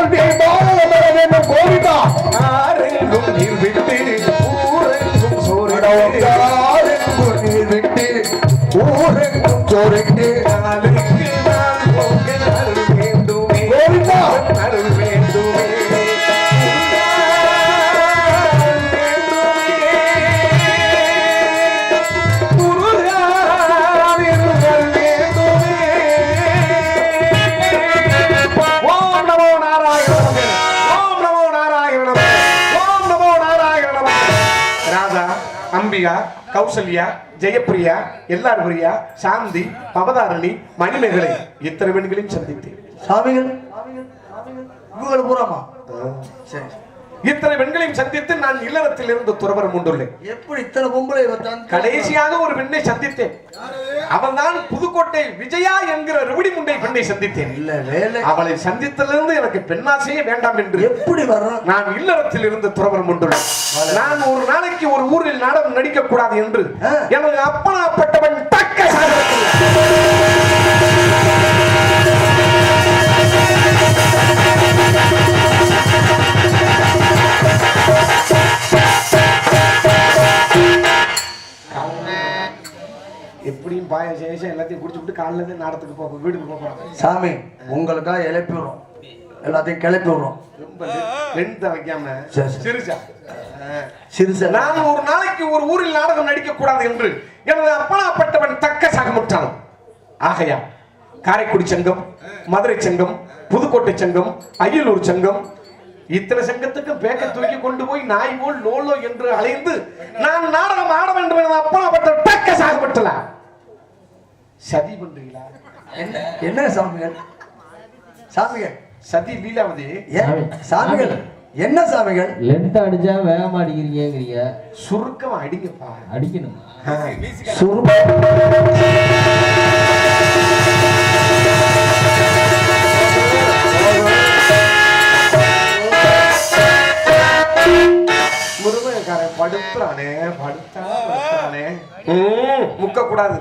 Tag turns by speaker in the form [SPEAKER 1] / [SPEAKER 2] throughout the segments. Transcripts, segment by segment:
[SPEAKER 1] வாழ்வே வாழ கோவிதா ஆரெங்கும் நீர் விட்டு ஊரெங்கும் சோறிடாரெங்கும் நீர் விட்டு ஊரெங்கும் சோறிட்டு நாளுக்கு நாள் போக அருள் வேண்டுமே கோவிதா அருள் வேண்டுமே அம்பிகா, கௌசல்யா, ஜெயப்பிரியா, எல்லார்பிரியா, சாந்தி, பவதாரணி, மணிமேகலை இத்தனை பெண்களையும் சந்தித்தேன்.
[SPEAKER 2] சாமிகள் இவங்களை பூராமா சரி
[SPEAKER 1] இத்தனை பெண்களையும் சந்தித்து நான் இல்லறத்தில் இருந்து துறவரம் கொண்டுள்ளேன்.
[SPEAKER 2] எப்படி இத்தனை பொம்பளை
[SPEAKER 1] கடைசியாக ஒரு பெண்ணை சந்தித்தேன். அவள் தான் புதுக்கோட்டை விஜயா என்கிற ரவுடி முண்டை பெண்ணை சந்தித்தேன்.
[SPEAKER 2] இல்ல வேலை
[SPEAKER 1] அவளை சந்தித்ததிலிருந்து எனக்கு பெண்ணாசையே வேண்டாம் என்று
[SPEAKER 2] எப்படி வர்றோம்
[SPEAKER 1] நான் இல்லறத்தில் இருந்து துறவரம் கொண்டுள்ளேன். நான் ஒரு நாளைக்கு ஒரு ஊரில் நாடகம் நடிக்க கூடாது என்று எனது அப்பனாப்பட்டவன் தக்க சாதனத்தில் எப்படியும் பாய சேஷம் எல்லாத்தையும் குடிச்சுட்டு காலையில இருந்து நாடத்துக்கு போகும் வீட்டுக்கு போறோம்.
[SPEAKER 2] சாமி உங்களுக்காக எழுப்பி விடுறோம் எல்லாத்தையும் கிளப்பி விடுறோம்.
[SPEAKER 1] ரொம்ப லென்த் வைக்காம சிறுசா
[SPEAKER 2] சிறுசா
[SPEAKER 1] நான் ஒரு நாளைக்கு ஒரு ஊரில் நாடகம் நடிக்க கூடாது என்று எனது அப்பனாப்பட்டவன் தக்க சாகமுற்றான். ஆகையா காரைக்குடி சங்கம், மதுரை சங்கம், புதுக்கோட்டை சங்கம், அரியலூர் சங்கம் இத்தனை சங்கத்துக்கு பேக்க தூக்கி கொண்டு போய் நாய் போல் லோலோ என்று அலைந்து நான் நாடகம் ஆட வேண்டும் என அப்பனாப்பட்ட தக்க சாகப்பட்டல சதி பண்றீங்களா?
[SPEAKER 2] என்ன சாமிகள் சாமிகள்
[SPEAKER 1] சதி லீலாவதி
[SPEAKER 2] சாமிகள் என்ன சாமிகள்
[SPEAKER 3] லென்த் அடிச்சா வேகமா அடிக்கிறீங்க.
[SPEAKER 1] சுருக்கமா அடிங்கப்பா.
[SPEAKER 3] அடிக்கணும்.
[SPEAKER 1] முருகக்காரன் படுத்துறானே படுத்தானே முக்க கூடாது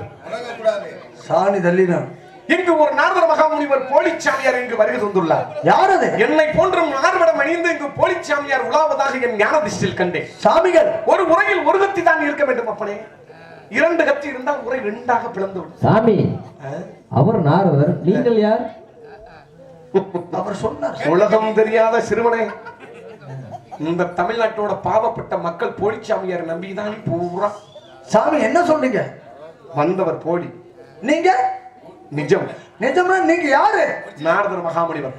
[SPEAKER 2] சாணி தள்ளினான்.
[SPEAKER 1] இங்கு ஒரு நாரதர் மகாமுனிவர் போலிச்சாமியார் இங்கு வருகை தந்துள்ளார்.
[SPEAKER 2] யார் அது?
[SPEAKER 1] என்னை போன்ற மார்படம் அணிந்து இங்கு போலிச்சாமியார் உலாவதாக என் ஞான திஷ்டில் கண்டேன்.
[SPEAKER 2] சாமிகள்
[SPEAKER 1] ஒரு உரையில் ஒரு கத்தி தான் இருக்க வேண்டும் அப்பனே. இரண்டு கத்தி இருந்தால் உரை இரண்டாக பிளந்துவிடும்.
[SPEAKER 3] சாமி அவர் நாரதர், நீங்கள் யார்?
[SPEAKER 2] அவர் சொன்னார்.
[SPEAKER 1] உலகம் தெரியாத சிறுவனே, இந்த தமிழ்நாட்டோட பாவப்பட்ட மக்கள் போலிச்சாமியார் நம்பிதான் பூரா.
[SPEAKER 2] சாமி என்ன சொல்றீங்க?
[SPEAKER 1] வந்தவர் போலி,
[SPEAKER 2] நீங்க
[SPEAKER 1] நிஜம்.
[SPEAKER 2] நிஜம்னா நீங்க யாரு?
[SPEAKER 1] நாரதர் மகாமுனிவர்.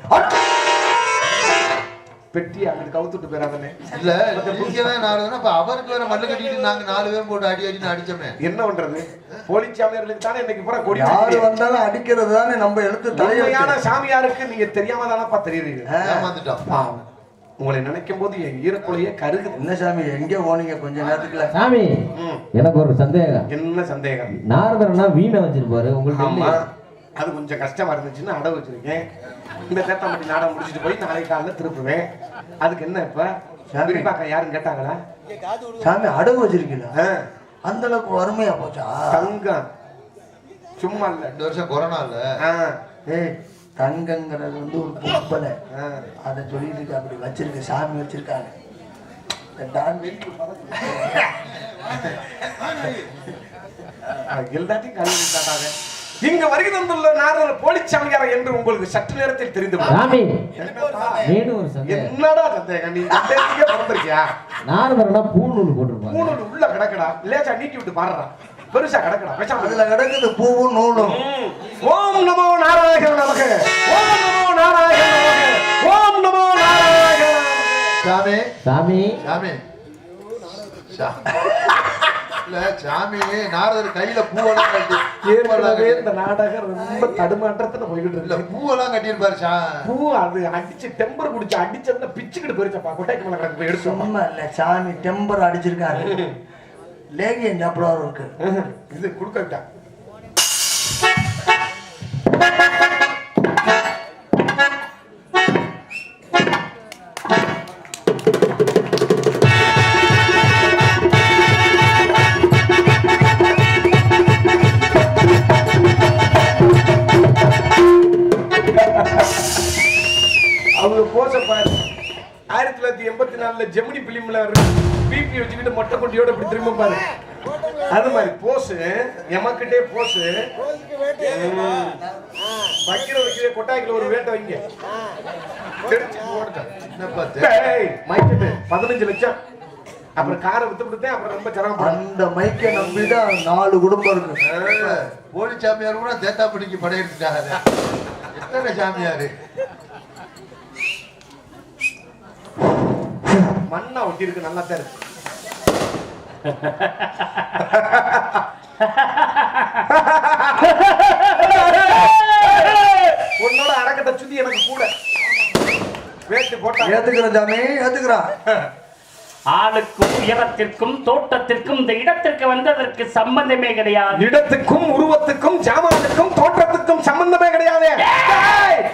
[SPEAKER 1] பெட்டி அங்க கவுத்துட்டு போறாதே.
[SPEAKER 4] இல்ல நீங்கதான் நாரதர். அப்ப அவருக்கு வேற மல்லு கட்டிட்டு நாங்க 4 பேர் போட்டு அடி அடின்னு அடிச்சோமே.
[SPEAKER 1] என்ன பண்றது? போலிச்சாமியார்களுக்கு தானே இன்னைக்கு பூரா கொடி.
[SPEAKER 2] யாரு வந்தாலும் அடிக்கிறது தானே நம்ம எழுத்து.
[SPEAKER 1] தலையான சாமியாருக்கு நீங்க தெரியாம தானப்பா தெரியுறீங்க.
[SPEAKER 4] ஏமாந்துட்டோம்.
[SPEAKER 1] உங்களை நினைக்கும் போது என் ஈரக்குலையே கருகுது.
[SPEAKER 2] என்ன சாமி எங்க போனீங்க கொஞ்ச நேரத்துக்குள்ள?
[SPEAKER 3] சாமி எனக்கு ஒரு சந்தேகம்.
[SPEAKER 1] என்ன சந்தேகம்?
[SPEAKER 3] நாரதர்னா வீணை வச்சிருப்பாரு உங்களுக்கு.
[SPEAKER 1] ஆமா, அது கொஞ்சம் கஷ்டமா இருந்துச்சுன்னு அடவு வச்சிருக்கேன். இந்த தேத்தாம்பட்டி நாடகம் முடிச்சுட்டு போய் நாளைக்கு காலையில் திருப்புவேன். அதுக்கு என்ன இப்ப விரிவாக்கம் யாரும் கேட்டாங்களா?
[SPEAKER 2] சாமி அடவு வச்சிருக்கீங்களா? அந்த அளவுக்கு வறுமையா போச்சா?
[SPEAKER 1] தங்கம் சும்மா இல்ல.
[SPEAKER 4] 2 வருஷம் கொரோனா இல்ல.
[SPEAKER 2] ஏய் தங்கங்கிறது வந்து ஒரு பொம்பளை. அதை சொல்லிட்டு அப்படி வச்சிருக்க சாமி வச்சிருக்காங்க.
[SPEAKER 1] எல்லாத்தையும் கல்வி இங்க வருகை தந்துள்ள நாரதர் போலிச்சாமியார் என்று உங்களுக்கு சற்று நேரத்தில் தெரிந்து என்னடா சந்தேகம்? நீ பிறந்திருக்கியா?
[SPEAKER 3] நாரதர்னா பூநூல் போட்டிருப்பாங்க.
[SPEAKER 1] பூநூல் உள்ள கிடக்கடா, லேசா நீக்கி விட்டு பாடுறா, பெருசா கிடக்கடா.
[SPEAKER 2] அதுல கிடக்குது பூவும் நூலும்.
[SPEAKER 1] ஓம் நமோ நாராயண நமக, ஓம் நமோ நாராயண நமக, ஓம் நமோ நாராயண.
[SPEAKER 4] சாமி
[SPEAKER 3] சாமி
[SPEAKER 4] சாமி இல்ல சாமி நாரதர் கையில பூவெல்லாம் கட்டி
[SPEAKER 1] ஏற்கனவே இந்த நாடகம் ரொம்ப தடுமாற்றத்துல போய்கிட்டு
[SPEAKER 4] இல்ல பூவெல்லாம் கட்டியிருப்பாரு.
[SPEAKER 1] பூ அது அடிச்சு டெம்பர் குடிச்சு அடிச்சதுல பிச்சுக்கிட்டு போயிருச்சப்பா. கொட்டைக்கு மேல போய் எடுத்து
[SPEAKER 2] சும்மா இல்ல சாமி டெம்பர் அடிச்சிருக்காரு. லேகியம் சாப்பிடாரு இருக்கு.
[SPEAKER 1] இது கொடுக்கட்டா அவங்க போச பாரு 1984 ஜெமினி பிலிம்ல பிபி வச்சுக்கிட்டு மொட்டை குட்டியோட இப்படி திரும்ப பாரு. அது மாதிரி போஸ் எமக்கிட்டே போஸ் வைக்கிற கொட்டாய்க்குள்ள ஒரு வேட்டை வைங்க. தெரிச்சு போட்டேன். டேய் மைக்கெட்டு 15 லட்சம். அப்புறம் காரை வித்து விட்டுட்டேன். அப்புறம் ரொம்ப சிரமப்படும்.
[SPEAKER 2] அந்த மைக்கை நம்பிதான் 4 குடும்பம் இருக்கு.
[SPEAKER 4] போலி சாமியார் கூட தேத்தாப்படிக்கு படையெடுத்துட்டாங்க. எத்தனை சாமியாரு
[SPEAKER 1] மண்ணா ஒட்டி இருக்கு. நல்லா தான் இருக்கு. உன்னோட அடக்கத்தை சுத்தி எனக்கு கூட வேட்டு போட்டா
[SPEAKER 2] ஏத்துக்கிறேன் சாமி, ஏத்துக்கிறான்.
[SPEAKER 5] ஆளுக்கும் உயரத்திற்கும் தோட்டத்திற்கும் இந்த இடத்திற்கு வந்ததற்கு சம்பந்தமே கிடையாது.
[SPEAKER 1] இடத்துக்கும் உருவத்துக்கும் ஜாமானுக்கும் தோற்றத்துக்கும் சம்பந்தமே கிடையாது.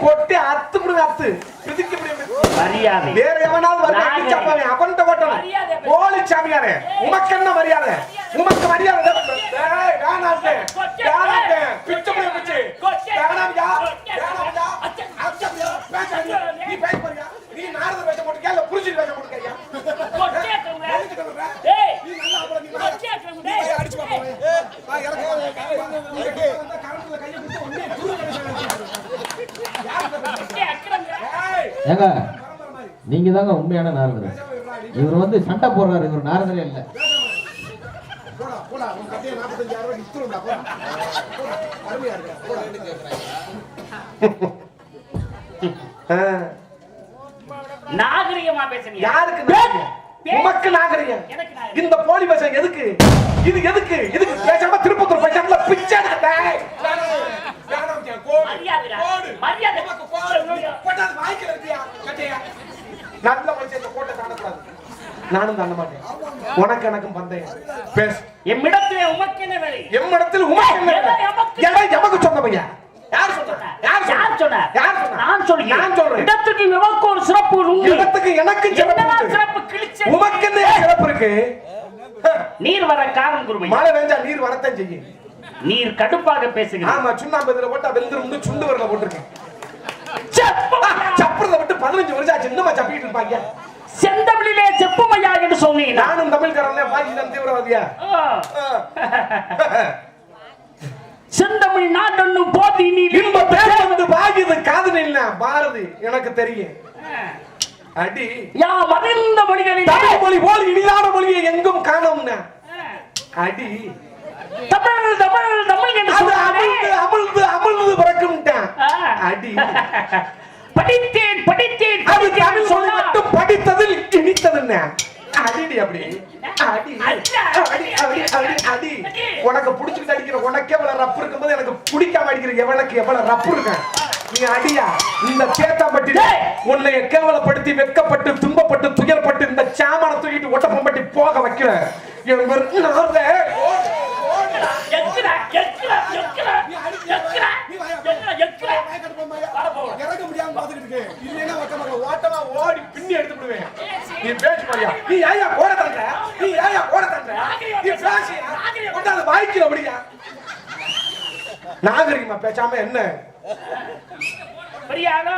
[SPEAKER 1] கொட்டி அத்து விடுங்க. அத்து பிதிக்க முடியும்.
[SPEAKER 5] மரியாதை
[SPEAKER 1] வேற எவனாவது வந்து அவன்கிட்ட ஓட்டணும். போலி சாமியாரே உமக்கு என்ன மரியாதை? உமக்கு மரியாதை பிச்சு பிச்சு நீ பேச போறியா? நீ நாரத வேஷம் போட்டுக்கியா இல்ல புரிஞ்சு வேஷம் போட்டுக்கியா?
[SPEAKER 3] ஏங்க நீங்க தாங்க உண்மையான நாரதர். இவர் வந்து சண்டை போடுறாரு. இவர் நாரதரே இல்ல.
[SPEAKER 5] நாகரிகமா பேசுறீங்க.
[SPEAKER 1] யாருக்கு நாகரிகம்? உமக்கு நாகரிகம். இந்த போலி வேஷம் எதுக்கு? இது எதுக்கு? இதுக்கு பேசாம திருப்பத்தூர் பேசாமல பிச்சை எடுக்க. நல்ல மனுஷன் கோட்டை தாண்டக்கூடாது. நானும் தாண்ட மாட்டேன். உனக்கு எனக்கும் பந்தயம். பேசு.
[SPEAKER 5] எம்மிடத்திலே உமக்கு என்ன வேலை?
[SPEAKER 1] எம்மிடத்தில் உமக்கு என்ன வேலை? எமக்கு சொன்ன பையா. யார் சொன்னா?
[SPEAKER 5] யார் சொன்னா? நான் சொல்றேன்.
[SPEAKER 1] நான் சொல்றேன்.
[SPEAKER 5] இடத்துக்கு எமக்கு ஒரு சிறப்பு உண்டு.
[SPEAKER 1] இடத்துக்கு எனக்கு
[SPEAKER 5] சிறப்பு கிழிச்சு.
[SPEAKER 1] உமக்கு என்ன சிறப்பு இருக்கு?
[SPEAKER 5] நீர் வர காரணம் குருமை.
[SPEAKER 1] மழை வெஞ்சா நீர் வரத்தான் செய்யும்.
[SPEAKER 5] நீர் கடுப்பாக பேசுகிறீங்க.
[SPEAKER 1] ஆமா சுண்ணாம்பு இதுல போட்டா வெந்துரும். சுண்டு வரல போட்டுருக்கேன். சப்புறத விட்டு 15 வருஷம் ஆச்சு. இன்னுமா சப்பிட்டு இருப்பாங்க.
[SPEAKER 5] செந்தமிழிலே செப்புமையா என்று சொன்னீங்க.
[SPEAKER 1] நானும் தமிழ்காரன். பாகிஸ்தான் தீவிரவாதியா?
[SPEAKER 5] செந்தமிழ் நாடொன்னும் போதி நீ
[SPEAKER 1] இந்த பேர் வந்து பாகிது காதல் இல்ல பாரதி. எனக்கு தெரியும். அடி
[SPEAKER 5] யா மறிந்த மொழிகளில்
[SPEAKER 1] தமிழ் மொழி போல் இனிதான மொழியை எங்கும் காணோம்னா அடி
[SPEAKER 5] தமிழ் தமிழ் தமிழ் என்று சொன்னாரே.
[SPEAKER 1] அமிழ்ந்து அமிழ்ந்து பிறக்கும்ட்டான். அடி
[SPEAKER 5] படித்தேன் படித்தேன்
[SPEAKER 1] அது தமிழ் சொல்லி மட்டும் படித்ததில் இனித்ததுன்னு அடிடி. அப்படி அடி அடி அடி அடி அடி. உனக்கு புடிச்சுட்டு அடிக்கிற உனக்கு எவ்வளவு ரப்பு இருக்கும்போது எனக்கு பிடிக்காம அடிக்கிற எவனுக்கு எவ்வளவு ரப்பு இருக்க? நீ அடியா. இந்த சேத்தாம்பட்டி உன்னை கேவலப்படுத்தி வெட்கப்பட்டு துன்பப்பட்டு துயரப்பட்டு இந்த சாமான தூக்கிட்டு ஒட்டப்பம்பட்டி போக வைக்கிற இறங்க முடியாம பாத்துக்கிட்டு இல்லைன்னா ஓட்டமா ஓடி பின்னி எடுத்து விடுவேன். நீ பேச்சு பாரியா? நீ ஏயா ஓட தண்ட? நீ ஏயா ஓட தண்ட? நீ பேசி கொண்டாந்து வாய்க்கிற அப்படியா? நாகரிகமா பேசாம என்ன?
[SPEAKER 5] பெரியாளோ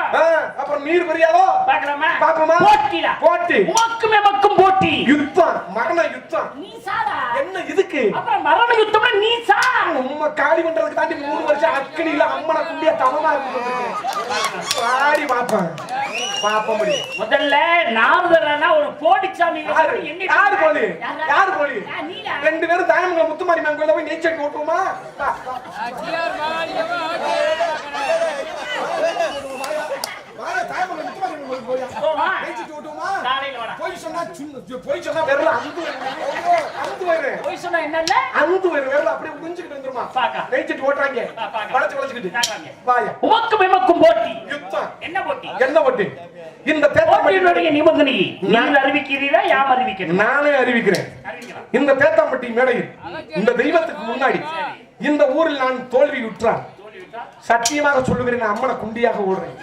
[SPEAKER 1] அப்புறம் நீர் பெரியாளோ
[SPEAKER 5] பார்க்கலாமா?
[SPEAKER 1] பாப்போமா?
[SPEAKER 5] போட்டிடா.
[SPEAKER 1] போட்டி.
[SPEAKER 5] உமக்குமே மக்கும் போட்டி.
[SPEAKER 1] யுத்தம். மகன யுத்தம்.
[SPEAKER 5] நீ சாடா.
[SPEAKER 1] என்ன இதுக்கு?
[SPEAKER 5] அப்புறம் மரண யுத்தம்னா நீ சா.
[SPEAKER 1] உம்மா காலி பண்றதுக்கு தாண்டி 3 வருஷம் அக்கினில அம்மன குண்டியா தவமா இருந்துட்டு பாடி பாப்பேன். பாப்ப முடியும்.
[SPEAKER 5] முதல்ல நாரதரனா ஒரு போடிச்சாமி என்ன?
[SPEAKER 1] யாரு போலி? யாரு போலி?
[SPEAKER 5] நீடா.
[SPEAKER 1] 2 பேரும் தாயமங்கலம் முத்துமாரி கோயில்ல போய் நீச்சல் ஓட்டுவோமா?
[SPEAKER 5] நிபந்தனை அறிவிக்கிறீரா? யாம் அறிவிக்கிறேன்.
[SPEAKER 1] நானே அறிவிக்கிறேன். இந்த தேத்தாம்பட்டி மேடையில் இந்த தெய்வத்துக்கு முன்னாடி இந்த ஊரில் நான் தோல்வியுற்றான். சத்தியமாக சொல்லுகிறேன். அம்மனை குண்டியாக ஓடுறேன்.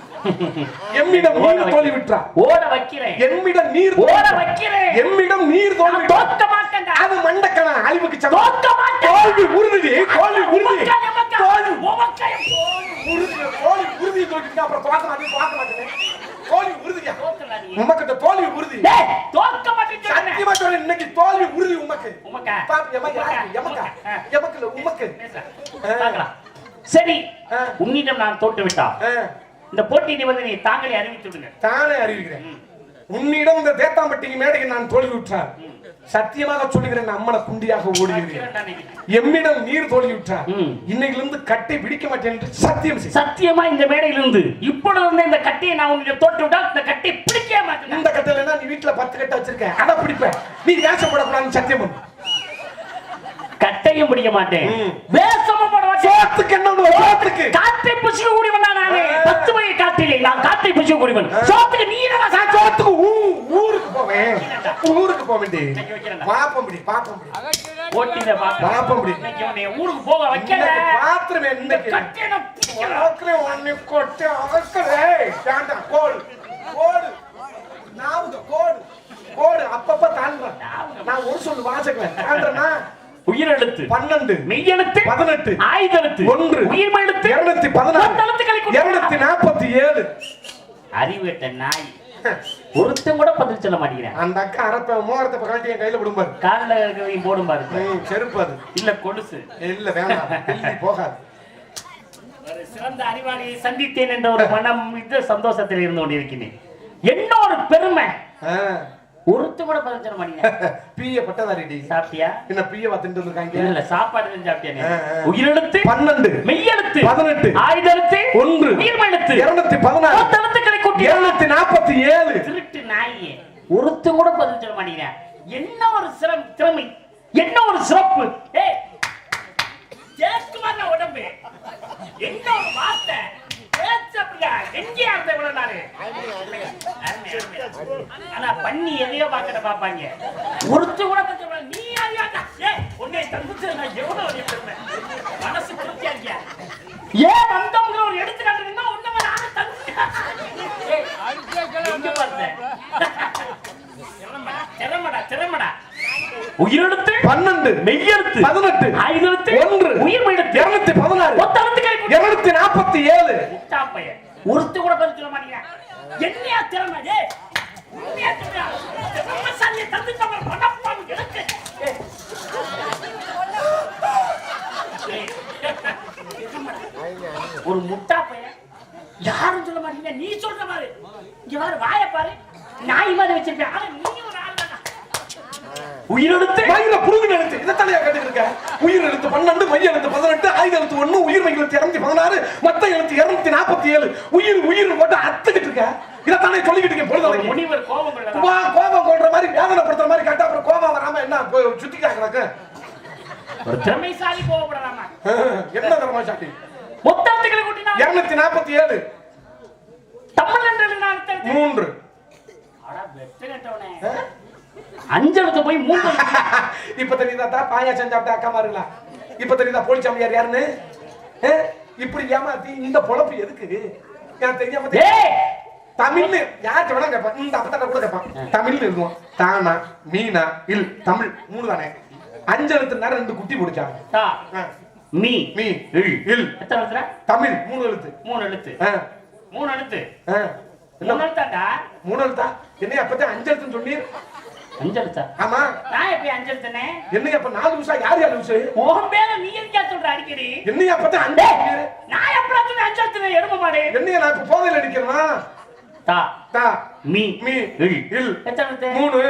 [SPEAKER 1] எம்மிடம் நீர் தோல்வி விட்டா
[SPEAKER 5] ஓட வைக்கிறேன்.
[SPEAKER 1] எம்மிடம் நீர்
[SPEAKER 5] ஓட வைக்கிறேன்.
[SPEAKER 1] எம்மிடம் நீர் தோல்வி
[SPEAKER 5] தோக்க மாட்டேன்.
[SPEAKER 1] அது மண்டக்கண அழிவுக்கு
[SPEAKER 5] தோக்க மாட்டேன்.
[SPEAKER 1] தோல்வி உறுதி. தோல்வி உறுதி.
[SPEAKER 5] தோல்வி
[SPEAKER 1] உறுதி. தோல்வி உறுதி. அப்புறம் பார்க்க மாட்டேன். தோல்வி உறுதியா? உமக்கிட்ட தோல்வி உறுதி.
[SPEAKER 5] டேய் தோக்க மாட்டேன்னு சொன்னேன்.
[SPEAKER 1] சத்தியமா சொல்றேன், இன்னைக்கு தோல்வி உறுதி உமக்கு.
[SPEAKER 5] உமக்கா
[SPEAKER 1] பாப்பா எமக்கு உமக்கு.
[SPEAKER 5] பார்க்கலாம். சரி உன்னிடம் நான் தோற்று விட்டா இந்த போட்டியை வந்து நீ தாங்களே அறிவித்து விடுங்க.
[SPEAKER 1] தானே அறிவிக்கிறேன். உன்னிடம் இந்த தேத்தாம்பட்டிக்கு மேடைக்கு நான் தோல்வி விட்டார். சத்தியமாக சொல்லுகிறேன், அம்மனை குண்டியாக ஓடுகிறேன். எம்மிடம் நீர் தோல்வி விட்டார். இன்னையிலிருந்து கட்டை பிடிக்க மாட்டேன் என்று சத்தியம் செய்.
[SPEAKER 5] சத்தியமா இந்த மேடையிலிருந்து இப்பொழுது இந்த கட்டையை நான் உன்னிடம் தோற்று விட்டா இந்த கட்டை பிடிக்கவே மாட்டேன்.
[SPEAKER 1] இந்த கட்டையில நீ வீட்டுல 10 கட்டை வச்சிருக்க, அதை பிடிப்ப. நீ வேஷப்படக்கூடாதுன்னு சத்தியம் பண்ணு.
[SPEAKER 5] கட்டையும் பிடிக்க மாட்டேன், வேஷமும் போட மாட்டேன்.
[SPEAKER 1] சோத்துக்கு என்ன சோத்துக்கு
[SPEAKER 5] காத்தை புசிக்க கூடியவன் தான் நானே. 10 வகை காட்டிலே நான் காத்தை புசிக்க கூடியவன். சோத்துக்கு நீ என்ன
[SPEAKER 1] சோத்துக்கு ஊருக்கு போவேன். ஊருக்கு போவேண்டி பாப்பம்படி
[SPEAKER 5] ஓட்டில
[SPEAKER 1] பாப்பம்படி
[SPEAKER 5] இன்னைக்கு உன்னை ஊருக்கு போக வைக்கல.
[SPEAKER 1] பாத்திரமே இன்னைக்கு
[SPEAKER 5] கட்டையை
[SPEAKER 1] உனக்கு ஒண்ணு கொட்டி அவக்கலே ஏண்டா கோடு கோடு நாவுது கோடு கோடு அப்பப்ப தாண்டறேன். நான் ஒரு சொல்லு வாசகல தாண்டறேனா.
[SPEAKER 5] உயிரெழுத்து
[SPEAKER 1] 12
[SPEAKER 5] மெய்யெழுத்து
[SPEAKER 1] 18
[SPEAKER 5] ஆயுதெழுத்து
[SPEAKER 1] 1
[SPEAKER 5] உயிர்மெழுத்து
[SPEAKER 1] 214 247
[SPEAKER 5] அறிவுட்ட நாய் ஒருத்தன் கூட பதில் சொல்ல மாட்டேங்கிறேன்.
[SPEAKER 1] அந்த அக்கா அரப்ப மோரத்தை கழட்டி என் கையில விடும்பாரு.
[SPEAKER 5] கால்ல இருக்கிறதையும் போடும் பாரு.
[SPEAKER 1] செருப்பு அது
[SPEAKER 5] இல்ல கொலுசு
[SPEAKER 1] இல்ல வேணாம் டெல்லி போகாது.
[SPEAKER 5] ஒரு சிறந்த அறிவாளியை சந்தித்தேன் என்ற ஒரு மனம் இது சந்தோஷத்தில் இருந்து கொண்டிருக்கிறேன். என்ன ஒரு பெருமை. ஒருத்தன் கூட பதில் சொல்ல மாட்டேங்கிறேன்.
[SPEAKER 1] பீய பட்டதாரிடி
[SPEAKER 5] சாப்பிட்டியா?
[SPEAKER 1] என்ன பீய தின்ட்டு இருக்காங்க.
[SPEAKER 5] இல்ல சாப்பாடு செஞ்சு சாப்பிட்டியா? உயிரெழுத்து
[SPEAKER 1] 12
[SPEAKER 5] மெய்யெழுத்து
[SPEAKER 1] 18
[SPEAKER 5] ஆயுதெழுத்து
[SPEAKER 1] 1
[SPEAKER 5] உயிர்மெழுத்து
[SPEAKER 1] 214
[SPEAKER 5] எழுத்துக்களை கூட்டி
[SPEAKER 1] 247
[SPEAKER 5] திருட்டு நாயே ஒருத்தன் கூட பதில் சொல்ல மாட்டேங்கிறேன். என்ன ஒரு திறமை, என்ன ஒரு சிறப்பு. ஏய் கேக்குமான உடம்பு, என்ன ஒரு வார்த்தை பேச்சு. அப்படியா எங்கேயா இருந்த இவ்வளவு நாளு? ஆனா பண்ணி எதையோ பாக்கட்ட பாப்பாங்க. ஒருத்தன் கூட பதில் சொல்ல நீ அறியாதா? ஏய் உன்னை தந்துச்சு நான் எவ்வளவு ஒரு பெருமை. மனசு திருப்தியா இருக்கியா? ஏன் வந்தவங்க ஒரு எடுத்துக்காட்டு இருந்தா ஒண்ணு நானும் தந்துச்சு. எங்க பார்த்தேன்? திறமடா உயிரெழுத்து 12 மெய்யெழுத்து 18 ஆயுதெழுத்து 1 உயிர்மெழுத்து 216 247 உத்தாப்பைய ஒருத்த கூட பதில் சொல்ல மாட்டீங்க. என்னையா திறமை? ஏய் என்னையா திறமை? மசாலிய தந்துட்டவங்க பணப்பாங்க எனக்கு. ஒரு முட்டாப்பைய யாரும் சொல்ல மாட்டீங்க. நீ சொல்ற மாதிரி இங்க பாரு, வாயை பாரு, நாய் மாதிரி வச்சிருப்பேன். ஆனா நீ ஒரு ஆள் தானா? உயிரெழுத்து
[SPEAKER 1] மயில புடுங்க எழுத்து இத தலையா கேட்டு இருக்க. உயிரெழுத்து 12 மெய்யெழுத்து 18 ஆயுதெழுத்து 1 உயிர்மெழுத்து 216 மொத்த எழுத்து 247 உயிர் போட்டு அத்துக்கிட்டு இருக்க. இத தானே சொல்லிக்கிட்டு இருக்க. பொழுது
[SPEAKER 5] முனிவர் கோபம் கொள்ளல.
[SPEAKER 1] கோபம் கொள்ற மாதிரி வேதனைப்படுத்துற மாதிரி கேட்டா அப்புறம் கோபம் வராம என்ன சுத்திக்கா கிடக்கு.
[SPEAKER 5] ஒரு திறமைசாலி கோபப்படலாமா?
[SPEAKER 1] என்ன திறமைசாலி?
[SPEAKER 5] மொத்தத்துக்களை கூட்டினா
[SPEAKER 1] 247
[SPEAKER 5] தமிழ் என்று நான்
[SPEAKER 1] 3
[SPEAKER 5] அட வெட்டு கட்டவனே. அஞ்செழுத்து போய் 3
[SPEAKER 1] இப்ப தெரியுதா பாயாசம் சாப்பிட்ட அக்கா மாருங்களா? இப்ப தெரியுதா போலிச்சாமியார் யாருன்னு? இப்படி ஏமாத்தி இந்த பொழப்பு எதுக்கு எனக்கு தெரியாம. தமிழ்ல யார்கிட்ட வேணா கேட்பான். இந்த அப்பத்தாட்ட கூட கேட்பான். தமிழ்ல இருக்கும் தானா மீனா இல் தமிழ் 3 தானே. அஞ்செழுத்து நேரம் 2 குட்டி பிடிச்சாங்க.
[SPEAKER 5] தா மீ
[SPEAKER 1] மீ இல் இல்
[SPEAKER 5] எத்தனை எழுத்துடா?
[SPEAKER 1] தமிழ் 3 எழுத்து.
[SPEAKER 5] 3 எழுத்து. 3 எழுத்து.
[SPEAKER 1] 3
[SPEAKER 5] எழுத்தாடா?
[SPEAKER 1] 3 எழுத்தா? என்ன அப்பதான் அஞ்செழுத்துன்னு சொன்னீர்?
[SPEAKER 5] 5 எழுத்தா?
[SPEAKER 1] ஆமா.
[SPEAKER 5] நான் எப்படி 5 எழுத்துனே?
[SPEAKER 1] என்ன அப்ப 4 நிமிஷம் யார் லூசு?
[SPEAKER 5] உன் பேர நீ எங்க சொல்ற அடிக்கடி?
[SPEAKER 1] என்ன அப்பதான் 5 எழுத்து?
[SPEAKER 5] நான் எப்படா சொன்ன 5 எழுத்துனே எரும மாடே?
[SPEAKER 1] என்ன நான் இப்ப போதையில நிக்கிறேனா?
[SPEAKER 5] தா
[SPEAKER 1] தா
[SPEAKER 5] மீ
[SPEAKER 1] மீ இல்
[SPEAKER 5] எத்தனை எழுத்து?
[SPEAKER 1] 3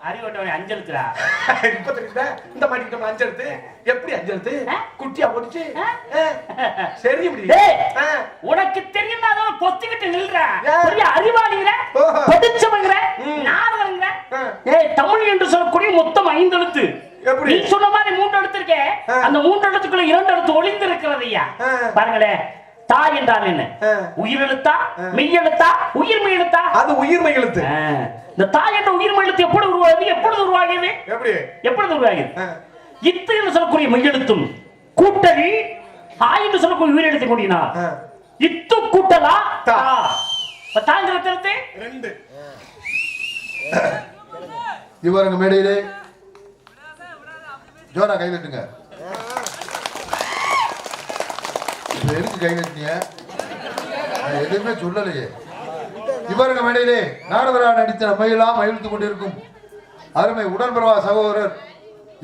[SPEAKER 5] அறிவட்டவனே 5 எழுத்துடா.
[SPEAKER 1] இப்ப தெரியுதா? இந்த மாட்டிக்கிட்டோம் 5 எழுத்து. எப்படி 5 எழுத்து? குட்டியா போட்டுச்சு. சரி இப்படி.
[SPEAKER 5] உனக்கு தெரியுமா? அத பொத்திக்கிட்டு நில்ற. பெரிய அறிவாளிங்கற, படிச்சவங்கற, நாவலங்கற. ஏய் தமிழ் என்று சொல்லக்கூடிய மொத்தம் 5 எழுத்து.
[SPEAKER 1] எப்படி?
[SPEAKER 5] நீ சொன்ன மாதிரி 3 எழுத்து இருக்கே. அந்த 3 எழுத்துக்குள்ள 2 எழுத்து ஒளிந்து இருக்கிறதையா? பாருங்களே. தா என்றால் என்ன? உயிரெழுத்தா மெய்யெழுத்தா உயிர்மெய் எழுத்தா?
[SPEAKER 1] அது உயிர்மெய் எழுத்து.
[SPEAKER 5] இந்த தா என்ற உயிர்மெய் எழுத்து எப்பொழுது உருவாகுது? எப்பொழுது உருவாகுது? எப்பொழுது உருவாகுது? இத்து என்று சொல்லக்கூடிய மெய்யெழுத்தும் கூட்டல் ஆ என்று சொல்லக்கூடிய உயிரெழுத்து கூட்டினா இத்து கூட்டலா தா. தாங்கிற எழுத்து
[SPEAKER 1] 2.
[SPEAKER 4] இவருங்க மேடையிலே ஜோரா கை தட்டுங்க. எதுக்கு கை தட்டினீங்க? எதுவுமே சொல்லலையே. இவருங்க மேடையிலே நாரதரா நடித்த நம்மையெல்லாம் மகிழ்ந்து கொண்டிருக்கும் அருமை உடன்பிறவா சகோதரர்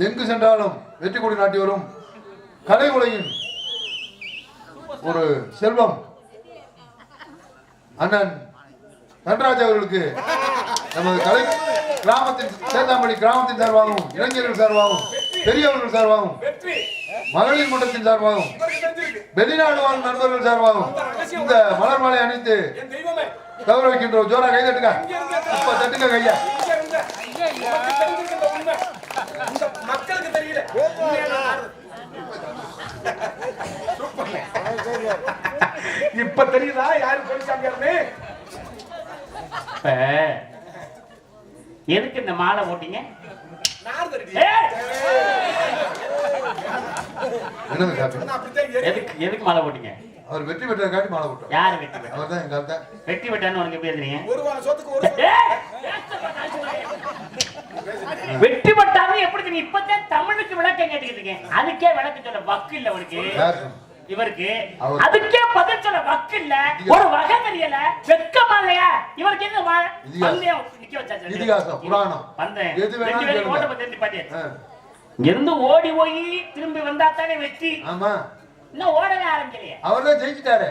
[SPEAKER 4] எங்கு சென்றாலும் வெற்றி கொடி நாட்டி வரும் கலை உலகின் ஒரு செல்வம் அண்ணன் தன்ராஜ் அவர்களுக்கு நமது கலை கிராமத்தின் சேத்தாம்பள்ளி கிராமத்தின் சார்பாகவும் இளைஞர்கள் சார்பாகவும் பெரியவர்கள் சார்பாகவும் மகளிர் மன்றத்தின் சார்பாகவும் வெளிநாடு வாழும் நண்பர்கள் சார்பாகவும் இந்த மலர் மாலை அணித்து கௌரவிக்கின்றோம். ஜோரா கை தட்டுங்க, இப்ப தட்டுங்க கையா.
[SPEAKER 1] மக்களுக்கு தெரியல. இப்ப தெரியுதா யாரு போலீசாமியாருன்னு?
[SPEAKER 5] எதுக்கு இந்த மாலை போட்டீங்க? எதுக்கு மாலை போட்டீங்க?
[SPEAKER 4] அவர் வெற்றி பெற்றதுக்காண்டி மாலை போட்டோம்.
[SPEAKER 5] யாரு வெற்றி பெற்ற?
[SPEAKER 4] அவர் தான் எங்க அத்தை.
[SPEAKER 5] வெற்றி பெற்றான்னு உனக்கு எப்படி தெரியும்? வெற்றி பெற்றாலும் எப்படி தெரியும்? இப்பதான் தமிழுக்கு விளக்கம் கேட்டுக்கிட்டு இருக்கேன். அதுக்கே விளக்கம் சொல்ல வக்கு இல்ல உனக்கு. இவருக்கு அதுக்கே பதில் சொல்ல வக்கு இல்ல, ஒரு வகை தெரியல, வெக்கமா இல்லையா இவருக்கு? என்ன நிக்க வச்சாச்சு
[SPEAKER 4] இதிகாசம் புராணம்
[SPEAKER 5] வந்தேன்
[SPEAKER 4] எது வேணாலும்
[SPEAKER 5] ஓட்ட பத்தி பாட்டியா இருந்து ஓடி போய் திரும்பி வந்தா தானே வெற்றி.
[SPEAKER 4] ஆமா,
[SPEAKER 5] இன்னும் ஓடவே ஆரம்பிக்கலையே.
[SPEAKER 4] அவர்தான் ஜெயிச்சிட்டாரு.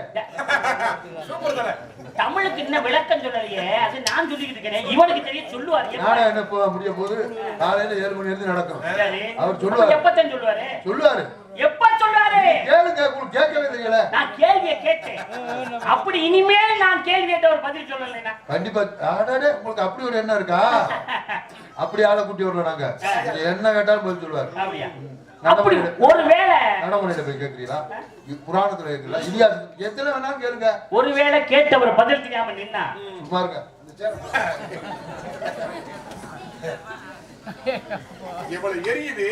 [SPEAKER 5] தமிழுக்கு இன்னும் விளக்கம் சொல்லலையே, அது நான் சொல்லிக்கிட்டு இருக்கேன். இவனுக்கு தெரிய சொல்லுவாரு.
[SPEAKER 4] நாடகம் என்ன முடிய போது காலையில 7 மணி இருந்து நடக்கும். அவர் சொல்லுவாரு.
[SPEAKER 5] எப்பத்தான் சொல்லுவாரு?
[SPEAKER 4] சொல்லுவாரு.
[SPEAKER 5] எப்ப சொல்லுவாரு?
[SPEAKER 4] கேளுங்க, கேட்கவே தெரியல.
[SPEAKER 5] நான் கேள்வியை கேட்டேன். அப்படி இனிமேல் நான் கேள்வி கேட்ட ஒரு பதில் சொல்லலைன்னா
[SPEAKER 4] கண்டிப்பா. ஆடாடே, உங்களுக்கு அப்படி ஒரு எண்ணம் இருக்கா? அப்படி ஆளை கூட்டி விடுறோம் நாங்க. என்ன கேட்டாலும் பதில் சொல்லுவாரு.
[SPEAKER 5] அப்படியா? அப்படி ஒருவேளை
[SPEAKER 4] நடைமுறையில போய் கேட்கிறீங்களா? புராணத்துல கேட்கல, இதிகாசம் எத்தனை வேணாலும் கேளுங்க.
[SPEAKER 5] ஒருவேளை கேட்டவர் பதில் தெரியாம நின்னா
[SPEAKER 4] சும்மா இருங்க.
[SPEAKER 1] இவ்வளவு எரியுது.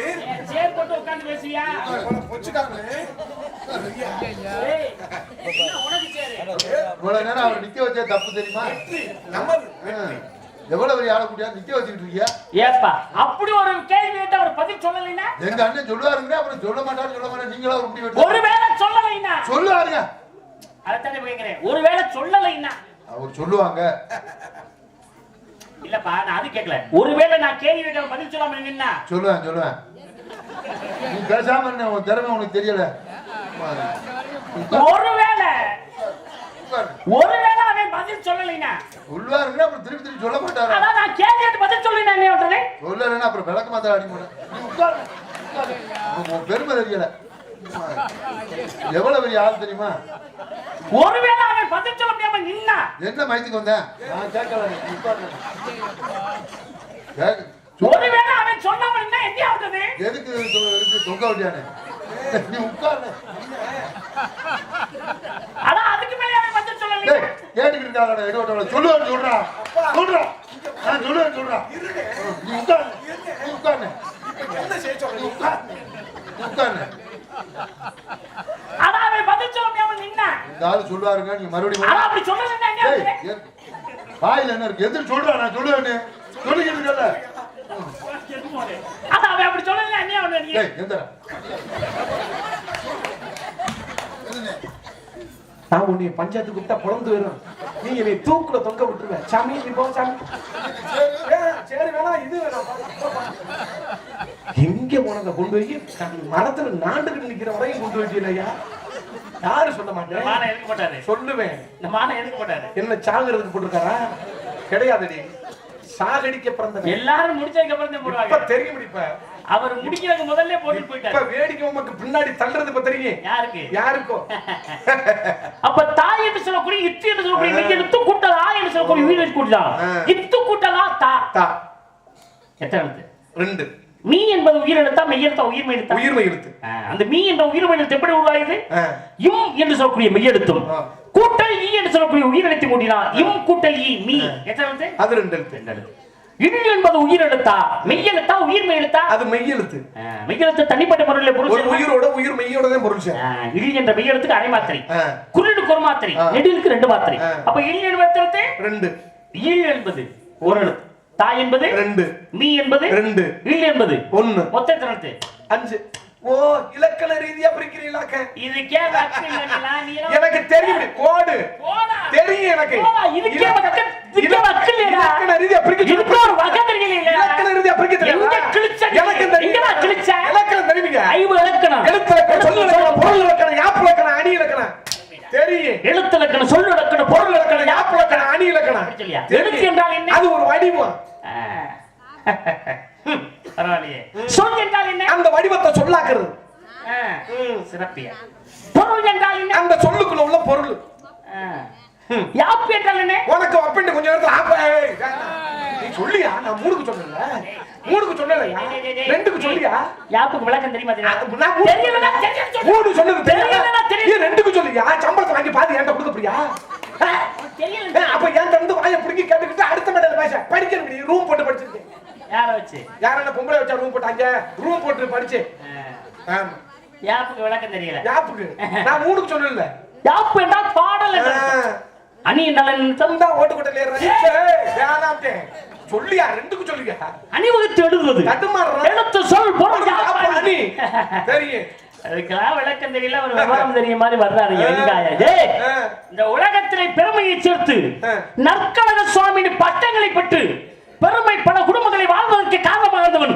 [SPEAKER 5] சேர் போட்டு உட்கார்ந்து பேசுவியா?
[SPEAKER 4] இவ்வளவு நேரம் அவர் நிக்க வச்சா தப்பு தெரியுமா? எவ்வளவு பெரிய ஆளை கூட்டியா நிக்க வச்சுக்கிட்டு இருக்கியா?
[SPEAKER 5] ஏப்பா, அப்படி ஒரு கேள்வி கேட்ட அவர் பதில் சொல்லலைன்னா?
[SPEAKER 4] எங்க அண்ணன் சொல்லுவாருங்க, அப்புறம் சொல்ல மாட்டாரு. நீங்களா இப்படி
[SPEAKER 5] ஒருவேளை சொல்லலைன்னா
[SPEAKER 4] சொல்லுவாருங்க.
[SPEAKER 5] அதைத்தானே கேட்கிறேன். ஒருவேளை சொல்லலைன்னா
[SPEAKER 4] அவர் சொல்லுவாங்க.
[SPEAKER 5] இல்லப்பா, நான் அது கேட்கல. ஒருவேளை நான் கேள்வி கேட்ட பதில் சொல்லாம நின்னா
[SPEAKER 4] சொல்லுவேன். நீ பேசாம என்ன, உன் திறமை உனக்கு தெரியல.
[SPEAKER 5] ஒருவேளை அவன் பதில் சொல்லலைன்னா
[SPEAKER 4] சொல்லுவாருங்க, அப்புறம் திருப்பி சொல்ல மாட்டாரு.
[SPEAKER 5] அதான் நான் கேள்வி கேட்டு பதில் சொல்லலைன்னா என்ன பண்றது?
[SPEAKER 4] சொல்லலைன்னா அப்புறம் விளக்க மாத்தாரு அடிக்க மாட்டேன். உன் பெருமை தெரியல. எவ்வளவு பெரிய ஆள் தெரியுமா?
[SPEAKER 5] ஒருவேளை அவன் பதில் சொல்ல முடியாம நின்னா
[SPEAKER 4] என்ன மயத்துக்கு வந்தேன் நான் கேட்கல.
[SPEAKER 5] ஒருவேளை அவன் சொல்லாம நின்னா என்ன ஆகுது?
[SPEAKER 4] எதுக்கு இருக்கு தொங்க விட்டியானே? நீ உட்கார்ந்து.
[SPEAKER 5] ஆனா அதுக்கு மேல அவன் பதில் சொல்லல.
[SPEAKER 4] கேட்டுக்கிட்டு இருக்காங்க. எடுவட்டவள சொல்லுவேன் சொல்றா. நான் சொல்லுவேன் சொல்றா. நீ உட்கார்ந்து.
[SPEAKER 1] என்ன செய்ய சொல்றீங்க?
[SPEAKER 4] உட்கார்ந்து.
[SPEAKER 5] ஆனா அவன் பதில் சொல்ல முடியாம நின்னா
[SPEAKER 4] இந்த ஆளு சொல்லுவாருங்க, நீங்க மறுபடியும்.
[SPEAKER 5] ஆனா அப்படி சொல்லலன்னா என்ன ஆகுது?
[SPEAKER 4] வாயில என்ன இருக்கு? எதிர் சொல்றா. நான் சொல்லுவேன்னு சொல்லிக்கிட்டு இருக்கல.
[SPEAKER 5] ஆனா அவன் அப்படி சொல்லலன்னா என்ன ஆகுது?
[SPEAKER 4] ஏய் எந்தடா?
[SPEAKER 1] நான் உன்னை பஞ்சாயத்து கூப்பிட்டா பொழந்து வரும். நீங்க என்னை தூக்குல தொங்க விட்டுருவேன். சாமி நீ போ சாமி. சரி வேணாம், இது வேணாம். எங்க போனதை கொண்டு போய் மரத்துல நாண்டுக்கு நிக்கிற வரையும் கொண்டு வச்சியா? யாரு சொல்ல மாட்டேன்.
[SPEAKER 5] மானை எதுக்கு போட்டாரு?
[SPEAKER 1] சொல்லுவேன்.
[SPEAKER 5] இந்த மானை எதுக்கு போட்டாரு?
[SPEAKER 1] என்ன சாகுறதுக்கு போட்டிருக்காரா? கிடையாதுடி, சாகடிக்க பிறந்த.
[SPEAKER 5] எல்லாரும் முடிச்சதுக்கு அப்புறம் தான் போடுவாங்க.
[SPEAKER 1] இப்ப தெரியும் இப்ப
[SPEAKER 5] அவர் முடிக்கிறதுக்கு முதல்ல போட்டு போயிட்டாரு.
[SPEAKER 1] இப்ப வேடிக்கை உமக்கு பின்னாடி தள்ளுறது இப்ப தெரியும். யாருக்கோ?
[SPEAKER 5] அப்ப தாய் என்று சொல்லக்கூடிய இத்து என்று சொல்லக்கூடிய மெய் எழுத்து கூட்டலா என்று சொல்லக்கூடிய உயிர் எழுத்து கூட்டலாம். இத்து கூட்டலா தா. எத்தனை எழுத்து?
[SPEAKER 1] 2.
[SPEAKER 5] மீ என்பது உயிர் எழுத்தா மெய் எழுத்தா உயிர் மெய் எழுத்தா? உயிர் மெய் எழுத்து. அந்த மீ என்ற உயிர் மெய் எழுத்து எப்படி உருவாகுது? இம் என்று சொல்லக்கூடிய மெய் எழுத்தும் கூட்டல் ஈ என்று சொல்லக்கூடிய உயிர் எழுத்து கூட்டினா இம் கூட்டல் ஈ மீ எத்தனை எழுத்து? அது 2 எழுத்து. இல் என்பது உயிர் எழுத்தா மெய் எழுத்தா உயிர் மெய் எழுத்தா? அது மெய் எழுத்து. மெய் எழுத்து தனிப்பட்ட பொருளிலே பொருள் ஒரு உயிரோட உயிர் மெய்யோட தான் பொருள் சேரும். இல் என்ற மெய் எழுத்துக்கு அரை மாத்திரை, குரிலுக்கு ஒரு மாத்திரை, நெடிலுக்கு 2 மாத்திரை. அப்ப இல் என்பது 2. இல் என்பது ஒரு எழுத்து, தா என்பது 2, மீ என்பது 2, இல் என்பது 1. மொத்தம் எத்தனை எழுத்து? 5.
[SPEAKER 1] ஓ இலக்கண ரீதியா பிரிக்கிறீங்களாக்க?
[SPEAKER 5] இதுக்கே வக்கு இல்லைங்களா? நீ எல்லாம்
[SPEAKER 1] எனக்கு தெரியும் கோடு
[SPEAKER 5] போடா.
[SPEAKER 1] தெரியும் எனக்கு.
[SPEAKER 5] போடா, இதுக்கே வக்கு இல்லைடா.
[SPEAKER 1] இலக்கண ரீதியா பிரிக்க
[SPEAKER 5] இதுக்கு ஒரு வகை தெரியல.
[SPEAKER 1] இலக்கண ரீதியா பிரிக்க தெரியும்.
[SPEAKER 5] எங்க கிழிச்ச நீ?
[SPEAKER 1] எனக்கு தெரியும்.
[SPEAKER 5] எங்கடா கிழிச்ச?
[SPEAKER 1] இலக்கணம் தெரியுங்க.
[SPEAKER 5] ஐவு இலக்கணம்.
[SPEAKER 1] எழுத்து இலக்கணம், சொல் இலக்கணம், பொருள் இலக்கணம், யாப்பு இலக்கணம், அணி இலக்கணம் தெரியும்.
[SPEAKER 5] எழுத்து இலக்கணம், சொல் இலக்கணம்,
[SPEAKER 1] பொருள் இலக்கணம், யாப்பு இலக்கணம், அணி இலக்கணம்
[SPEAKER 5] சொல்லியா?
[SPEAKER 1] தெரியும்.
[SPEAKER 5] எழுத்து என்றால் என்ன?
[SPEAKER 1] அது ஒரு வடிவம்.
[SPEAKER 5] பரவாயில்லையே. சொல் என்றால் என்ன?
[SPEAKER 1] அந்த வடிவத்தை சொல்லாக்குறது.
[SPEAKER 5] சிறப்பியா. பொருள் என்றால் என்ன?
[SPEAKER 1] அந்த சொல்லுக்குள்ள உள்ள பொருள்.
[SPEAKER 5] யாப்பு என்றால் என்ன?
[SPEAKER 1] உனக்கு அப்பண்டு கொஞ்ச நேரத்துல நீ சொல்லியா? நான் மூணுக்கு சொன்னல, மூணுக்கு சொன்னலையா, ரெண்டுக்கு சொல்லியா?
[SPEAKER 5] யாப்புக்கு விளக்கம் தெரியுமா?
[SPEAKER 1] நான்
[SPEAKER 5] தெரியலடா,
[SPEAKER 1] மூணு சொன்னது
[SPEAKER 5] தெரியலடா,
[SPEAKER 1] நீ ரெண்டுக்கு சொல்லியா? சம்பளத்தை வாங்கி பாதி என்கிட்ட கொடுக்க போறியா?
[SPEAKER 5] தெரியல.
[SPEAKER 1] அப்ப என்கிட்ட வந்து வாயை பிடிக்கி கேட்டுக்கிட்டு அடுத்த மேடையில பேச படிக்கணும். நீ ரூம் போட்டு படிச்சிருக்கேன்.
[SPEAKER 5] யாரை வச்சு?
[SPEAKER 1] யாரான பொம்பளை வச்சா ரூம் போட்டாங்க? ரூம் போட்டு படிச்சு.
[SPEAKER 5] யாப்புக்கு விளக்கம் தெரியல.
[SPEAKER 1] யாப்புக்கு நான் மூணுக்கு சொன்னல.
[SPEAKER 5] யாப்பு என்றால் பாடல் என்று. அணி என்றால் என்ன?
[SPEAKER 1] தந்தா ஓட்டுக்கொட்டல ஏறறீ. வேணாம்டே. சொல்லியா? ரெண்டுக்கு சொல்லியா?
[SPEAKER 5] அணிவகுத்து எழுதுவது.
[SPEAKER 1] தட்டுமாறற.
[SPEAKER 5] எழுத்து சொல் பொருள்
[SPEAKER 1] அப்ப அணி. தெரியும்.
[SPEAKER 5] அதுக்கெல்லாம் விளக்கம் தெரியல, ஒரு விவரம் தெரிய மாதிரி வர்றாரு வெங்காய. டேய், இந்த உலகத்திலே பெருமையை சேர்த்து நற்கழக சுவாமியின் பட்டங்களை பெற்று பெருமை பல குடும்பங்களை வாழ்வதற்கு காரணமாக இருந்தவன்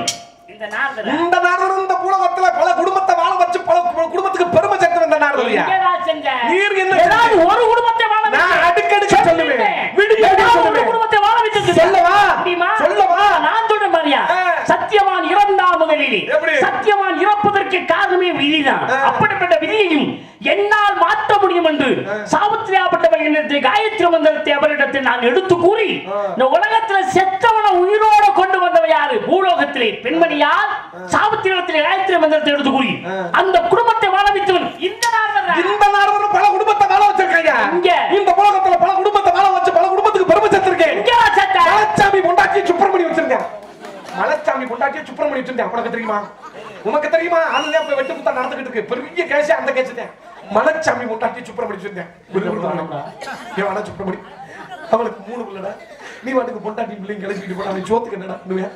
[SPEAKER 5] இந்த நாரதர்.
[SPEAKER 1] இந்த நாரதர் இந்த உலகத்துல பல குடும்பத்தை வாழ வச்சு பல குடும்பத்துக்கு பெருமை சேர்த்து வந்த நாரதரியா?
[SPEAKER 5] என்னடா செஞ்ச?
[SPEAKER 1] நீர் என்ன
[SPEAKER 5] ஏதாவது ஒரு குடும்பத்தை வாழ வச்சு
[SPEAKER 1] நான் அடிக்கடி சொல்லுவேன். விடிய
[SPEAKER 5] ஒரு குடும்பத்தை வாழ வச்சு
[SPEAKER 1] சொல்லவா?
[SPEAKER 5] முடியுமா?
[SPEAKER 1] சொல்லவா?
[SPEAKER 5] நான் சொல்ற மாதிரியா? சத்தியவான் இறந்தார் முதலில். சத்தியவான் இறப்பதற்கு காரணமே விதிதான். அப்படிப்பட்ட விதியையும் என்னால் மாற்ற முடியும் என்று சாவித்திரியாப்பட்டவள் என்னத்தை காயத்ரி மந்திரத்தை அவரிடத்தில் நான் எடுத்து கூறி இந்த உலகத்தில் செத்தவனை உயிரோடு கொண்டு வந்தவ யாரு? பூலோகத்திலே பெண்மணியால் சாவித்திரியிடத்தில் காயத்ரி மந்திரத்தை எடுத்து கூறி அந்த குடும்பத்தை வாழ வைத்தவன் இந்த நாரதர்.
[SPEAKER 1] இந்த நாரதர் பல குடும்பத்தை வாழ வச்சிருக்காங்க.
[SPEAKER 5] இங்க இந்த
[SPEAKER 1] உலகத்துல பல குடும்பத்தை வாழ வச்சு பல குடும்பத்துக்கு பெருமை சேர்த்திருக்கேன்.
[SPEAKER 5] இங்க சத்த
[SPEAKER 1] மலச்சாமி பொண்டாட்டி சுப்பிரமணி வச்சிருக்கேன். மலச்சாமி பொண்டாட்டி சுப்பிரமணி வச்சிருக்கேன். உனக்கு தெரியுமா? உனக்கு தெரியுமா? அதுதான் இப்ப வெட்டு குத்தா நடந்துகிட்டு இருக்கு. பெரிய கேஸ் அந்த கேஸ் தான். மலச்சாமி பொண்டாட்டி சுப்பிரமணி வச்சிருக்கேன். ஏவாடா சுப்பிரமணி? அவளுக்கு 3 பிள்ளைடா. நீ வாட்டுக்கு பொண்டாட்டி பிள்ளைங்க கிளப்பிட்டு போனா அவன் சோத்துக்கு என்னடா பண்ணுவேன்?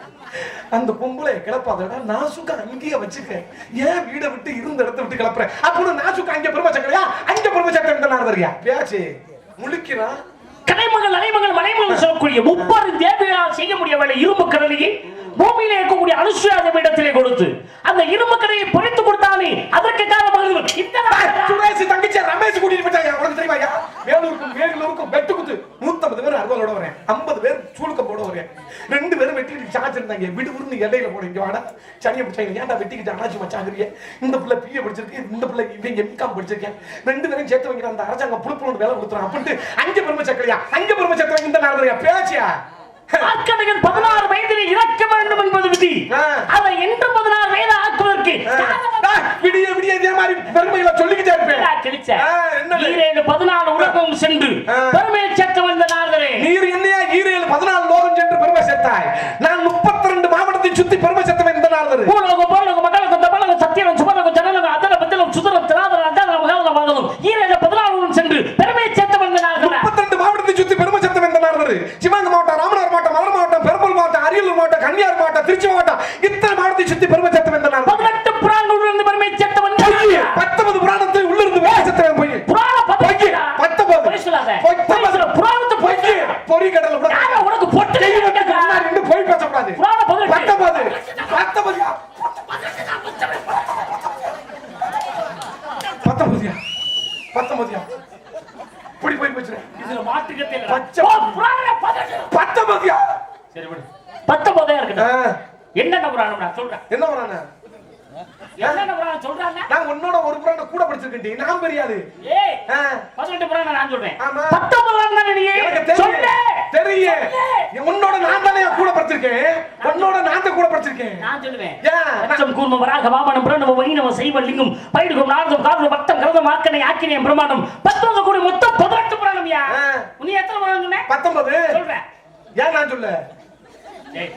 [SPEAKER 1] அந்த பொம்பளை கிளப்பாதடா, நாசுக்கா அங்கேயே வச்சுக்க. ஏன் வீடை விட்டு இருந்த இடத்த விட்டு கிளப்புற? அப்போ நாசுக்கா அங்க பெருமை சக்கரையா, அங்க பெருமை சக்கரை இந்த நாரதரியா? பேச்சு முழிக்கிறான்.
[SPEAKER 5] கலைமகள் அலைமகள் மலைமகள் சொல்லக்கூடிய 30 தேவையால் செய்ய முடியவில்லை. இரும்பு கடலையை பூமியிலே இருக்கக்கூடிய அனுசுயா இடத்திலே கொடுத்து அந்த இரும்பு கடையை பொறித்து கொடுத்தானே அதற்கு காரணமாக இந்த
[SPEAKER 1] சுரேஷ் தங்கச்சி ரமேஷ் கூட்டிட்டு போயிட்டாங்க. உனக்கு தெரியுமா? வேலூருக்கும் வெட்டு குத்து 150 பேர் அறுவலோட வரேன், 50 பேர் சூளுக்க போட வரேன், 2 பேரும் வெட்டிட்டு சார்ஜ் இருந்தாங்க. விடு விடுன்னு இடையில போட இங்க வாடா சனியை பிடிச்சாங்க. ஏன்டா வெட்டிக்கிட்டு அனாச்சி மச்சாங்கிறீங்க? இந்த பிள்ளை பிஏ படிச்சிருக்கு, இந்த பிள்ளை இவன் எம்காம் படிச்சிருக்கேன், 2 பேரும் சேர்த்து வைக்கிற அந்த அரசாங்கம் புழுப்புல வேலை கொடுத்துறான் அப்படின்ட்டு அங்க பெருமை சக்கரையா, அங்க பெருமை சக்கரை இந்த நாரதரியா? பேச்சியா? 16 வயதில் இறக்க வேண்டும் என்பது விதி. அதை என்று 16 வயது ஆக்குவதற்கு விடிய விடிய இதே மாதிரி பெருமைகளை சொல்லிக்கிட்டே இருப்பேன்.
[SPEAKER 5] 14 உலகம் சென்று பெருமையை சேர்த்து வந்த நாரதரே,
[SPEAKER 1] நீர் என்னையா 14 லோகம் சென்று பெருமை சேர்த்தாய்? நான் 32 மாவட்டத்தை சுத்தி பெருமை சேர்த்தவன் இந்த நாரதர்.
[SPEAKER 5] பூலோகம் போலோகம் மண்டலகம் தபலகம் சத்தியம் சுபலகம் ஜனலகம் அதல பத்திலம் சுதரம் திராதரம் அந்தாதரம் மகாதரம் மகாதரம் 14 உலகம் சென்று பெருமையை சேர்த்து வந்த நாரதர்.
[SPEAKER 1] 32 மாவட்டத்தை சுத்தி பெருமை சேர்த்தவன் இந்த நாரதர். சிவகங்கை மாவட்டம், ராமநாதபுரம் மாவட்டம், மதுரை மாவட்டம், பெரம்பலூர் மாவட்டம், அரியலூர் மாவட்டம், கன்னியாகுமரி மாவட்டம், திருச்சி மாவட்டம், இத்தனை மாவட்டத்தை சுத்தி பெருமை சேர்த்தவன் இந்த நாரதர்.
[SPEAKER 5] 18 புராணங்கள் இருந்து பெருமையை சேர்த்தவன்.
[SPEAKER 1] 19 புராணத்தில் உள்ள இருந்து பெருமை சேர்த்தவன் போய்.
[SPEAKER 5] புராண 19
[SPEAKER 1] பொய் சொல்லாத.
[SPEAKER 5] புராணத்தை பொய்
[SPEAKER 1] பொறி கடல விட
[SPEAKER 5] யாரோ உனக்கு பொட்டு
[SPEAKER 1] ரெண்டு போய் பேச கூடாது.
[SPEAKER 5] புராண
[SPEAKER 1] 19 புடி போய் பேசுறேன்.
[SPEAKER 5] இதுல மாட்டுக்கத்தே இல்ல.
[SPEAKER 1] பச்சை
[SPEAKER 5] புராண
[SPEAKER 1] 19
[SPEAKER 5] சரி விடு. 19 இருக்கட்டும். என்னென்ன புராணம் நான் சொல்றேன்.
[SPEAKER 1] என்ன புராணம்?
[SPEAKER 5] என்னென்ன புராணம் சொல்றானே?
[SPEAKER 1] நான் உன்னோட ஒரு புராணம் கூட படிச்சிருக்கேன். நான் பெரியாது.
[SPEAKER 5] ஏய் 18 புராணம் நான் சொல்றேன்.
[SPEAKER 1] ஆமா
[SPEAKER 5] 19 புராணம் நீ சொல்லு.
[SPEAKER 1] தெரியும். உன்னோட நான் தானே கூட படிச்சிருக்கேன். உன்னோட நான் தான் கூட படிச்சிருக்கேன்.
[SPEAKER 5] நான் சொல்லுவேன்.
[SPEAKER 1] ஏன்?
[SPEAKER 5] அச்சம் கூர்ம வராக வாமனம் பிரணவ வைணவ சைவலிங்கம் பைடுகம் நாரதம் காரணம் பக்தம் கரதம் மார்க்கனை ஆக்கினேன் பிரமாணம் 19 கூட மொத்தம் 18 புராணம் யா. நீ எத்தனை புராணம் சொன்ன?
[SPEAKER 1] 19
[SPEAKER 5] சொல்றேன்.
[SPEAKER 1] ஏன் நான் சொல்ல?
[SPEAKER 5] ஏய்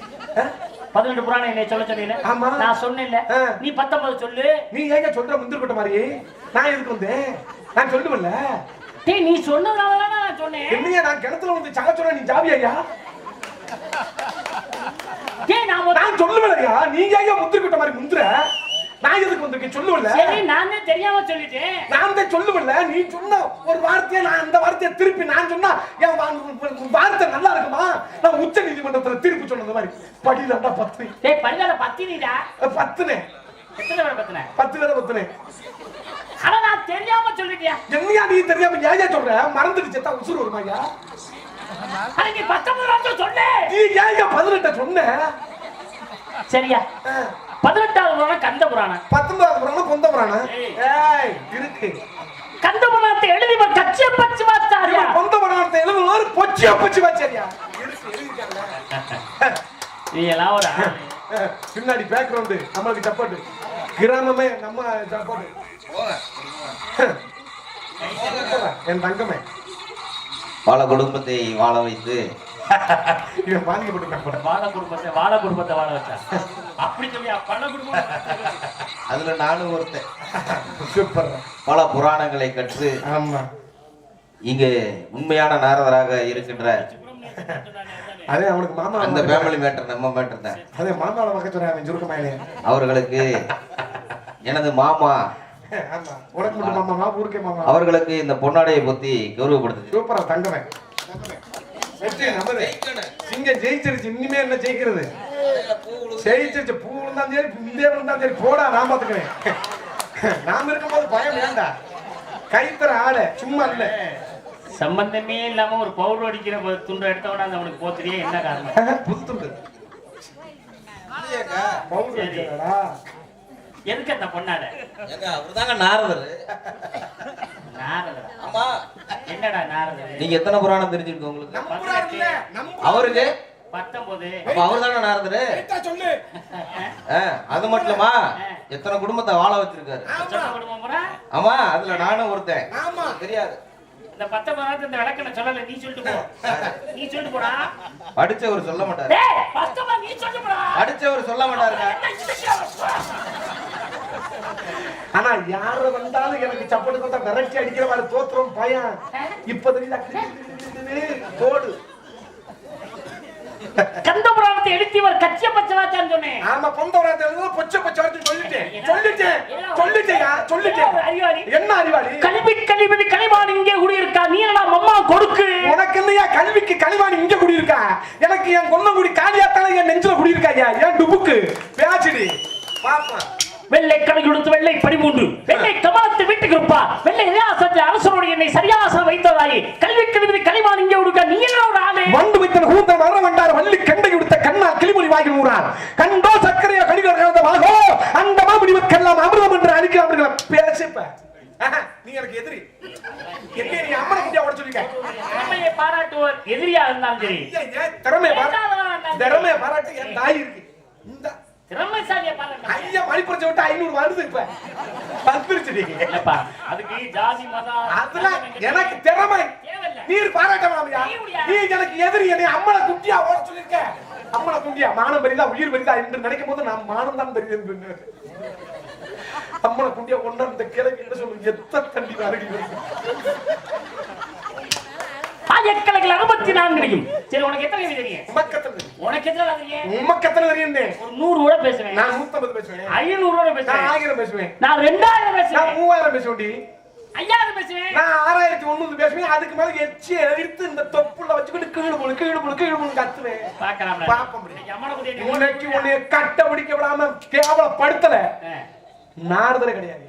[SPEAKER 5] 18 புராணம் என்ன சொல்ல சொன்னீல?
[SPEAKER 1] ஆமா
[SPEAKER 5] நான் சொன்னேன்ல. நீ 19 சொல்லு.
[SPEAKER 1] நீ ஏங்க சொல்ற முந்திரப்பட்ட மாதிரி நான் எதுக்கு வந்தேன்? நான் சொல்லுவல்ல.
[SPEAKER 5] டேய் நீ சொன்னதால தான் நான் சொன்னேன்.
[SPEAKER 1] என்னையா நான் கிணத்துல வந்து சாக சொன்னா நீ ஜாவியா?
[SPEAKER 5] டேய் நான்
[SPEAKER 1] சொல்லுவலையா? நீங்க ஏங்க முந்திரப்பட்ட மாதிரி முந்திர? நான் எதுக்கு வந்திருக்கேன் சொல்லுவல?
[SPEAKER 5] சரி நானே தெரியாம சொல்லிட்டேன்.
[SPEAKER 1] நான் தான் சொல்லுவல, நீ சொன்ன ஒரு வார்த்தையை நான் அந்த வார்த்தையை திருப்பி நான் சொன்னா என் வார்த்தை நல்லா இருக்குமா? நான் உச்ச நீதிமன்றத்துல தீர்ப்பு சொன்ன மாதிரி படிதாண்டா பத்து.
[SPEAKER 5] டேய் படிதால பத்தினிடா.
[SPEAKER 1] பத்துனே.
[SPEAKER 5] எத்தனை பேர் பத்துனே?
[SPEAKER 1] 10 பேரை பத்துனே.
[SPEAKER 5] ஆனா நான் தெரியாம சொல்லிட்டியா?
[SPEAKER 1] என்னையா நீ தெரியாம ஏன் சொல்ற? மறந்துடுச்சு தான் உசுறு வருமாயா?
[SPEAKER 5] அட நீ 19 சொல்லு.
[SPEAKER 1] நீ ஏன் 18 சொன்ன?
[SPEAKER 5] சரியா? 18வது புராணம் கந்த புராணம்.
[SPEAKER 1] 19வது புராணம் பொந்த புராணம். ஏய் இருக்கு.
[SPEAKER 5] கந்த புராணத்தை எழுதிவர் கச்சியப்பச்சி வாச்சாரியா.
[SPEAKER 1] பொந்த புராணத்தை எழுதுனவர் பொச்சியப்பச்சி வாச்சாரியா. இருக்கு எழுதிட்டாங்க.
[SPEAKER 5] நீ எல்லாம் ஒரு
[SPEAKER 1] பின்னாடி பேக்ரவுண்ட் நம்மளுக்கு சப்போர்ட். கிராமமே நம்ம சப்போர்ட். என் தங்கமே
[SPEAKER 6] பல குடும்பத்தை வாழ வைத்து
[SPEAKER 1] இவன் வாங்கி போட்டு
[SPEAKER 5] வாழ குடும்பத்தை வாழ வச்சா. அப்படி சொல்லியா? பல குடும்பம்.
[SPEAKER 6] அதுல நானும் ஒருத்தன்.
[SPEAKER 1] சூப்பர்.
[SPEAKER 6] பல புராணங்களை கற்று
[SPEAKER 1] ஆமா
[SPEAKER 6] இங்கு உண்மையான நாரதராக இருக்கின்ற
[SPEAKER 1] அதே அவனுக்கு மாமா
[SPEAKER 6] அந்த ஃபேமிலி மேட்டர் நம்ம மேட்டர் தான்.
[SPEAKER 1] அதே மாமாவை பக்க சொல்றாங்க சுருக்கமாயிலே.
[SPEAKER 6] அவர்களுக்கு எனது மாமா
[SPEAKER 1] ஆமா உனக்கு மட்டும் மாமா ஊருக்கே மாமா
[SPEAKER 6] அவர்களுக்கு இந்த பொன்னாடையை பத்தி கௌரவப்படுத்துது.
[SPEAKER 1] சூப்பரா தங்கமே. வெற்றி நமது. சிங்கம் ஜெயிச்சிருச்சு. இனிமே என்ன ஜெயிக்கிறது? ஜெயிச்சிருச்சு. பூ இருந்தாலும் சரி புந்தே இருந்தாலும் சரி போடா நான் பாத்துக்கிறேன். நாம இருக்கும்போது பயம் வேண்டாம். கைத்தர ஆளு சும்மா இல்ல.
[SPEAKER 5] சம்பந்தமே இல்லாம ஒரு பவுடர் அடிக்கிற துண்டு எடுத்தவன அந்த அவனுக்கு போத்திரியே என்ன காரணம்?
[SPEAKER 1] புது துண்டு பவுடர் அடிக்கிறடா.
[SPEAKER 5] எதுக்கு அந்த பொண்ணாட?
[SPEAKER 6] அவர்தாங்க நாரதர்.
[SPEAKER 5] நாரதர்.
[SPEAKER 6] ஆமா.
[SPEAKER 5] என்னடா நாரதர்?
[SPEAKER 6] நீங்க எத்தனை புராணம் தெரிஞ்சிருக்கு உங்களுக்கு?
[SPEAKER 1] அவருக்கு
[SPEAKER 6] அவருக்கு
[SPEAKER 5] 19.
[SPEAKER 6] அப்ப அவர்தாங்க நாரதர்.
[SPEAKER 1] சொல்லு.
[SPEAKER 6] அது மட்டுமா எத்தனை குடும்பத்தை வாழ வச்சிருக்காரு.
[SPEAKER 5] குடும்பம் பூரா?
[SPEAKER 6] ஆமா அதுல நானும் ஒருத்தன்.
[SPEAKER 1] ஆமா
[SPEAKER 6] தெரியாது.
[SPEAKER 5] இந்த 19 இந்த விளக்கணை சொல்லல. நீ சொல்லிட்டு போ. நீ சொல்லிட்டு போடா.
[SPEAKER 6] படிச்சவர் சொல்ல மாட்டாரு.
[SPEAKER 5] டேய் 19 நீ சொல்லிட்டு போடா.
[SPEAKER 6] படிச்சவர் சொல்ல மாட்டாருங்க.
[SPEAKER 1] ஆனா யாரு வந்தாலும் எனக்கு சப்போர்ட் கொடுத்தா விரட்டி அடிக்கிற மாதிரி தோத்துறோம் பயம். இப்ப தெரியுதா போடு.
[SPEAKER 5] கந்த புராணத்தை எழுதியவர் கச்சியப்பச்சவாச்சான்னு சொன்னேன்.
[SPEAKER 1] ஆமா பொந்த புராணத்தை எழுதுன பொச்ச பொச்சவாச்சி சொல்லிட்டேன்.
[SPEAKER 5] அறிவாளி.
[SPEAKER 1] என்ன அறிவாளி?
[SPEAKER 5] கல்விப்பதி கலைவாணி இங்கே குடியிருக்கா. நீ என்னடா மம்மா கொடுக்கு?
[SPEAKER 1] உனக்கு இல்லையா கல்விக்கு கலைவாணி இங்க குடியிருக்கா? எனக்கு என் கொன்னங்குடி காளியாத்தால என் நெஞ்சில குடியிருக்காயா? என் டுபுக்கு பேச்சிடி பாப்பா.
[SPEAKER 5] வெள்ளை கடை கொடுத்து வெள்ளை 13 வெள்ளை கமலத்து வீட்டுக்கு இருப்பா. வெள்ளை இளையாசத்தை அரசரோடு என்னை சரியாச வைத்ததாயி கல்வி கல்வி கலைவான் இங்கே கொடுக்க. நீ என்ன ஒரு ஆளு?
[SPEAKER 1] வண்டு வைத்தன் கூந்த மரம் வண்டார் வள்ளி கண்டை கொடுத்த கண்ணா கிளிமொழி வாங்கி ஊரார் கண்டோ சக்கரைய கடிகள் கலந்த வாகோ அந்த மாமுடிவர்க்கெல்லாம் அமிர்தம் என்று அழிக்கிறார்கள். பேசிப்ப நீ எனக்கு எதிரி. என்ன நீ அம்மனை குட்டியா ஓட சொல்லிக்க?
[SPEAKER 5] திறமையை பாராட்டுவோர் எதிரியா இருந்தாலும் சரி.
[SPEAKER 1] திறமையை பாராட்டு என் தாய் இருக்கு. இந்த
[SPEAKER 5] திறமைசாலியை பாராட்டு.
[SPEAKER 1] ஐயா மணிப்புறச்ச விட்டு 500 வருது. இப்ப பத்திருச்சுடி.
[SPEAKER 5] இல்லப்பா அதுக்கு ஜாதி மதம்
[SPEAKER 1] அதெல்லாம் எனக்கு திறமை. நீர் பாராட்டமாமியா? நீ எனக்கு எதிரி. என்னை அம்மனை குட்டியா ஓட சொல்லிருக்க. அம்மனை குட்டியா மானம் பெரிதா உயிர் பெரிதா என்று நினைக்கும் போது நான் மானம் தான் பெரியது. அம்மனை குட்டியா ஒன்னா இந்த கிழக்கு என்ன சொல்லு எத்த தண்டி வருகிறது.
[SPEAKER 5] ஆயக்கலைகள் 64 கிடைக்கும். சரி உனக்கு எத்தனை தெரியும்? உனக்கு எத்தனை தெரியும்?
[SPEAKER 1] உமக்கத்தனை தெரியும்.
[SPEAKER 5] ஒரு 100 கூட பேசுவேன்.
[SPEAKER 1] நான் 150 பேசுவேன்.
[SPEAKER 5] 500 கூட பேசுவேன்.
[SPEAKER 1] நான் 1000 பேசுவேன்.
[SPEAKER 5] நான் 2000 பேசுவேன்.
[SPEAKER 1] நான் 3000 பேசுவேன்டி.
[SPEAKER 5] 5000 பேசுவேன்.
[SPEAKER 1] நான் 6100 பேசுவேன். அதுக்கு மேல எச்சி எடுத்து இந்த தொப்புல வச்சுக்கிட்டு கீழு போடு கத்துவேன்.
[SPEAKER 5] பார்க்கலாம்.
[SPEAKER 1] பாப்ப முடியும். உனக்கு உன்னை கட்ட பிடிக்க விடாம கேவலப்படுத்தல. நாரதரே கிடையாது.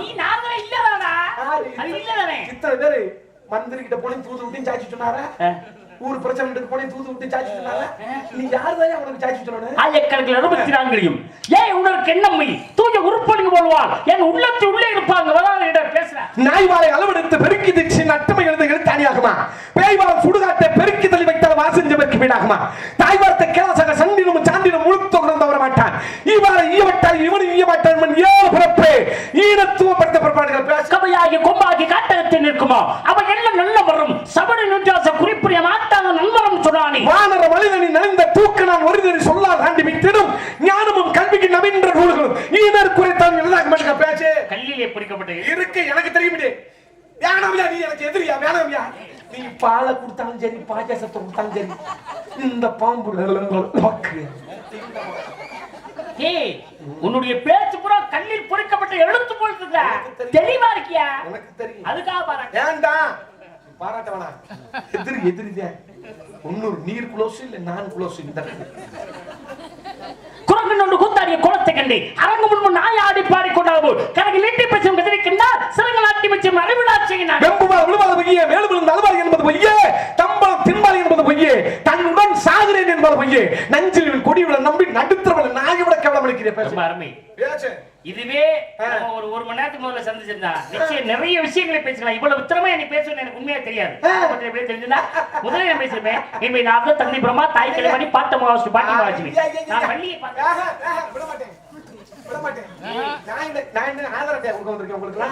[SPEAKER 5] நீ நாரதரே இல்லடா. அது இல்லதானே.
[SPEAKER 1] இத்தனை பேரு மந்திரி கிட்ட போய் தூது விட்டு சாட்சி சொன்னாரா? ஊர் பிரச்சனை போய் தூது விட்டு சாட்சி சொன்னாரா? நீ யாருதான் உனக்கு சாட்சி சொல்லணும்?
[SPEAKER 5] ஆயக்கலைகள் 64 கிடைக்கும். ஏய் உனக்கு என்னம்மை தூய உருப்படிங்க போடுவான். என் உள்ளத்து உள்ளே இருப்பாங்க. வராத பேசுற
[SPEAKER 1] நாய்வாரை அளவெடுத்து பெருக்கி திச்சு நட்டமை எழுதுகள் தானியாகுமா? பேய்வாரம் சுடுகாட்டை பெருக்கி தள்ளி வைத்தால் வாசஞ்சவருக்கு வீடாகுமா? தாய்வாரத்தை கேளாசக சண்டினும் சாண்டினும் முழுத்து உணர்ந்து வர மாட்டான். இவ்வாறு ஈயவட்டால் இவனு ஈயமாட்டான் ஏழு பிறப்பு ஈனத்துவப்படுத்த பிற்பாடுகள் பேச
[SPEAKER 5] கபையாகி கொம்பாகி காட்டகத்தில் நிற்குமா? அவன் எல்லாம் நல்ல வரும் சபடி நுஞ்சாச குறிப்பிட மாட்டாங்க நண்பரும் சொன்னானே.
[SPEAKER 1] வானர மனிதனின் நலிந்த தூக்கு நான் ஒருதறி சொல்லால் தாண்டி வித்திடும் ஞானமும் கல்விக்கு நவீன்ற நூல்களும் ஈனர் குறைத்தான் எழுதாக மாட்டேங்க பேச்சு
[SPEAKER 5] கல்லிலே பொறிக்கப்பட்டு
[SPEAKER 1] இருக்கு. எனக்கு தெரியுமே. வேணாமியா நீ எனக்கு எதிரியா? வேணாமியா நீ பாலை கொடுத்தாலும் சரி பாயாசத்தை கொடுத்தாலும் சரி இந்த பாம்பு
[SPEAKER 5] ஏய் உன்னுடைய பேச்சு பூரா கல்லில் பொறிக்கப்பட்ட எழுத்து போல் இருக்குதா? தெளிவா இருக்கியா?
[SPEAKER 1] எனக்கு தெரியும்.
[SPEAKER 5] அதுக்காக பாராட்டு.
[SPEAKER 1] ஏன்டா பாராட்ட வேணாம். எதிரிதான். ஒன்னொரு நீர் குளோஸ் இல்ல நான் குளோஸ் இந்த
[SPEAKER 5] குரங்கனோடு கூத்தாடிய கோலத்தை கண்டு அரங்கு முன்பு நாயாடி பாடிக்கொண்டாவோ கரகில் எட்டி பேசும் கதிரிக்கின்றார் சிறங்கலாட்டி வச்சு மறைவிடா செய்யினார்.
[SPEAKER 1] வெம்புமா விழுவாத பொய்யே, மேலும் விழுந்த அலுவாரி என்பது பொய்யே, தம்பளம் தின்பாரி என்பது பொய்யே, தன்னுடன் சாகுறேன் என்பது பொய்யே, நஞ்சில் கொடிவிட நம்பி நடுத்தரவளை நாயை விட கேவலம் அளிக்கிறேன். பேச
[SPEAKER 5] அருமை. இதுவே ஒரு மணி நேரத்துக்கு முதல்ல சந்திச்சிருந்தா நிச்சயம் நிறைய விஷயங்களை பேசலாம். இவ்வளவு திறமை நீ பேசுவேன் எனக்கு உண்மையா தெரியாது. தெரிஞ்சிருந்தா முதல்ல நான் பேசிருப்பேன். இப்ப நான் தான் தண்ணி பிரமா தாய் கிளம்பி பாட்ட மாவாச்சு பாட்டி மாவாச்சு நான் வள்ளியை
[SPEAKER 1] விட மாட்டேன். நான் என்ன ஆதரவு கொடுக்க வந்திருக்கேன் உங்களுக்கு.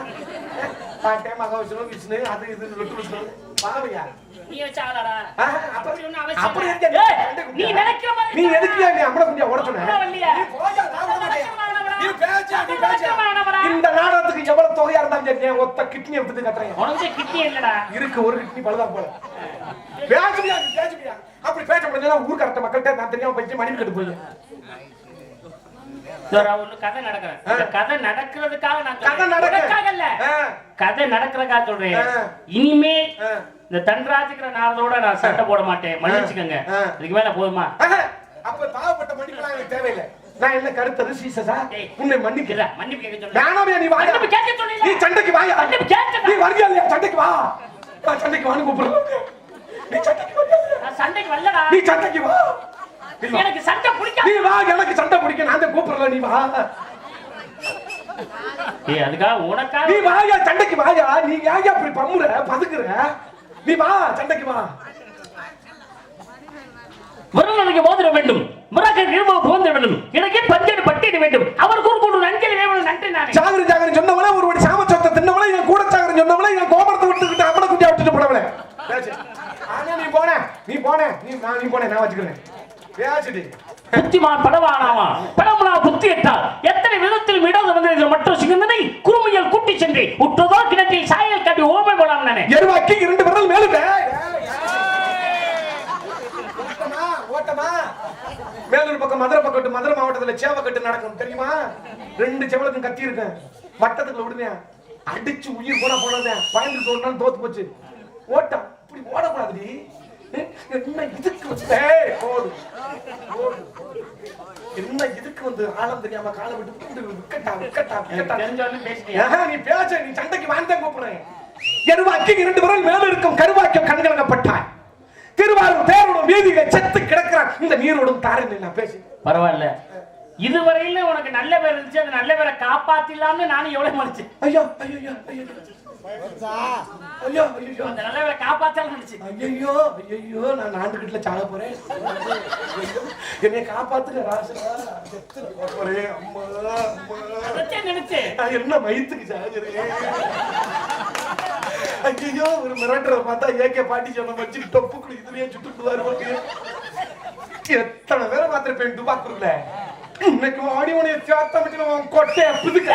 [SPEAKER 1] பாட்டே மகாவிஷ்ணு விஷ்ணு அது இது விஷ்ணு பாவையா
[SPEAKER 5] நீ வச்ச ஆளாடா. அப்படி ஒண்ணு அவசியம்
[SPEAKER 1] அப்படி
[SPEAKER 5] இல்ல. நீ நினைக்கிற மாதிரி
[SPEAKER 1] நீ எதுக்கியா நீ அம்மட குஞ்சா ஓட சொன்ன?
[SPEAKER 5] நீ
[SPEAKER 1] போயா நான் விட மாட்டேன். நீ பேச்சா இந்த நாடகத்துக்கு எவ்வளவு தொகையா இருந்தாலும் சரி ஒத்த கிட்னி எடுத்து கட்டுறேன்.
[SPEAKER 5] உனக்கு கிட்னி இல்லடா.
[SPEAKER 1] இருக்கு ஒரு கிட்னி பழுதா போல. பேசுறியா நீ பேசுறியா? அப்படி பேச முடியல ஊர் கரெக்ட் மக்கள்கிட்ட நான் தெரியாம போய் மணி கட்டு போய்.
[SPEAKER 5] ஒண்ணு கதை நடக்குறேன். இந்த கதை நடக்கிறதுக்காக நான்
[SPEAKER 1] கதை நடக்காக
[SPEAKER 5] இல்ல. கதை நடக்கிறதுக்காக சொல்றேன். இனிமே இந்த தன்ராஜுக்கிற நாளோட நான் சட்டை போட மாட்டேன். மன்னிச்சுக்கங்க. இதுக்கு மேல போதுமா?
[SPEAKER 1] அப்ப பாவப்பட்ட மன்னிப்புலாம் எனக்கு தேவையில்லை. நான் என்ன கருத்தது சீசஸா உன்னை மன்னிக்கல.
[SPEAKER 5] மன்னிப்பு கேட்க சொல்றேன்.
[SPEAKER 1] நானே நீ வா.
[SPEAKER 5] மன்னிப்பு கேட்க சொல்லல.
[SPEAKER 1] நீ சண்டைக்கு வா.
[SPEAKER 5] மன்னிப்பு கேட்க.
[SPEAKER 1] நீ வர்றியா இல்லையா சண்டைக்கு வா. நான் சண்டைக்கு வான்னு கூப்பிடுறேன். நீ சண்டைக்கு வா.
[SPEAKER 5] நான் சண்டைக்கு வரலடா.
[SPEAKER 1] நீ சண்டைக்கு வா.
[SPEAKER 5] எனக்கு சண்டை பிடிக்காது.
[SPEAKER 1] நீ வா எனக்கு சண்டை பிடிக்கும். நான் தான் கூப்பிடுறேன் நீ வா.
[SPEAKER 5] ஏய் அதுக்காக உனக்காக
[SPEAKER 1] நீ வாயா சண்டைக்கு வாயா. நீ ஏன் அப்படி பம்முற பதுக்குற? நீ வா சண்டைக்கு வா.
[SPEAKER 5] வரலாறுக்கு மோதிர வேண்டும். முறக்க நிர்மோ போந்த வேண்டும். எனக்கு பஞ்சடு பட்டிட வேண்டும். அவருக்கு ஒரு கூடு நஞ்சலி வேணும். நன்றி நானே.
[SPEAKER 1] சாகரி சாகரி சொன்னவளே ஒருபடி சாமச்சொத்த தின்னவளே என் கூட சாகரி சொன்னவளே என் கோபரத்தை விட்டுக்கிட்டு அம்மட குஞ்சா விட்டுட்டு போனவளே. ஆனா நீ போனே நீ போனே நான் வச்சுக்கிறேன். பேசிடி
[SPEAKER 5] புத்திமான் படவானாமா படமுலா புத்தி எட்டால் எத்தனை விதத்தில் விடாத வந்ததில் மட்டும் சிங்கந்தனை குறுமையில் கூட்டி சென்று உற்றதோ கிணற்றில் சாயல் காட்டி ஓமை போலாம் நானே.
[SPEAKER 1] எருவாக்கி 2 விரல் மேலுங்க. ஓட்டமா மேலூர் பக்கம் மதுரை பக்கம் மதுரை மாவட்டத்துல சேவக்கட்டு நடக்கும் தெரியுமா? 2 செவலுக்கும் கத்தி இருக்கேன். வட்டத்துக்குள்ள விடுவேன். அடிச்சு உயிர் போனதேன். பயந்து ஒரு நாள் தோத்து போச்சு. ஓட்டம் இப்படி ஓடக்கூடாதுடி. என்ன இதுக்கு ஓடு என்ன இதுக்கு வந்து ஆழம் தெரியாம காலை விட்டு விக்கட்டா நீ பேச நீ சண்டைக்கு வாழ்ந்தான் கூப்பிடுறேன். எருவாக்கி 2 விரல் மேல இருக்கும் கருவாக்கம் கண்கலங்கப்பட்டாய். திருவாரூர் தேரோட வீதியில செத்து கிடக்கிறான். இந்த நீரோடும் தாரேன் நான் பேசி
[SPEAKER 5] பரவாயில்ல. இதுவரையில உனக்கு நல்ல பேர் இருந்துச்சு. அந்த நல்ல பேரை காப்பாத்திடலாம்னு நானும் எவ்வளவு மனுச்சு.
[SPEAKER 1] ஐயோ
[SPEAKER 5] அந்த நல்ல பேரை காப்பாத்தலாம் நினைச்சு.
[SPEAKER 1] ஐயோ நான் ஆண்டுகிட்ட சாக போறேன். என்னை காப்பாத்துக்க ராசா.
[SPEAKER 5] நினைச்சு
[SPEAKER 1] என்ன மயித்துக்கு சாகுறேன். ஐயோ ஒரு மிரட்டரை பார்த்தா ஏகே பாட்டி சொன்ன வச்சு டொப்புக்குள்ள இதுலயே சுட்டுக்குவாரு. எத்தனை பேரை பார்த்திருப்பேன் துபாக்கூர்ல. இன்னைக்கு ஆடி உனைய சேர்த்த வச்சு கொட்டைய புதுக்க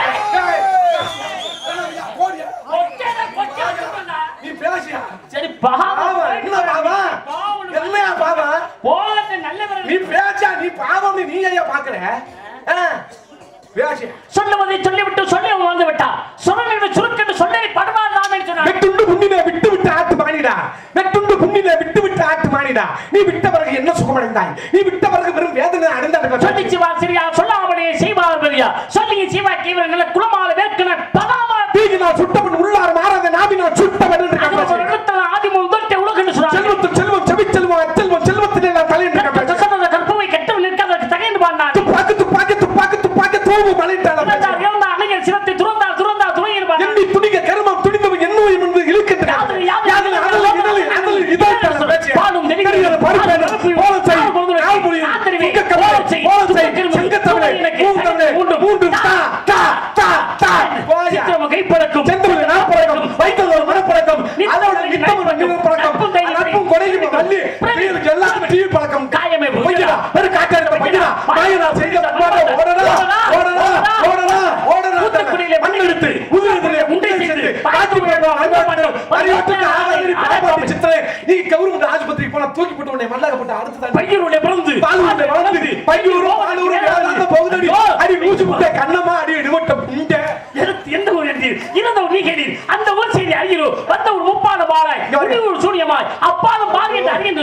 [SPEAKER 1] நீ பேசியா?
[SPEAKER 5] சரி பாவம்
[SPEAKER 1] என்ன பாவம்? என்னையா பாவம்?
[SPEAKER 5] போலത്തെ நல்ல
[SPEAKER 1] நீ பேச்சா நீ பாவம் நீ ஐயா பாக்குற பேசியா?
[SPEAKER 5] சொல்லுவதை சொல்லிவிட்டு சொல்லி வந்து விட்டா சொல்லுங்க சுருக்கென்று சொல்லி படுவாதாமே சொன்னா
[SPEAKER 1] வெட்டுண்டு புண்ணிலே விட்டு விட்டு ஆட்டு மானிடா. வெட்டுண்டு புண்ணிலே விட்டு விட்டு ஆட்டு மானிடா. நீ விட்ட பிறகு என்ன சுகமடைந்தாய்? நீ விட்ட பிறகு வெறும் வேதனை அடைந்தாய்.
[SPEAKER 5] சொல்லி சிவா சரியா சொல்லாமலே செய்வார் பெரியா சொல்லி சிவா கீவரங்கள குலமால வேர்க்கன பதாமா
[SPEAKER 1] தீகினா சுட்டவன் உள்ளார் மாறாத நாவினா சுட்டவன் என்று
[SPEAKER 5] கட்டல ஆதிமும் தொட்டே உலகன்னு சொல்றாங்க.
[SPEAKER 1] செல்வத்தும் செல்வம் செவிச்செல்வம் அச்செல்வம் செல்வத்திலே நான் தலையிட்டு
[SPEAKER 5] கட்டத கற்பவை கெட்டவன் நிற்காதற்கு தகைந்து பாண்டான்.
[SPEAKER 1] துப்பாக்கி தூவு மலைட்டாள
[SPEAKER 5] அணைகள் சிரத்தை துறந்தால் துணையில் பாண்டான்.
[SPEAKER 1] எண்ணி துணிக கர்மம் துணிந்தவன் என்னும் என்று இழுக்கின்ற யாதில் அதல் இதாட்டல பேச்சு
[SPEAKER 5] பாடும்
[SPEAKER 1] தெரியல பரிபேன போல செய் கால் புலி போல செய் சங்கத்தவளே மூன்று தா தா தா தா
[SPEAKER 5] சித்திரம கைப்பழக்கம்
[SPEAKER 1] செந்தமிழ் நாப்பழக்கம் வைத்தல் ஒரு மனப்பழக்கம் அதோட நித்தம் நினைவு பழக்கம் நட்பும் கொடையும் வள்ளி தீருக்கு எல்லாம் டீ பழக்கம்
[SPEAKER 5] காயமே
[SPEAKER 1] போய்டா ஒரு காட்டாத பையனா மாயனா செய்த ஓடனா மண்ணெடுத்து உதிரத்திலே உண்டை செய்து காட்சி போடுவா அன்பமானோம் அறிவற்ற ஆவரி பாபாதி சித்திரே நீ கௌரவ ஆஸ்பத்திரிக்கு போனா தூக்கி போட்டு உன்னை மல்லகப்பட்டு அடுத்து
[SPEAKER 5] பையருடைய பிறந்து
[SPEAKER 1] பாலூருடைய வளர்ந்து பையூரோ பாலூரோ வேளாந்த போகுதடி அடி மூச்சு முட்டை கண்ணமா அடி இடுவட்டம்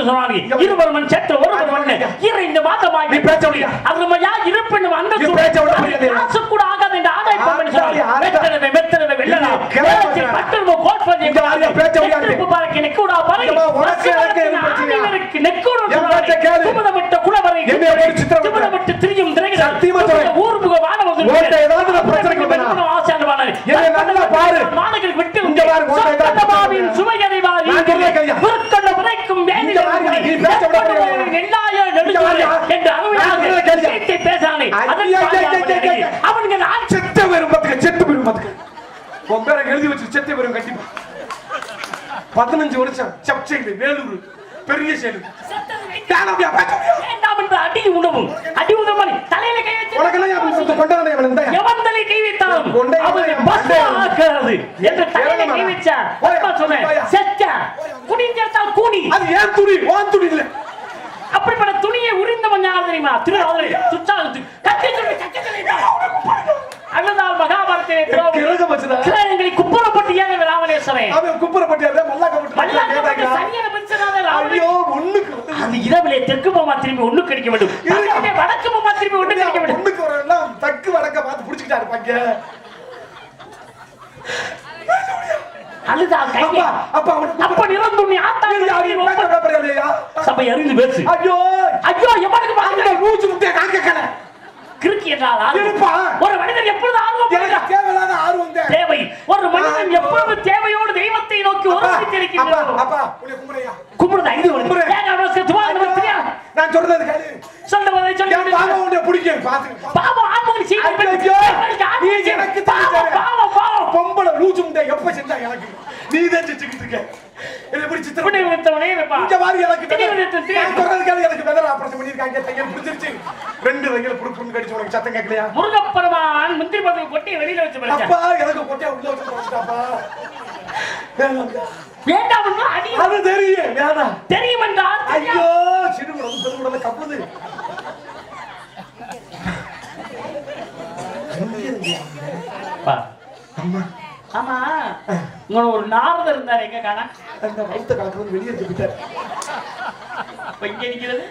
[SPEAKER 5] சொன்னாங்க இருவரும் சேர்த்து ஒரு மண்ணு இந்த மாதமாய்
[SPEAKER 1] நீ பேச முடியா
[SPEAKER 5] அதுமையா இருப்பினும் அந்த
[SPEAKER 1] நீ பேச முடியாது
[SPEAKER 5] காசு கூட ஆகாது இந்த ஆதாய் பொம்மன் சொன்னாங்க வெத்தரவே வெள்ளனா கேளத்தில் பட்டர்மோ கோட் பண்ணி
[SPEAKER 1] பேச முடியாது
[SPEAKER 5] பாருங்க நெக்குடா பாருங்க உனக்கு நெக்குடா சுமதமிட்ட குலவரை சுமதமிட்ட திரியும் திரைகள்
[SPEAKER 1] சத்தியமா சொல்றேன்
[SPEAKER 5] ஊர்முக வானவர்கள்
[SPEAKER 1] ஓட்ட ஏதாவது பிரச்சனை
[SPEAKER 5] ஆசானவான
[SPEAKER 1] என்ன நல்லா பாரு
[SPEAKER 5] மானங்கள் விட்டு
[SPEAKER 1] இங்க பாரு
[SPEAKER 5] சத்தமாவின் சுவையறிவாதி விற்கொண்ட வரைக்கும் வேண்டிய
[SPEAKER 1] பேச முடியாது
[SPEAKER 5] என்னாயோ நெடுஞ்சாலை என்று அருமையாக சீட்டை பேசானே அவனுங்க நான்
[SPEAKER 1] செத்த வரும் பத்துக்க செத்து வரும் பத்துக்க உன் பேரை எழுதி வச்சு செத்த வரும் கண்டிப்பா 15 வருஷம் சப்சைடு வேலூர் பெரிய சேலு
[SPEAKER 5] அடி உணவும் அடி உணவு தலையில கை வச்சு எவன் தலை கை வைத்தாலும் என்று தலையில கை வச்சா சொன்னேன் செத்த குடிஞ்சால் கூனி
[SPEAKER 1] அது ஏன் துணி வான் துணி இல்ல
[SPEAKER 5] அப்படிப்பட்ட துணியை உரிந்தவன் யார் தெரியுமா திருவாதிரை சுற்றாலத்து கத்தி துணி அண்ணதால் மகாபாரதத்தை கிரகங்களை குப்புறப்பட்டு ஏன் ராமலேஸ்வரன்
[SPEAKER 1] அவன் குப்புறப்பட்டியாத மல்லாக்க
[SPEAKER 5] சரியான மனுஷனாக அந்த இரவிலே தெற்கு போமா திரும்பி ஒண்ணு கிடைக்க வேண்டும் வடக்கு போமா திரும்பி ஒண்ணு கிடைக்க வேண்டும்
[SPEAKER 1] ஒண்ணுக்கு வரலாம் தக்கு வடக்க பார்த்து புடிச்சிட்டாரு பாக்க
[SPEAKER 5] அழுதா கையா
[SPEAKER 1] அப்ப
[SPEAKER 5] அப்ப நிறந்துண்ணி ஆத்தா சபை அறிந்து பேசு
[SPEAKER 1] ஐயோ
[SPEAKER 5] ஐயோ எவனுக்கு பாருங்க
[SPEAKER 1] மூச்சு முட்டைய காக்கல
[SPEAKER 5] கிறுக்கி என்றால் ஒரு மனிதன் எப்பொழுது ஆர்வம்
[SPEAKER 1] தேவையில்லாத ஆர்வம்
[SPEAKER 5] தேவை ஒரு மனிதன் எப்பொழுது தேவையோடு தெய்வத்தை நோக்கி ஒருங்கிணைக்கிறானோ
[SPEAKER 1] அப்பா உன்னை கும்பிடுயா
[SPEAKER 5] கும்பிடுதா இது ஒரு
[SPEAKER 1] நான் சொல்றது கேளு
[SPEAKER 5] சொல்லுவதை சொல்லு
[SPEAKER 1] பாவம் உன்னை பிடிக்கும் பாத்து
[SPEAKER 5] பாவம் ஆத்மகன்
[SPEAKER 1] நீ எனக்கு
[SPEAKER 5] பாவம் பாவம்
[SPEAKER 1] பொம்பளை லூசு முட்டை எப்ப செஞ்சா எனக்கு நீ தான் செஞ்சுக்கிட்டு இருக்க என்ன இப்படி சித்திரவதை
[SPEAKER 5] வித்தவனே வெப்பா
[SPEAKER 1] இங்க வாரி எனக்கு நான் சொல்றது கேளு எனக்கு வெதர் ஆபரேஷன் பண்ணிருக்காங்க தையல் பிடிச்சிருச்சு 2 தையல் புடுப்புன்னு கடிச்சு உனக்கு சத்தம் கேட்கலையா
[SPEAKER 5] முருகப்பெருமான் முந்திரி பதவி கொட்டி வெளியில வச்சு பறிச்சா
[SPEAKER 1] அப்பா எனக்கு கொட்டியா உள்ள வச்சு பறிச்சாப்பா
[SPEAKER 5] வேண்டாம் அடி
[SPEAKER 1] அது தெரியும் வேணாம்
[SPEAKER 5] தெரியும் என்றால்
[SPEAKER 1] ஐயோ சிறுகுடம் பெருகுடல கப்புது
[SPEAKER 5] அம்மா ஆமா உங்க ஒரு நாரதர் இருந்தார் எங்க காணா
[SPEAKER 1] அந்த வயித்த கலக்கு வெளியே எடுத்துட்டார்
[SPEAKER 5] இங்க நிக்கிறது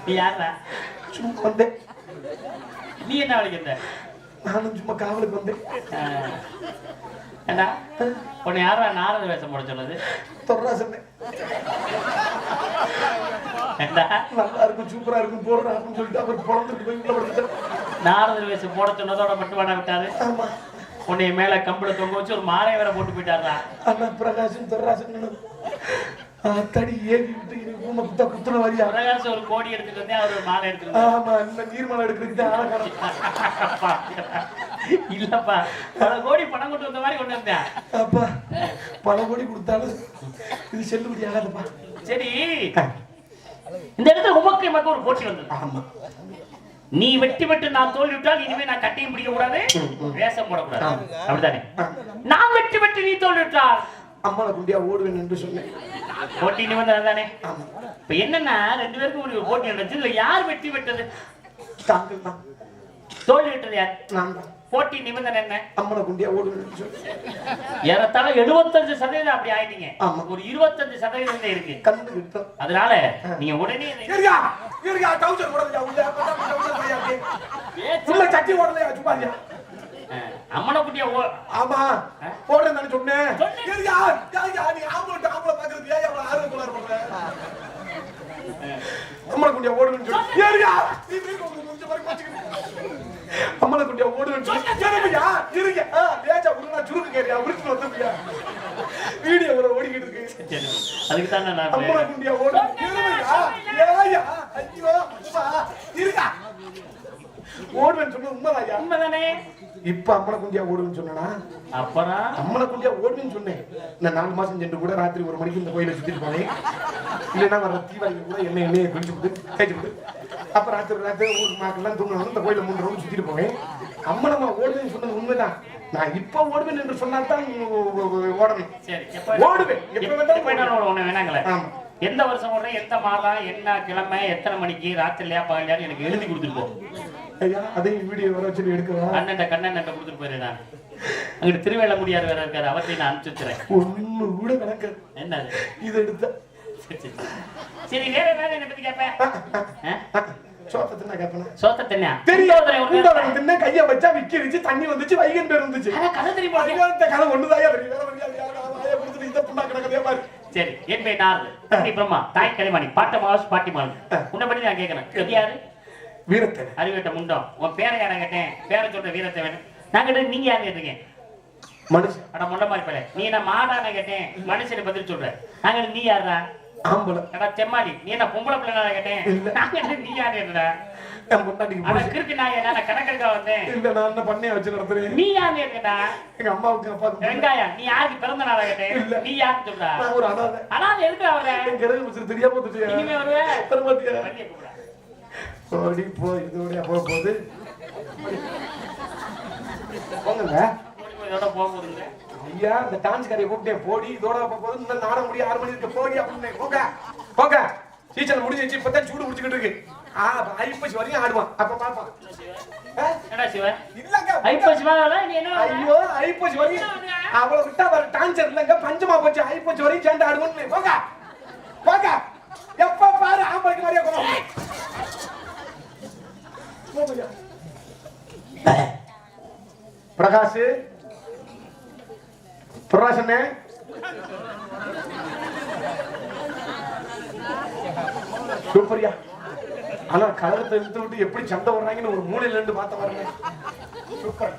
[SPEAKER 5] நீ யாரா
[SPEAKER 1] சும்மா வந்தேன்
[SPEAKER 5] நீ என்ன வலிக்கிற
[SPEAKER 1] நானும் சும்மா காவலுக்கு வந்தேன்
[SPEAKER 5] ஏண்டா உன்னை யாரா நாரத வேஷம் போட சொன்னது
[SPEAKER 1] தொர்றா சொன்னேன் நல்லா இருக்கும் சூப்பரா இருக்கும் போடுறா அப்படின்னு சொல்லிட்டு அவர் பிறந்துட்டு போய் உள்ள படுத்துட்டார்
[SPEAKER 5] நாரத வேஷம் போட சொன்னதோட மட்டும் வேணா விட்டாரு
[SPEAKER 1] ஆமா
[SPEAKER 5] உன்னை மேல கம்பள தொங்க வச்சு ஒரு மாலை வேற போட்டு போயிட்டாரா
[SPEAKER 1] அண்ணா பிரகாசம் தொர்ராசன் தடி ஏறி விட்டு ஊமை குத்தா குத்துன வரியா
[SPEAKER 5] பிரகாசம் ஒரு கோடி எடுத்துட்டு வந்தேன் அவர் ஒரு மாலை எடுத்துட்டு
[SPEAKER 1] ஆமா இந்த நீர்மலை எடுக்கிறதுக்கு தான் ஆளக்காரம்
[SPEAKER 5] இல்லப்பா பல கோடி பணம் கொண்டு வந்த மாதிரி கொண்டு வந்தேன்
[SPEAKER 1] அப்பா பல கோடி கொடுத்தாலும் இது செல்லுபடி ஆகாதுப்பா
[SPEAKER 5] சரி இந்த இடத்துல உமக்கு எமக்கு ஒரு போட்டி வந்தது
[SPEAKER 1] ஆமா
[SPEAKER 5] நீ வெட்டி வெட்டு நான் தோல்வி விட்டால் இனிமே நான் கட்டியும் பிடிக்க கூடாது வேஷம் போடக்கூடாது அப்படித்தானே நான் வெட்டி வெட்டு நீ தோல்வி விட்டால்
[SPEAKER 1] அம்மாவை குண்டியா ஓடுவேன் என்று சொன்னேன்
[SPEAKER 5] போட்டி நிபந்தனை தானே இப்ப என்னன்னா 2 பேருக்கும் ஒரு போட்டி நடந்துச்சு இதுல யார் வெட்டி வெட்டது
[SPEAKER 1] தாங்கள் தான்
[SPEAKER 5] தோல்வி விட்டது யார்
[SPEAKER 1] நான் தான்
[SPEAKER 5] போட்டி நிபந்தனை என்ன
[SPEAKER 1] அம்மாவை குண்டியா ஓடுவேன் என்று சொன்னேன்
[SPEAKER 5] ஏறத்தாழ 75% அப்படி ஆயிட்டீங்க
[SPEAKER 1] ஆமா.
[SPEAKER 5] ஒரு 25% இருக்கு
[SPEAKER 1] கண்ணு விட்டோம்
[SPEAKER 5] அதனால நீங்க உடனே
[SPEAKER 1] ஏரியா ஏரியா டவுசர் ஓடலையா உள்ள சட்டி ஓடலையா சும்மாரியா
[SPEAKER 5] அம்மனை குட்டியா
[SPEAKER 1] ஆமா போடுறேன் நான் சொன்னேன் ஏரியா நீ ஆம்பளை பாக்குறது ஏன் அவ்வளவு ஆர்வக்குள்ளார பண்ற அம்மனை குண்டியா ஓடுவேன்னு சொல்லி ஏரியா நீ கொஞ்சம் மாதிரி பாத்துக்கிட்டு அம்மனை குண்டியா ஓடுவேன்னு சொல்லி இருங்க ஏச்சா உள்ள சுருக்கு கேரியா உரிச்சு வந்துப்பியா வீடியோ ஒரு ஓடிக்கிட்டு இருக்கு
[SPEAKER 5] அதுக்கு தான் நான்
[SPEAKER 1] அம்மனை குண்டியா ஓடு ஏயா ஐயோ இருக்கா ஓடுவேன்னு சொன்ன உண்மைதாயா
[SPEAKER 5] உண்மைதானே
[SPEAKER 1] இப்ப அம்மனை குண்டியா ஓடுவேன்னு சொன்னா
[SPEAKER 5] அப்புறம்
[SPEAKER 1] அம்மனை குண்டியா ஓடுவேன்னு சொன்னேன் நான் 4 மாசம் சென்று கூட ராத்திரி 1 மணிக்கு இந்த கோயிலை சுத்திட்டு போனேன் இல்லைன்னா வர தீபாவளி கூட எண்ணெயை குளிச்சு விட்டு தேய்ச்சி விட்டு அப்ப ராத்திரி ஊருக்கு மாக்கெல்லாம் தூங்கணும் இந்த கோயில 3 ரவுண்ட் சுத்திட்டு போவேன் அம்மனம்மா ஓடுவேன்னு சொன்னது உண்மைதான் நான் இப்ப ஓடுவேன் என்று சொன்னால்தான் ஓடணும்
[SPEAKER 5] சரி
[SPEAKER 1] ஓடுவேன் எப்ப
[SPEAKER 5] வேணாலும் ஒண்ணு வேணாங்களே
[SPEAKER 1] ஆமா
[SPEAKER 5] எந்த வருஷம் ஓடுறேன் எந்த மாதம் என்ன கிழமை எத்தனை மணிக்கு ராத்திரிலையா பகலையான்னு எனக்கு எழுதி கொடுத்துட்டு போ
[SPEAKER 1] ஐயா அதையும் வீடியோ வர வச்சு எடுக்கலாம்
[SPEAKER 5] கண்ணன் கொடுத்துட்டு போயிரு நான் அங்கிட்டு திருவேல முடியாத வேற இருக்காரு அவர்த்தையும் நான் அனுப்பிச்சு வச்சுறேன்
[SPEAKER 1] ஒண்ணு கூட கணக்கு
[SPEAKER 5] என்ன
[SPEAKER 1] இது எடுத்த
[SPEAKER 5] சரி வேற என்ன பத்தி கேப்ப
[SPEAKER 1] சோத்தத்தினா கேப்பனா
[SPEAKER 5] சோத்த தண்ணா
[SPEAKER 1] தெரியும் தின்ன கைய வச்சா விக்கிருச்சு தண்ணி வந்துச்சு வைகன் பேர் வந்துச்சு
[SPEAKER 5] கதை தெரியுமா
[SPEAKER 1] அந்த கதை ஒண்ணுதாயா தெரியும் வேற வழியா கொடுத்துட்டு இந்த புண்ணா கிடக்கதே பாரு
[SPEAKER 5] சரி என் பேர் நாரது தண்ணி பிரம்மா தாய் கலைமாணி பாட்ட மாஸ் பாட்டி மால் உன்னை பத்தி நான் கேட்கறேன் இது யாரு
[SPEAKER 1] வீரத்தை
[SPEAKER 5] அறிவிட்ட முண்டம் உன் பேரை யாரை கேட்டேன் பேரை சொல்ற வீரத்தை வேணும் நான் கேட்டேன் நீங்க யாரு கேட்டீங்க
[SPEAKER 1] மனுஷன்
[SPEAKER 5] அட முண்ட மாதிரி பேர நீ என்ன மாடான கேட்டேன் மனுஷனை பதில் சொல்ற நாங்க நீ யாரா
[SPEAKER 1] ஆம்பளை
[SPEAKER 5] அட செம்மாடி நீ என்ன பொம்பளை பிள்ளை கேட்டேன் நாங்க நீ யாரு கேட்டா
[SPEAKER 1] என் பொண்டாட்டிக்கு
[SPEAKER 5] அட கிறுக்கு நான் என்ன கணக்கெடுக்க வந்தேன்
[SPEAKER 1] இல்ல நான் என்ன பண்ணைய வச்சு நடத்துறேன்
[SPEAKER 5] நீ யாரு கேட்டா
[SPEAKER 1] எங்க அம்மாவுக்கு அப்பாவுக்கு
[SPEAKER 5] வெங்காயம் நீ யாருக்கு பிறந்த நாளா கேட்டேன் நீ யாரு சொல்றா
[SPEAKER 1] நான் ஒரு அனாதை
[SPEAKER 5] ஆனா எதுக்கு அவர
[SPEAKER 1] என் கிரக மிச்சம் தெரியாம வந்துட்டியா
[SPEAKER 5] இனிமே வருவேன்
[SPEAKER 1] தருமாத்தியா
[SPEAKER 5] வண்டியை கூப்பிடுறா.
[SPEAKER 1] ஓடி போ இதோடய போக போகுது போங்க
[SPEAKER 5] இதோட போக போகுதுங்க
[SPEAKER 1] ஐயா இந்த டான்ஸ் காரையை கூப்பிட்டேன் போடி இதோட போகுது இந்த நாடகம் முடிய 6 மணி இருக்கு போடி அப்படின்னு போங்க போங்க சீசன் முடிஞ்சிச்சு இப்பதான் சூடு முடிச்சுக்கிட்டு இருக்கு ஐப்பசி வரையும் ஆடுவான் அப்ப பாப்பான்
[SPEAKER 5] என்னடா சிவ
[SPEAKER 1] இல்லங்க
[SPEAKER 5] ஐப்பசி வாங்கல நீ என்ன
[SPEAKER 1] ஐயோ ஐப்பசி வரையும் அவளை விட்டா வர டான்சர் இல்லங்க பஞ்சமா போச்சு ஐப்பசி வரையும் சேர்ந்து ஆடுவோம் போங்க போங்க எப்ப பாரு ஆம்பளைக்கு மாதிரியா போங்க பிரகாஷ் பிரகாஷனே சூப்பரியா ஆனா கழகத்தை இழுத்து விட்டு எப்படி சண்டை வர்றாங்கன்னு ஒரு மூலையில இருந்து பார்த்த பாருங்க சூப்பர்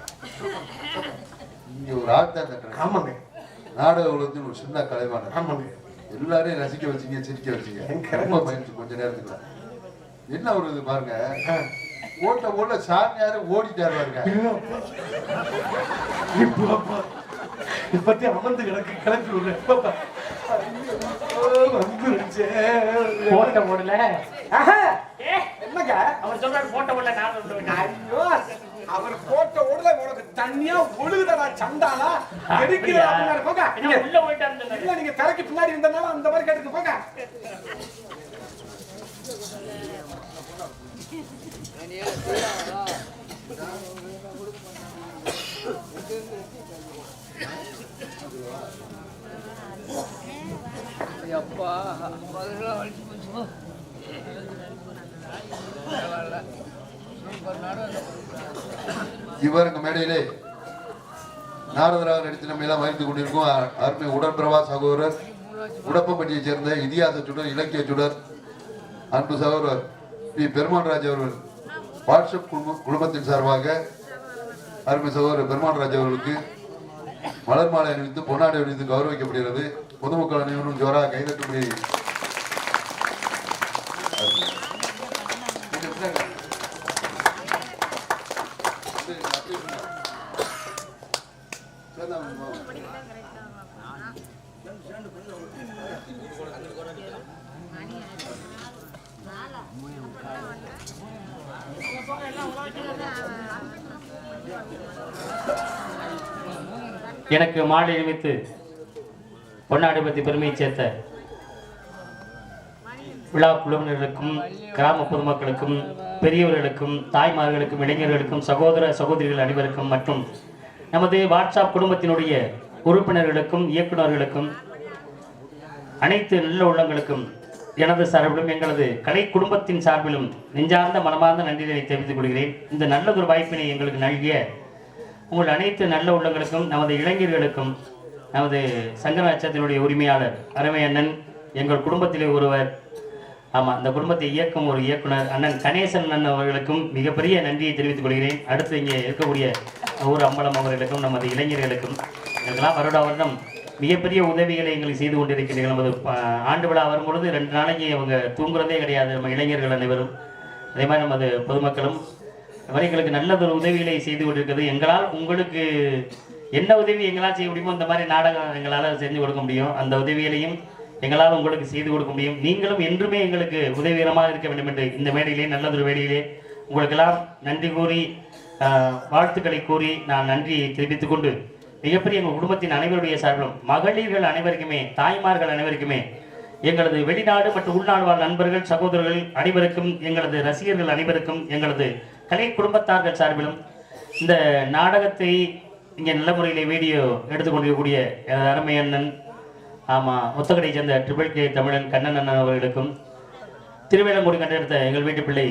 [SPEAKER 4] இங்க ஒரு ஆட்டம் கட்டுறேன்
[SPEAKER 1] ஆமாங்க
[SPEAKER 4] நாடக உலகத்தின் ஒரு சின்ன கலைவாணர்
[SPEAKER 1] ஆமாங்க
[SPEAKER 4] எல்லாரையும் ரசிக்க வச்சீங்க சிரிக்க வச்சீங்க ரொம்ப பயந்து கொஞ்ச நேரத்துக்கு என்ன ஒரு இது பாருங்க ஓட்ட சாமியாரு ஓடிட்டாரு பாருங்க
[SPEAKER 1] இப்பத்தி அமர்ந்து கிளப்பி விடுறேன்
[SPEAKER 5] போட்ட ஓடல
[SPEAKER 1] என்னங்க
[SPEAKER 5] அவர் சொல்றாரு போட்ட ஓடல நான் சொல்றேன்
[SPEAKER 1] ஐயோ அவர் போட்ட ஓடல உனக்கு தண்ணியா ஒழுகுதடா சண்டாலா எதுக்குடா பின்னாடி போங்க
[SPEAKER 5] என்ன உள்ள போயிட்டாரு
[SPEAKER 1] இல்ல நீங்க தரைக்கு பின்னாடி இருந்தனால அந்த மாதிரி கேட்டுக்கு போங்க
[SPEAKER 4] இவருக்கு மேடையிலே நாரதராக நடித்து நம்ம எல்லாம் மகிழ்ந்து கொண்டிருக்கோம் அருமை உடன்பிரவா சகோதரர் உடப்பம்பட்டியை சேர்ந்த இதிகாச சுடர் இலக்கிய சுடர் அன்பு சகோதரர் பி பெருமான்ராஜ் அவர்கள் வாட்ஸ்அப் குழுமத்தின் சார்பாக அருமை சகோதரர் பெருமான்ராஜ் அவர்களுக்கு மலர் மாலை அணிவித்து பொன்னாடை அணிவித்து கௌரவிக்கப்படுகிறது பொதுமக்கள் அனைவரும் ஜோரா கைதட்டும்படி
[SPEAKER 5] எனக்கு மாலை அணிவித்து பொன்னாடை பற்றி பெருமையை சேர்த்த விழா குழுவினர்களுக்கும் கிராம பொதுமக்களுக்கும் பெரியவர்களுக்கும் தாய்மார்களுக்கும் இளைஞர்களுக்கும் சகோதர சகோதரிகள் அனைவருக்கும் மற்றும் நமது வாட்ஸ்அப் குடும்பத்தினுடைய உறுப்பினர்களுக்கும் இயக்குநர்களுக்கும் அனைத்து நல்ல உள்ளங்களுக்கும் எனது சார்பிலும் எங்களது கலை குடும்பத்தின் சார்பிலும் நெஞ்சார்ந்த மனமார்ந்த நன்றியை தெரிவித்துக் கொள்கிறேன். இந்த நல்லதொரு வாய்ப்பினை எங்களுக்கு நல்கிய உங்கள் அனைத்து நல்ல உள்ளங்களுக்கும் நமது இளைஞர்களுக்கும் நமது சங்கராட்சத்தினுடைய உரிமையாளர் அருமை அண்ணன் எங்கள் குடும்பத்திலே ஒருவர் ஆமாம் அந்த குடும்பத்தை இயக்கும் ஒரு இயக்குனர் அண்ணன் கணேசன் அண்ணன் அவர்களுக்கும் மிகப்பெரிய நன்றியை தெரிவித்துக் கொள்கிறேன். அடுத்து இங்கே இருக்கக்கூடிய ஊர் அம்பலம் அவர்களுக்கும் நமது இளைஞர்களுக்கும் இதெல்லாம் வருட வருடம் மிகப்பெரிய உதவிகளை எங்களுக்கு செய்து கொண்டிருக்கிறீர்கள். நமது ஆண்டு விழா வரும்பொழுது 2 நாளைக்கு அவங்க தூங்குறதே கிடையாது நம்ம இளைஞர்கள் அனைவரும். அதே மாதிரி நமது பொதுமக்களும் எங்களுக்கு நல்லதொரு உதவிகளை செய்து கொண்டிருக்கிறது. எங்களால் உங்களுக்கு என்ன உதவி எங்களால் செய்ய முடியுமோ அந்த மாதிரி நாடகம் எங்களால் செஞ்சு கொடுக்க முடியும். அந்த உதவிகளையும் எங்களால் உங்களுக்கு செய்து கொடுக்க முடியும். நீங்களும் என்றுமே எங்களுக்கு உதவிகரமாக இருக்க வேண்டும் என்று இந்த மேடையிலே நல்லதொரு வேலையிலே உங்களுக்கெல்லாம் நன்றி கூறி வாழ்த்துக்களை கூறி நான் நன்றியை தெரிவித்துக் கொண்டு மிகப்பெரிய எங்கள் குடும்பத்தின் அனைவருடைய சார்பிலும் மகளிர்கள் அனைவருக்குமே தாய்மார்கள் அனைவருக்குமே எங்களது வெளிநாடு மற்றும் உள்நாடு வாழ் நண்பர்கள் சகோதரர்கள் அனைவருக்கும் எங்களது ரசிகர்கள் அனைவருக்கும் எங்களது கலை குடும்பத்தார்கள் சார்பிலும் இந்த நாடகத்தை இங்கே நல்ல முறையிலே வீடியோ எடுத்துக்கொண்டிருக்கக்கூடிய அருமை அண்ணன் ஆமாம், முத்தகடை சேர்ந்த ட்ரிபிள் கே தமிழன் கண்ணன் அண்ணன் அவர்களுக்கும், திருவேலங்குடி கண்டெடுத்த எங்கள் வீட்டு பிள்ளை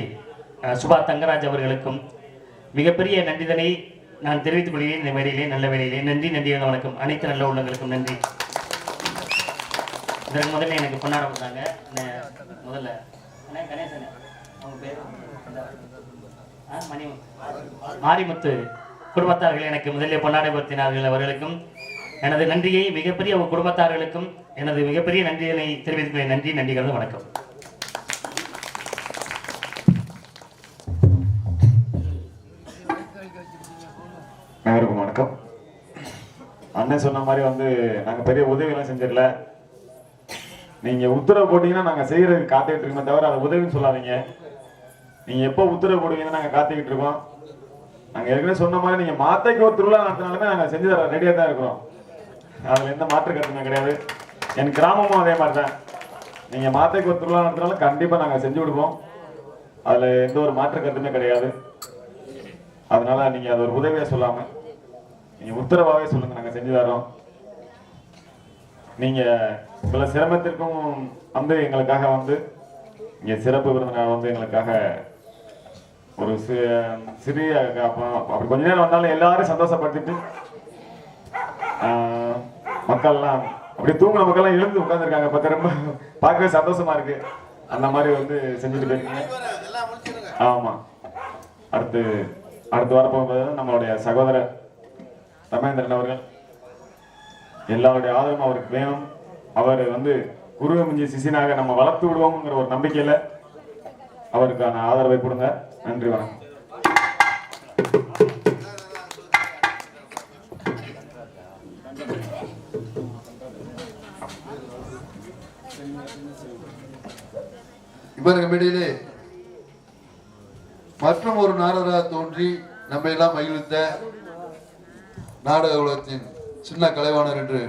[SPEAKER 5] சுபா தங்கராஜ் அவர்களுக்கும் மிகப்பெரிய நன்றிதனை நான் தெரிவித்துக் கொள்கிறேன். இந்த வேலையிலே நல்ல வேலையிலே நன்றி வணக்கம். அனைத்து நல்ல உள்ளங்களுக்கும் நன்றி. இதற்கு முதல்ல எனக்கு பொன்னாட கொடுத்தாங்க. முதல்ல கணேசன் அவங்க பேர் மாரிமுத்து குடும்பத்தார்கள் எனக்கு முதலில் பொன்னாடை பொருத்தினார்கள். அவர்களுக்கும் எனது நன்றியை, மிகப்பெரிய குடும்பத்தார்களுக்கும் எனது மிகப்பெரிய நன்றியை தெரிவித்துக் நன்றி கலந்து வணக்கம்.
[SPEAKER 7] அனைவருக்கும் வணக்கம். அண்ணன் சொன்ன மாதிரி நாங்க பெரிய உதவியெல்லாம் செஞ்சிடல. நீங்க உத்தரவு போட்டீங்கன்னா நாங்க செய்யறதுக்கு காத்துக்கிட்டு இருக்கோம், தவிர அதை உதவின்னு சொல்லாதீங்க. நீங்க எப்போ உத்தரவு போடுவீங்கன்னு நாங்க காத்துக்கிட்டு இருக்கோம். நாங்க ஏற்கனவே சொன்ன மாதிரி நீங்க மாத்தைக்கு ஒரு திருவிழா நடத்தினாலுமே நாங்க செஞ்சு தர ரெடியா தான் இருக்கிறோம். அதுல எந்த மாற்று கருத்துமே கிடையாது. என் கிராமமும் அதே மாதிரி தான். நீங்க மாத்தைக்கு ஒரு திருவிழா நடத்தினாலும் கண்டிப்பா நாங்க செஞ்சு கொடுப்போம். அதுல எந்த ஒரு மாற்று கருத்துமே கிடையாது. அதனால நீங்க அது ஒரு உதவியா சொல்லாம நீங்க உத்தரவாவே சொல்லுங்க, நாங்க செஞ்சு தரோம். நீங்க இவ்வளவு சிரமத்திற்கும் எங்களுக்காக இங்க சிறப்பு விருந்தினர் எங்களுக்காக ஒரு சிறிய அப்படி கொஞ்ச நேரம் வந்தாலும் எல்லாரும் சந்தோஷப்படுத்திட்டு மக்கள்லாம் அப்படி தூங்குற மக்கள்லாம் எழுந்து உட்கார்ந்துருக்காங்க. பார்க்க ரொம்ப பார்க்கவே சந்தோஷமா இருக்கு. அந்த மாதிரி செஞ்சுட்டு போயிருக்கீங்க. ஆமா, அடுத்து வரப்போகும்போது நம்மளுடைய சகோதரர் ரமேந்திரன் அவர்கள், எல்லாருடைய ஆதரவும் அவருக்கு வேணும். அவர் குருவை மிஞ்சி சிசினாக நம்ம வளர்த்து விடுவோம்ங்கிற ஒரு நம்பிக்கையில அவருக்கான ஆதரவை கொடுங்க. நன்றி, வணக்கம்.
[SPEAKER 4] இப்ப கம்பெனியிலே மற்றும் ஒரு நாடகராக தோன்றி நம்ம எல்லாம் மகிழ்ந்த நாடக உலகத்தின் சின்ன கலைவாணர் என்று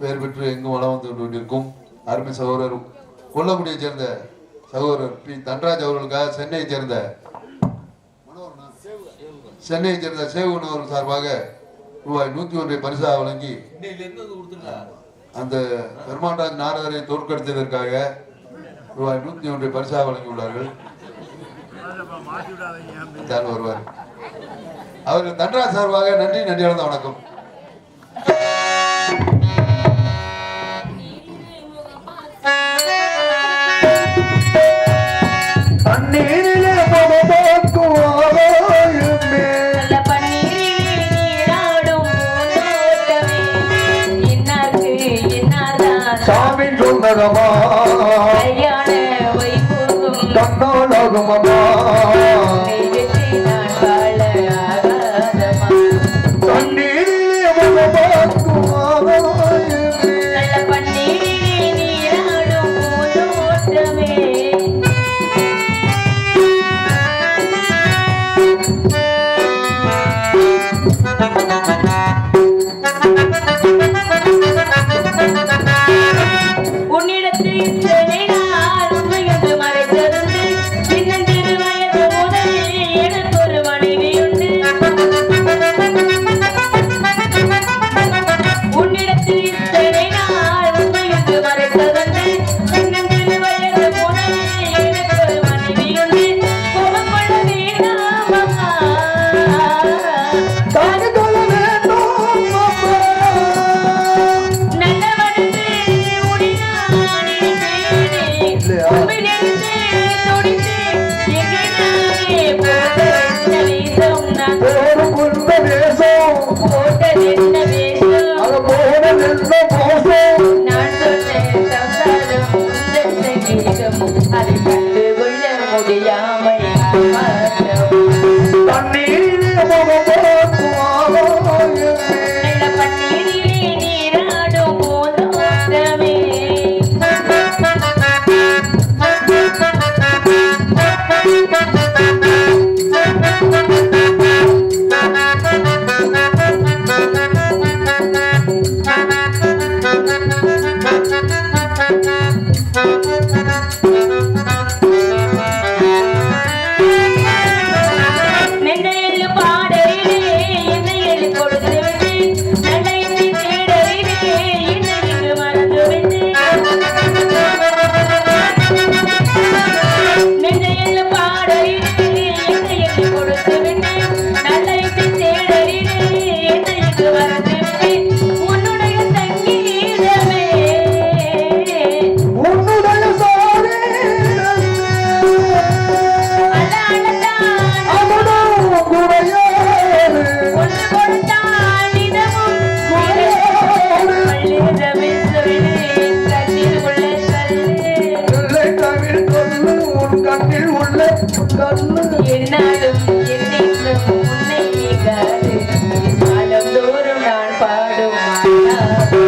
[SPEAKER 4] பெயர் பெற்று எங்கும் வளம் வந்து கொண்டிருக்கும் அருமை சகோதரர் கொல்லக்குடியை சேர்ந்த சகோதரர் பி தன்ராஜ் அவர்களுக்காக சென்னையை சேர்ந்த சேவகன் அவர்கள் சார்பாக ரூபாய் 101 பரிசாக வழங்கி அந்த பெருமாண்டாஜ் நாடகரை தோற்கடித்ததற்காக ரூபாய் 101 பரிசாக வழங்கியுள்ளார்கள். வருவார். அவர்கள் தன்ராஜ் சார்பாக நன்றி கலந்த வணக்கம்.
[SPEAKER 2] சாமி சொன்னதமா தன்னோலகுமமா
[SPEAKER 8] என்னாலும் என்னென்றும் உன்னை நீங்காது காலம் தோறும் நான் பாடும் மாறாது.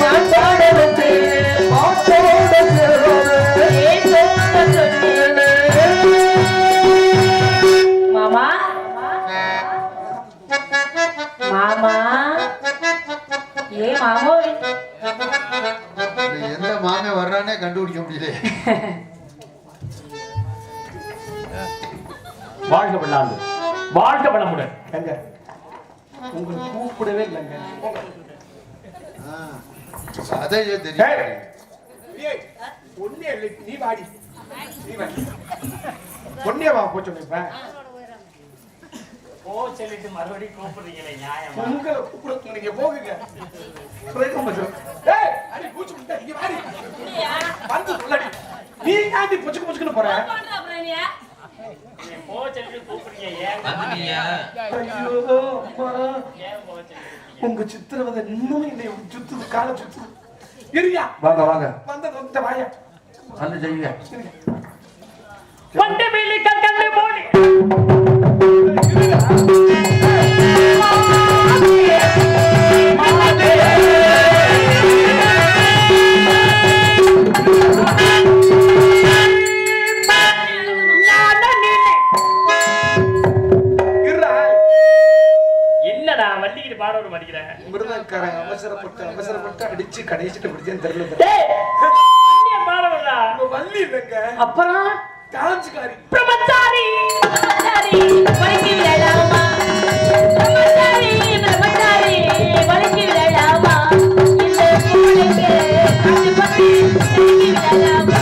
[SPEAKER 8] நான் பாட வந்தேன் ஏன் போக சொன்னேனே. மாமா மாமா ஏ மாமோ
[SPEAKER 4] எந்த மாமே வர்றானே கண்டுபிடிக்க முடியல.
[SPEAKER 5] வாழ்க வல்லாண்டு வாழ்க வளமுடன்.
[SPEAKER 1] எங்க உங்களுக்கு கூப்பிடவே இல்லைங்க.
[SPEAKER 4] அதையே தெரியும்.
[SPEAKER 1] ஒன்னே இல்லை, நீ வாடி, நீ வாடி. ஒன்னே வா போச்சு இப்ப.
[SPEAKER 5] ஓ சொல்லிட்டு மறுபடியும் கூப்பிடுறீங்களே நியாயமா?
[SPEAKER 1] உங்களை கூப்பிட நீங்க போகுங்க. பிரேகம் பண்றோம். ஏய் அடி பூச்சி முட்டை இங்க வாடி. வந்து சொல்லடி. நீ காண்டி புச்சுக்கு புச்சுக்குன்னு போற.
[SPEAKER 5] நீ போ சொல்லிட்டு கூப்பிடுறீங்க ஏன்?
[SPEAKER 6] வந்துட்டீங்க.
[SPEAKER 1] ஐயோ அம்மா.
[SPEAKER 5] ஏன் போ சொல்லிட்டு?
[SPEAKER 1] உங்க சித்திரவதை இன்னும் என்னை சுத்துது, காலை சுத்துது. இருயா
[SPEAKER 2] வாங்க வாங்க
[SPEAKER 1] வந்த வாயா
[SPEAKER 2] வந்து செய்யுங்க.
[SPEAKER 5] வண்டி மேலே கண்ணே போனி என்னடா வண்டிக்கிட்டு பாடோடு படிக்கிறேன்.
[SPEAKER 1] மிருதக்காரன் அவசரப்பட்டு அடிச்சு கடைசிட்டு பிடிச்சேன்னு தெரியல.
[SPEAKER 5] பாடவா
[SPEAKER 1] வள்ளி இல்லைங்க,
[SPEAKER 8] அப்புறம்
[SPEAKER 1] டான்ஸ்காரி.
[SPEAKER 8] பிரம்மச்சாரி பிரம்மச்சாரி வலிக்கு விடலாமா, பிரம்மச்சாரி பிரம்மச்சாரி வலிக்கு விடலாமா, இந்த பூனைக்கு கட்டுப்பட்டு வலிக்கு விடலாமா.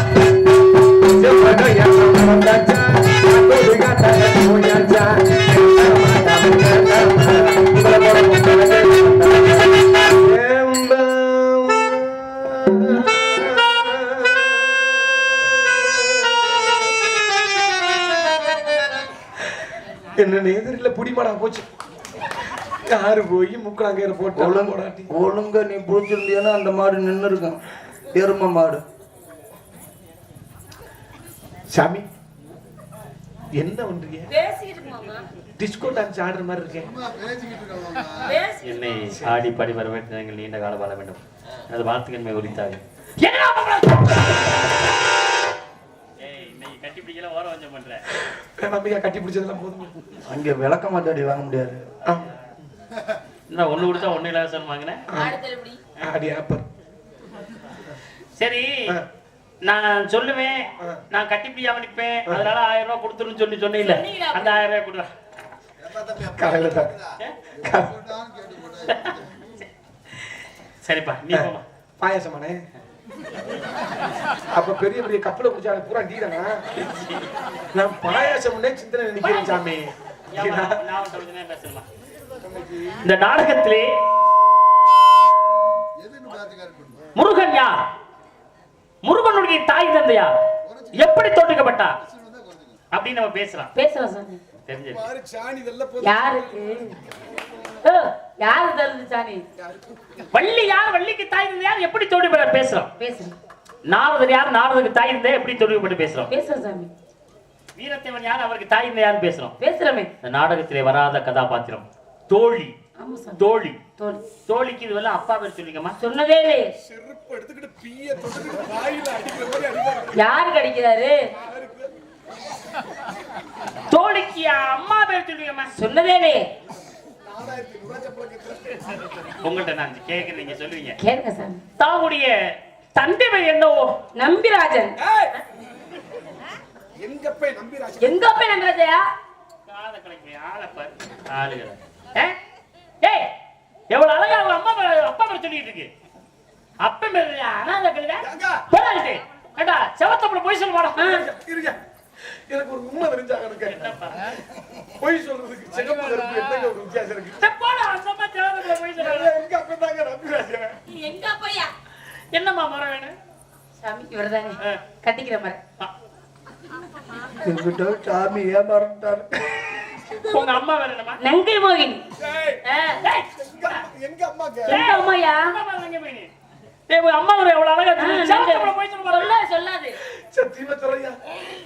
[SPEAKER 1] என்ன எதிரில புடிமாடா போச்சு. யாரு போய் முக்கலாங்கயிறு போட்டு போடாட்டி
[SPEAKER 2] ஒழுங்கா நீ புடிச்சிருந்தியானா அந்த மாடு நின்று இருக்கும், எரும மாடு.
[SPEAKER 1] சாமி என்ன பண்றீங்க?
[SPEAKER 8] பேசிட்டு மாமா
[SPEAKER 1] டிஸ்கோ டான்ஸ் ஆடுற மாதிரி இருக்கேன்.
[SPEAKER 5] என்னை ஆடி பாடி வர வேண்டும், நீண்ட கால வாழ வேண்டும். அது வார்த்தைகள் உரித்தாக கட்டி பிடிக்கல ஓர வஞ்சம் பண்றேன்.
[SPEAKER 1] நம்பிக்கை கட்டி பிடிச்சதெல்லாம் போதும்.
[SPEAKER 2] அங்க விளக்க மாட்டாடி வாங்க முடியாது.
[SPEAKER 5] நான் ஒண்ணு கொடுத்தா ஒண்ணு இலவசம் வாங்கினேன்.
[SPEAKER 1] ஆடி ஆப்பர்.
[SPEAKER 5] சரி நான் சொல்லுவேன், நான் கட்டிப்பிடியாம நிற்பேன், அதனால 1000 ரூபாய் கொடுத்துருன்னு சொன்னேன் இல்ல, அந்த 1000 ரூபாய் கொடுறேன்.
[SPEAKER 1] காலையில தான்
[SPEAKER 5] சரிப்பா நீ போமா.
[SPEAKER 1] பாயாசமானே அப்ப பெரிய பெரிய கப்பலை குடிச்சா பூரா டீடனா. நான் பாயாசம்னே சிந்தனை நினைக்கிறேன் சாமி.
[SPEAKER 5] இந்த நாடகத்திலே முருகன் யார், முருகனுடைய தாய் தந்தை யார், எப்படி தோற்றுக்கப்பட்டார் அப்படின்னு நம்ம பேசலாம்.
[SPEAKER 8] பேசலாம் சாமி.
[SPEAKER 5] தெரிஞ்சது
[SPEAKER 8] யாருக்கு யாரு தருது சாணி?
[SPEAKER 5] வள்ளி யார், வள்ளிக்கு தாய் தந்தை யார், எப்படி தோற்றுக்கப்பட்ட பேசலாம்.
[SPEAKER 8] பேசுறேன்.
[SPEAKER 5] நாரதர் யார், நாரதருக்கு தாய் தந்தை எப்படி தோற்றுக்கப்பட்டு பேசுறோம்.
[SPEAKER 8] பேசுறேன் சாமி.
[SPEAKER 5] வீரத்தேவன் யார், அவருக்கு தாய் தந்தை யார் பேசுறோம்.
[SPEAKER 8] பேசுறமே.
[SPEAKER 5] இந்த நாடகத்திலே வராத கதாபாத்திரம் தோழி.
[SPEAKER 8] ஆமா சாமி.
[SPEAKER 5] தோழி.
[SPEAKER 8] தோழி.
[SPEAKER 5] தோழிக்கு இதுவெல்லாம் அப்பா பேர் சொல்லிக்கமா.
[SPEAKER 8] சொன்னதே இல்லையே.
[SPEAKER 1] செருப்பு எடுத்துக்கிட்டு பீய தொட்டுக்கிட்டு வாயில அடிக்கிற மாதிரி அடிப்பாங்க.
[SPEAKER 8] யாரு கடிக்கிறாரு?
[SPEAKER 5] தோழிக்கு அம்மா பேர் சொல்லிக்கமா.
[SPEAKER 8] சொன்னதே இல்லையே.
[SPEAKER 5] உங்கள்ட்ட நான் கேட்கிறேன், நீங்க சொல்லுவீங்க.
[SPEAKER 8] கேளுங்க சாமி.
[SPEAKER 5] தாவுடைய தந்தை பேர் என்னவோ?
[SPEAKER 8] நம்பிராஜன்.
[SPEAKER 1] எங்க போய் நம்பிராஜன்?
[SPEAKER 8] எங்க போய் நம்பிராஜயா?
[SPEAKER 5] காத கலைக்கு ஆளப்பார் ஆளுகிற. ஏய் எவ்வளவு அழகா அவங்க அம்மா அப்பா பேர் சொல்லிட்டு இருக்கு. அப்பா பேர் அனாத கழுத போடாதே. ஏடா செவத்தப்பட போய் சொல்ல மாடா.
[SPEAKER 1] இருங்க, எனக்கு ஒரு உண்மை தெரிஞ்சாங்க. எனக்கு போய் சொல்றதுக்கு சிகப்பு கருப்பு என்னங்க ஒரு வித்தியாசம் இருக்கு?
[SPEAKER 5] போடா அந்த அம்மா செவத்தப்பட போய் சொல்றாங்க.
[SPEAKER 1] எங்க அப்பதாங்க நம்பிராஜன்.
[SPEAKER 8] எங்க போயா?
[SPEAKER 5] என்னம்மா மரம் வேணும்?
[SPEAKER 8] சாமி இவர்தானே கட்டிக்கிற மரம்.
[SPEAKER 2] என்கிட்ட சாமி ஏமாறாரு.
[SPEAKER 5] உங்க அம்மா வேற என்னமா?
[SPEAKER 8] நங்கை மோகினி.
[SPEAKER 1] எங்க அம்மாங்க?
[SPEAKER 8] எங்க அம்மாயா?
[SPEAKER 5] அம்மா நங்கை மோகினி. டேய் அம்மா ஒரு எவ்வளவு அழகா செவத்துல போய்
[SPEAKER 8] சொல்லாது
[SPEAKER 1] சத்தியமா சொல்லையா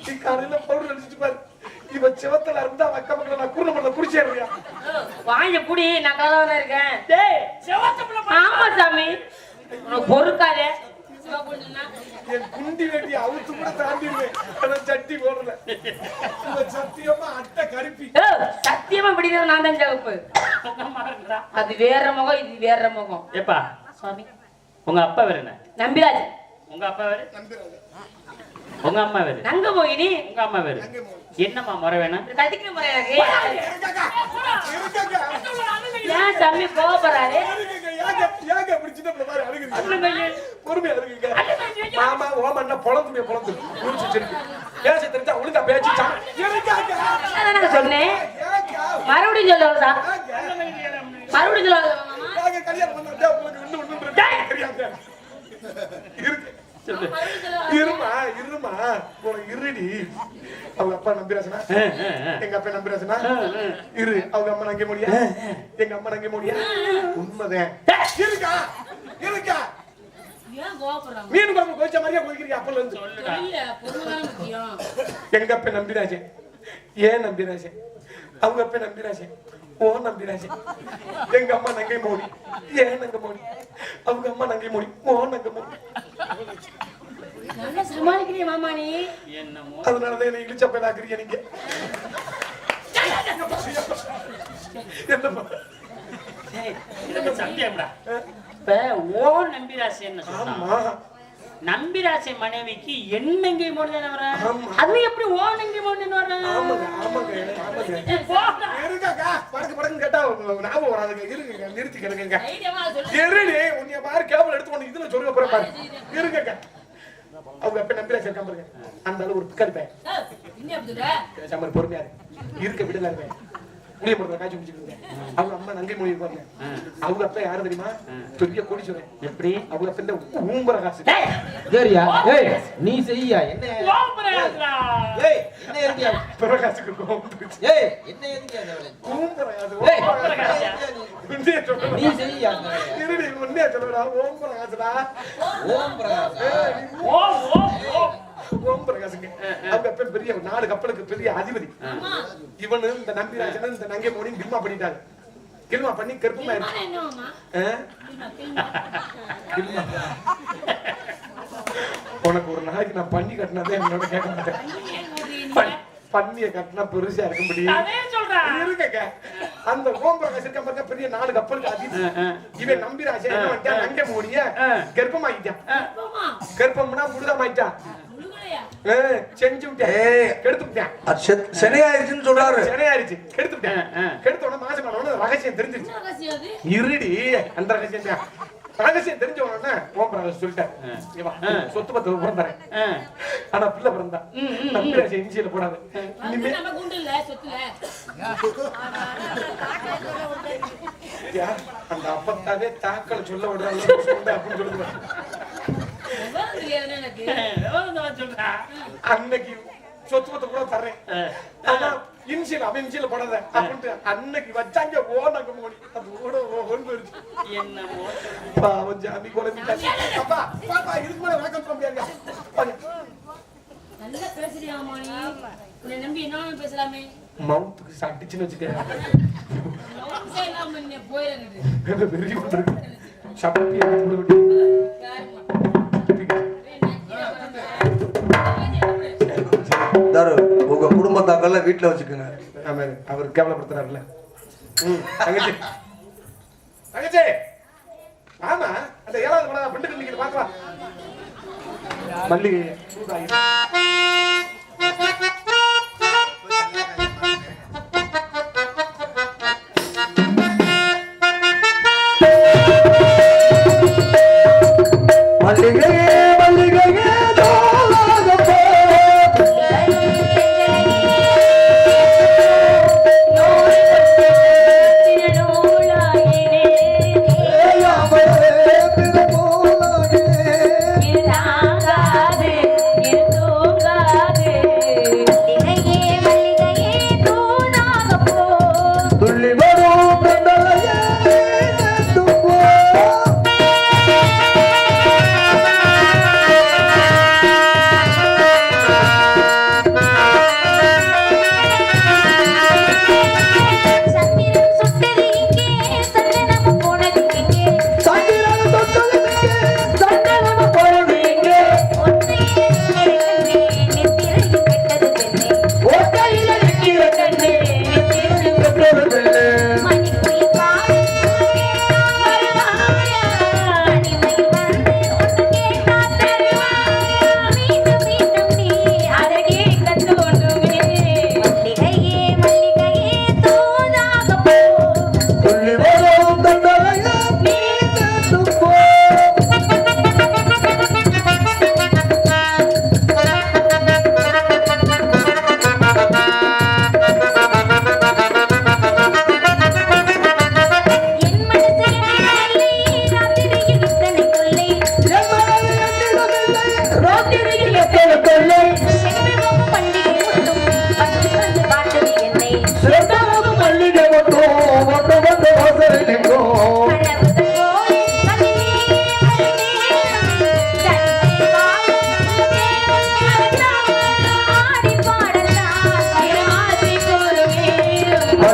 [SPEAKER 1] நீ காலையில பவுடர் அடிச்சுட்டு பாரு இவ செவத்துல இருந்தா அக்க பக்கத்துல நான் கூர்ண பண்ண குடிச்சேறியா
[SPEAKER 8] வாங்க குடி நான் கலவரம் இருக்கேன்
[SPEAKER 5] டேய் செவத்துல
[SPEAKER 8] ஆமா சாமி உனக்கு பொறுக்காதே
[SPEAKER 1] என் குண்டி வேட்டி அவுத்து கூட தாண்டிடுவேன் ஆனா சட்டி போடல இவ சத்தியமா அட்டை கருப்பி
[SPEAKER 8] சத்தியமா பிடிக்கிறது நான் தான் சிவப்பு அது வேற முகம் இது வேற முகம்
[SPEAKER 5] ஏப்பா
[SPEAKER 8] சுவாமி
[SPEAKER 5] உங்க அப்பா வேற என்ன
[SPEAKER 8] நம்பிராஜ்
[SPEAKER 5] உங்க அப்பா வேற உங்க அம்மா வேற
[SPEAKER 8] நங்க போகினி
[SPEAKER 5] உங்க அம்மா வேற என்னம்மா முறை வேணும்
[SPEAKER 8] கட்டிக்கிற முறை ஏன் சாமி கோபப்படுறாரு
[SPEAKER 1] பொறுமையா இருக்குங்க மாமா ஓமன்னா பொழந்துமே பொழந்து குடிச்சு வச்சிருக்கு பேச தெரிஞ்சா ஒழுங்கா பேச்சு
[SPEAKER 8] அதான் சொன்னேன் மறுபடியும் சொல்லுவா மறுபடியும் சொல்லுவாங்க
[SPEAKER 1] கல்யாணம் பண்ணா உங்களுக்கு இன்னும் தெரியாது இருமா இருமா உனக்கு இருடி அவங்க அப்பா நம்பிராசனா எங்க அப்பா நம்பிராசனா இரு அவங்க அம்மா நங்க முடியா எங்க அம்மா நங்க முடியா உண்மைதான் இருக்கா இருக்கா மீன் குழம்பு கோச்ச மாதிரியா கோய்க்கிறீங்க அப்பல இருந்து எங்க அப்பா நம்பிராஜே ஏன் நம்பிராஜே அவங்க அப்பா நம்பிராஜே ஓ நம்பிராஜே எங்க அம்மா நங்கை மோடி ஏன் நங்க மோடி அவங்க அம்மா நங்கை மோடி ஓ நங்க மோடி
[SPEAKER 8] நல்லா சமாளிக்கிறீங்க மாமா நீ
[SPEAKER 5] என்னமோ
[SPEAKER 1] அதனாலதான் என்ன இழிச்ச பேதாக்குறீங்க நீங்க
[SPEAKER 5] சத்தியம்டா இப்ப ஓ நம்பிராசி என்ன சொன்னா நம்பிராசி மனைவிக்கு என்னங்க போடுதானே வர அது எப்படி ஓ நங்கி போடுன்னு வர
[SPEAKER 1] கேட்டா ஞாபகம் வராதுங்க இருங்க நிறுத்தி கிடக்குங்க இருடி உன்னைய பாரு கேபிள் எடுத்து கொண்டு இதுல சொல்லுங்க போற பாரு இருங்க அவங்க அப்ப நம்பிராசி இருக்காம பாருங்க அந்த அளவு ஒரு பிக்கல் பேசாம பொறுமையா இருக்க விடல இருப்பேன் புளிய போடுற காய்ச்சி குடிச்சுக்கிட்டு அவங்க அம்மா நங்கை மொழி இருப்பாங்க அவங்க அப்பா யாரு தெரியுமா பெரிய கோடீஸ்வரன்
[SPEAKER 5] எப்படி
[SPEAKER 1] அவங்க அப்ப இந்த ஊம்பர காசு
[SPEAKER 3] சரியா ஏய் நீ செய்யா என்ன
[SPEAKER 7] ஏய் என்ன இருக்கியா
[SPEAKER 1] பிரகாசுக்கு
[SPEAKER 3] ஏய் என்ன எதுக்கு அந்த வேலை
[SPEAKER 1] ஊம்பர காசு
[SPEAKER 3] நீ செய்யா
[SPEAKER 1] இருடி உன்னே சொல்லுடா ஊம்பர காசுடா
[SPEAKER 3] ஓம் பிரகாஷ்
[SPEAKER 1] ஓம் பிரகாசுங்க அவங்க அப்ப பெரிய 4 கப்பலுக்கு பெரிய அதிபதி இவனு இந்த நம்பிராஜன் இந்த நங்கை மோடி கில்மா பண்ணிட்டாங்க கில்மா பண்ணி கருப்புமா உனக்கு ஒரு நாளைக்கு நான் பண்ணி கட்டினதே என்னோட கேட்க மாட்டேன் பண்ணிய கட்டினா பெருசா இருக்கும்படி இருக்க அந்த ஓம் பிரகாஷ் இருக்க பாருங்க பெரிய 4 கப்பலுக்கு அதிபதி இவன் நம்பிராஜன் என்ன பண்ணிட்டான் நங்கை மோடிய கர்ப்பமாயிட்டான் கர்ப்பம்னா முழுதமாயிட்டான் செஞ்சு விட்டேன் கெடுத்து விட்டேன்
[SPEAKER 2] சனியாயிருச்சுன்னு சொல்றாரு
[SPEAKER 1] சனியாயிருச்சு கெடுத்து விட்டேன் கெடுத்த உடனே மாசம் ஆன ரகசியம் தெரிஞ்சிருச்சு இருடி அந்த ரகசியம் தெரிஞ்ச உடனே ஓம் பிரகாஷ் சொல்லிட்டேன் சொத்து பத்து பிறந்தேன் ஆனா பிள்ளை பிறந்தா நம்பிராஜ் இஞ்சியில போடாது அந்த அப்பத்தாவே தாக்களை சொல்ல விடுறாங்க அப்படின்னு சொல்லுவேன் அன்னைக்கு சொத்து பத்து கூட தர்றேன் ஆனா இன்சியல் அவன் இன்சியல் போடாத அப்படின்ட்டு அன்னைக்கு வச்சாங்க ஓனங்க மோடி அது ஓட ஓன் போயிருச்சு
[SPEAKER 5] என்னமோ
[SPEAKER 1] பாவம் ஜாமி குழம்பிட்டாங்க அப்பா பாப்பா இதுக்கு மேல வணக்கம் சொல்ல முடியாது
[SPEAKER 8] நல்லா பேசுறியா மாணி உன்னை நம்பி என்ன பேசலாமே
[SPEAKER 1] மவுத்துக்கு சட்டிச்சுன்னு வச்சுக்க
[SPEAKER 8] போயிடுறது
[SPEAKER 1] வெறி கொண்டிருக்கு சப்பி
[SPEAKER 2] உங்க குடும்பத்தாக்கள்ல வீட்டுல வச்சுக்கோங்க
[SPEAKER 1] அவர் கேவலப்படுத்துறாருல்ல தங்கச்சி தங்கச்சி ஆமா அந்த 7வது படம் பெண்டுக்கு நீங்க பாக்கலாம் மல்லிகை
[SPEAKER 8] இது தாங்காது இது தூங்காது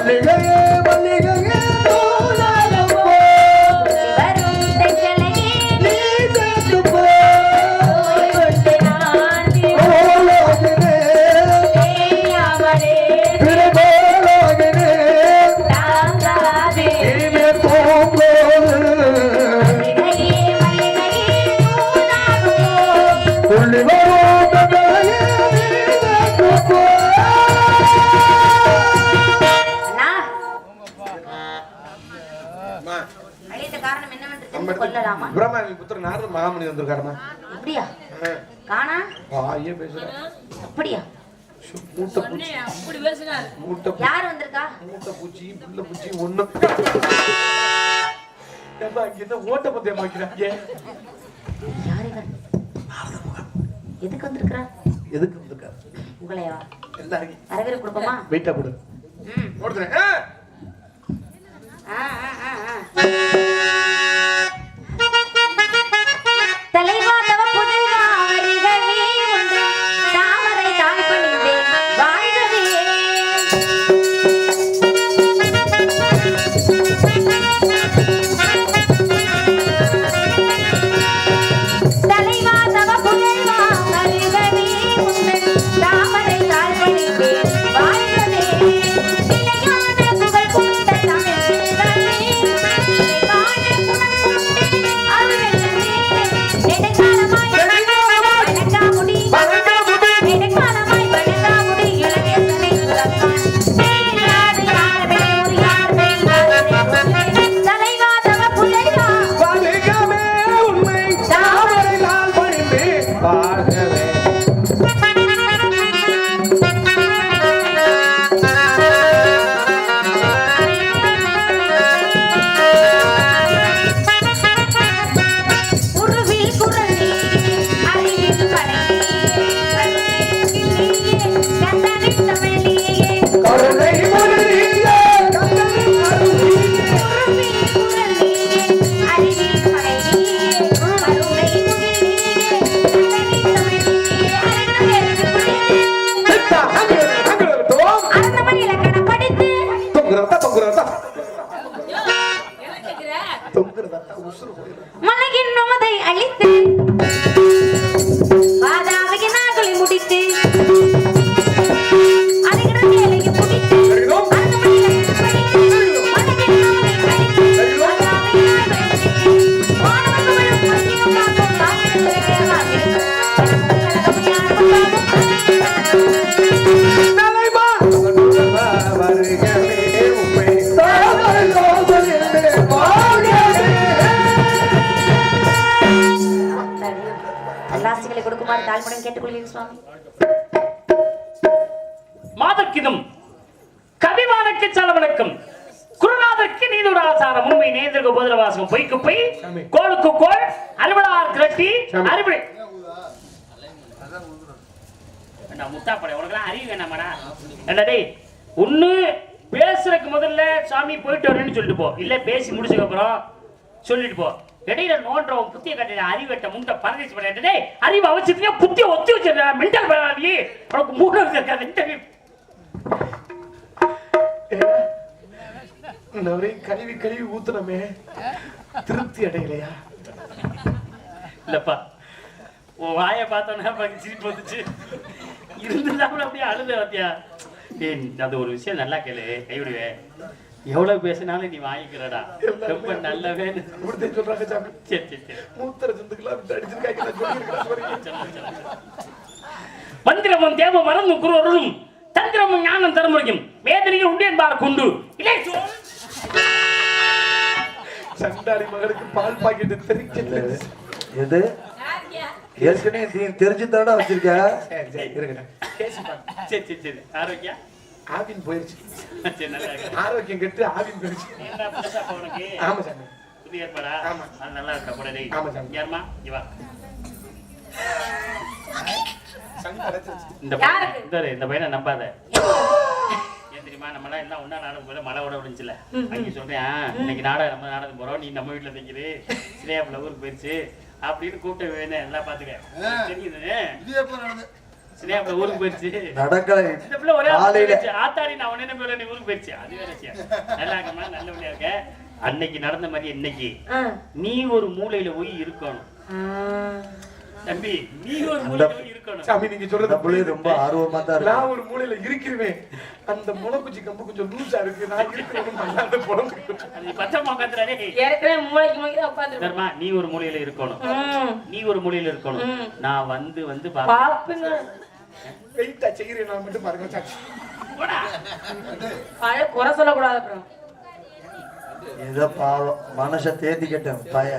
[SPEAKER 2] மல்லிகையே மல்லிகையே நூலாரம் போ.
[SPEAKER 8] வரும் தென்றலையே
[SPEAKER 2] நீ சேர்ந்து போ.
[SPEAKER 8] போய் கொண்டு நான்
[SPEAKER 2] ஓலோகினே
[SPEAKER 8] தேயாமலே
[SPEAKER 2] திருபோலோகினே
[SPEAKER 8] தாங்காதே.
[SPEAKER 2] இனிமே போகும்போது
[SPEAKER 8] மல்லிகையே மல்லிகையே நூலாரம் போ.
[SPEAKER 2] துள்ளி வரும் தந்தையே நீ சேர்ந்து போ.
[SPEAKER 8] அண்ணா அழித்த காரணம் என்னவென்று தெரிந்து கொள்ளலாமா?
[SPEAKER 1] பிரம்மாவின் புத்திரன் நாரத மகாமுனி வந்திருக்காருமா.
[SPEAKER 8] அப்படியா? காணா?
[SPEAKER 1] வாயே பேசுறேன்.
[SPEAKER 8] அப்படியா?
[SPEAKER 1] மூட்டை பூச்சி மூட்டை
[SPEAKER 8] யார் வந்திருக்கா?
[SPEAKER 1] மூட்டை பூச்சி புள்ள பூச்சி ஒண்ணு. ஏப்பா இங்க என்ன ஓட்ட பந்தயம் வைக்கிறாங்க?
[SPEAKER 8] யார் இவர்? எதுக்கு வந்திருக்கிறா?
[SPEAKER 1] எதுக்கு வந்திருக்காரு?
[SPEAKER 8] உங்களையா?
[SPEAKER 1] எல்லாரும்
[SPEAKER 8] வரவேற கொடுப்போமா?
[SPEAKER 1] வெயிட்டா கொடு.
[SPEAKER 8] ம்.
[SPEAKER 1] ஓடுறேன்.
[SPEAKER 8] ஆ, ஆ, ஆ, ஆ. தலைவா தவ புதல்வா வருகவே உண்டு தாமரை தாழ் பணிந்தே வாழ்கவே. தலைவா தவ புதல்வா வருகவே உண்டு தாமரை தாழ் பணிந்தே வாழ்கவே. நிலையான புகழ் கொண்ட தமிழ் செல்வமே, நிறைவான குணம் கொண்டே அருளெழுமே. நெடுங்காலமாய் வணங்காமுடி, நெடுங்காலமாய் வணங்காமுடி இளவேசனை உலகான். நீராது யாருமே ஒரு யாருமே இல்லாததே. தலைவா தவ புதல்வா
[SPEAKER 1] வாழ்கவே உண்மை தாமரை நாள் பணிந்து வாழ்கவே.
[SPEAKER 8] உருவில் குரல் அறிவில் படையே கந்தனை தமிழியே.
[SPEAKER 1] கருணை மொழியே கந்தனின் அருளியே.
[SPEAKER 8] உருவில் குரல் அறிவில் படையே கருணை முகிலே கந்தனை தமிழியே.
[SPEAKER 1] சித்தா, அங்குல தோம்.
[SPEAKER 8] அரண்மனை இலக்கணம் படித்து
[SPEAKER 1] தொங்குறதா தொங்குறதா தொங்குறதா உசுறு போயிடும்.
[SPEAKER 8] மலகின் நுமதை அழித்து வாதாவிய நாகளை முடித்து அருகிற வேலையை முடித்து அரண்மனை இலக்கணம் படித்து மலகின் நுமதை அழித்து வாதாவிய நாகளை முடித்து வானவர்களும் மத்தியும் காக்கும் காத்திருக்கிறேன்
[SPEAKER 1] தலைவா வருகவே உண்மை தாமரை நாள் பணிந்து வாழ்கவே.
[SPEAKER 8] அல்லாசிகளை கொடுக்குமாறு தாழ்மையுடன் கேட்டுக்கொள்கிறேன் சுவாமி.
[SPEAKER 5] மாதர்க்கிதும் கவிமானக்கு சலவணக்கம் குருநாதருக்கு நீதுராசாரம் உண்மை நேர்ந்தற்கு போதிர வாசகம் பொய்க்கு பொய் கோளுக்கு கோள் அலுவலார் கிரட்டி அறிவுரை. நான் முட்டாப்படை உனக்கெல்லாம் அறிவு வேணாமாடா? என்னடே ஒண்ணு பேசுறதுக்கு முதல்ல சாமி போயிட்டு வரேன்னு சொல்லிட்டு போ, இல்ல பேசி முடிச்சதுக்கு அப்புறம் சொல்லிட்டு போ. இடையில நோன்றவன் புத்திய கட்டிட அறிவட்ட முண்டை பரதேசி பண்ணிட்டு அறிவு அவசியத்தையே புத்திய ஒத்தி வச்சிருக்க மென்டல் பண்ணாதே. உனக்கு மூணு இருக்க
[SPEAKER 1] ஒரே கழுவி கழுவி ஊத்துனமே திருப்தி அடையலையா?
[SPEAKER 5] இல்லப்பா உன் வாயை பார்த்தோன்னா சிரிப்பு வந்துச்சு. இருந்துதான் அப்படியே அழுத வாத்தியா. அது ஒரு விஷயம் நல்லா கேளு, கைவிடுவேன். எவ்வளவு பேசினாலும் நீ வாங்கிக்கிறடா, ரொம்ப நல்லவே
[SPEAKER 1] சொல்றாங்க சாமி.
[SPEAKER 5] சரி சரி சரி.
[SPEAKER 1] மூத்தர ஜந்துக்களா விட்டு அடிச்சிருக்காங்க.
[SPEAKER 5] மந்திரமும் தேவ மறந்தும் குருவரும் தந்திரமும் ஞானம் தரமுறையும் வேதனையும் உண்டு என்பார் கொண்டு இல்லை
[SPEAKER 1] சண்டாளி மகளுக்கு பால் பாக்கெட்டு தெரிஞ்சு
[SPEAKER 2] எது ஏற்கனவே தெரிஞ்சு தானே வச்சிருக்க.
[SPEAKER 5] சரி சரி சரி. ஆரோக்கியா
[SPEAKER 1] ஆவின் போயிருச்சு.
[SPEAKER 5] சரி நல்லா இருக்கு.
[SPEAKER 1] ஆரோக்கியம் கெட்டு ஆவின் போயிருச்சு.
[SPEAKER 5] என்ன புதுசா உனக்கு?
[SPEAKER 1] ஆமா சாமி.
[SPEAKER 5] புது ஏற்பாடா?
[SPEAKER 1] ஆமா.
[SPEAKER 5] அது நல்லா இருக்கா கூட டேய்?
[SPEAKER 1] ஆமா சாமி.
[SPEAKER 5] யாருமா இவா
[SPEAKER 1] சங்கு அடைச்சிருச்சு.
[SPEAKER 5] இந்த பையனை நம்பாத. ஏன் தெரியுமா, நம்ம எல்லாம் ஒன்னா நாடகம் போல மழை விட விடுச்சுல. அங்கே சொல்றேன் இன்னைக்கு நாடகம் நம்ம நாடகம் போறோம், நீ நம்ம வீட்டுல தைக்குது சிலையாப்புல ஊருக்கு போயிருச்சு அப்படின்னு கூப்பிட்டு வேணும் எல்லாம் பாத்துக்க தெரியுது.
[SPEAKER 4] இது எப்ப நடந்தது?
[SPEAKER 5] சின்ன பிள்ளை ஊருக்கு போயிடுச்சு.
[SPEAKER 2] நடக்கல
[SPEAKER 5] இந்த பிள்ளை ஒரே
[SPEAKER 2] காலையில
[SPEAKER 5] ஆத்தாடி நான் உடனே போயில நீ ஊருக்கு போயிடுச்சு. அது வேற விஷயம். நல்லா இருக்கமா, நல்ல பிள்ளையா இருக்க. அன்னைக்கு நடந்த மாதிரி இன்னைக்கு நீ ஒரு மூலையில போய் இருக்கணும் தம்பி. நீ ஒரு மூலையில போய் இருக்கணும்.
[SPEAKER 1] சாமி நீங்க சொல்றது
[SPEAKER 2] நம்மளே ரொம்ப ஆர்வமா தான் இருக்கு.
[SPEAKER 1] நான் ஒரு மூலையில இருக்கிறேன். அந்த முளைக்குச்சி கம்பு கொஞ்சம் லூசா இருக்கு. நான் இருக்கிறேன் நல்லா அந்த புலம்பு.
[SPEAKER 5] அது பச்சை மாக்காத்துறானே.
[SPEAKER 8] ஏற்கனவே மூளைக்கு மூளைக்கு உட்கார்ந்து
[SPEAKER 5] தர்மா நீ ஒரு மூலையில இருக்கணும். நீ ஒரு மூலையில இருக்கணும். நான் வந்து
[SPEAKER 8] பாப்புங்க
[SPEAKER 1] வெயிட்டா செய்கிறேன் நான் மட்டும் பாருங்க சாச்சி.
[SPEAKER 5] போடா.
[SPEAKER 8] பழைய குறை சொல்லக்கூடாது. அப்புறம்
[SPEAKER 2] ஏதோ பாவம் மனசை தேத்திக்கிட்டேன் பய.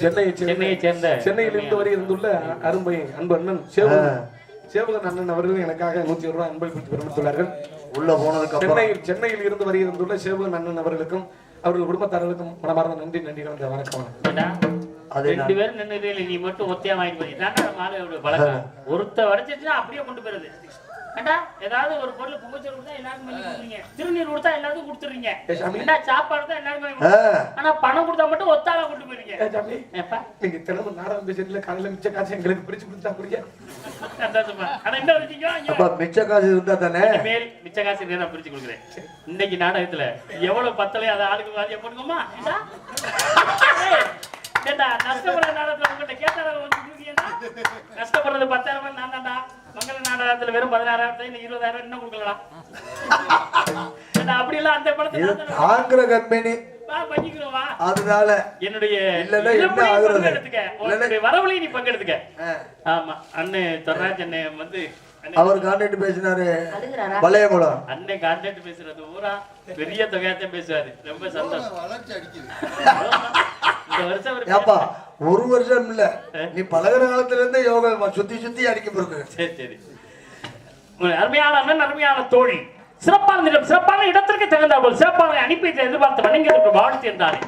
[SPEAKER 5] சென்னையை சேர்ந்த
[SPEAKER 1] சென்னையில் இருந்து வரை இருந்துள்ள அரும்பை அன்பு அண்ணன் சேவகன் அண்ணன் அவர்கள் எனக்காக 100 ரூபாய் அன்பை கொடுத்து பெருமித்துள்ளார்கள்.
[SPEAKER 2] உள்ள போனதுக்கு அப்புறம்
[SPEAKER 1] சென்னையில் இருந்து வரை இருந்துள்ள சேவகன் அண்ணன் அவர்களுக்கும் அவர்கள் குடும்பத்தாரர்களுக்கும் மனமார்ந்த நன்றி கலந்த வணக்கம்.
[SPEAKER 5] அது 2 பேரும் நின்று நீ மட்டும் ஒத்தையா வாங்கி போயிட்டாங்க. மாலையோட பழக்கம் ஒருத்த வரைச்சிச்சுன்னா அப்படியே கொண்டு போயிருது. ஏண்டா ஏதாவது ஒரு பொருள் பொங்கச்சோறு கொடுத்தா எல்லாருக்கும் பண்ணி கொடுத்துறீங்க. திருநீர் கொடுத்தா எல்லாருக்கும் கொடுத்துறீங்க. ஏண்டா சாப்பாடு தான் எல்லாருக்கும். ஆனா பணம் கொடுத்தா மட்டும் ஒத்தாவா கொண்டு போயிருங்க.
[SPEAKER 1] நீங்க தினமும் நாடகம் பேசுறீங்க. காலையில மிச்ச காசு எங்களுக்கு பிரிச்சு கொடுத்தா புரிய.
[SPEAKER 5] ஆனா என்ன வச்சீங்க
[SPEAKER 2] மிச்ச காசு இருந்தா தானே
[SPEAKER 5] மேல் மிச்ச காசு நான் பிரிச்சு கொடுக்குறேன். இன்னைக்கு நாடகத்துல எவ்வளவு பத்தலையோ அதை ஆளுக்கு வாதியா போடுங்கம்மா. நஷ்டப்படுற நாடகத்துல உங்கள்கிட்ட கேட்டாலும் கஷ்டப்படுறது 10,000 நான் தான்டா. மங்கள நாடகத்துல வெறும் 16,000 20,000 இன்னும் கொடுக்கலாம். அப்படி எல்லாம் அந்த படத்துல
[SPEAKER 2] தாங்குற கம்பெனி
[SPEAKER 5] பண்ணிக்கிறோமா.
[SPEAKER 2] அதனால
[SPEAKER 5] என்னுடைய வரவுலையும் நீ பங்கெடுத்துக்க. ஆமா அண்ணன் தொர்ராஜ் அண்ணன் வந்து
[SPEAKER 2] அவர் கான்டாக்ட் பேசினாரு. பழையகுளம்
[SPEAKER 5] அண்ணன் கான்டாக்ட் பேசுறது ஊரா பெரிய தொகையாத்தான் பேசுவாரு. ரொம்ப சந்தோஷம்.
[SPEAKER 2] ஏப்பா ஒரு வருஷம் இல்ல நீ பழகிற காலத்துல இருந்தே யோகா சுத்தி அடிக்க போறது.
[SPEAKER 5] சரி சரி. அருமையான அண்ணன் அருமையான தோழி சிறப்பான இடத்திற்கு தகுந்த போல் சிறப்பான அனுப்பி எதிர்பார்த்து வணங்கி வாழ்த்து என்றாரே.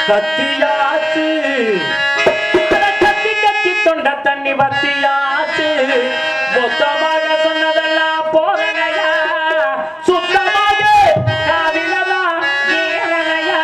[SPEAKER 5] கத்தியாச்சு கத்தி தொண்ட தண்ணி பத்தியாச்சு. மொத்தமாக சொன்னதெல்லாம் போறனையா சுத்தமாக காதிலதான் ஏறனையா.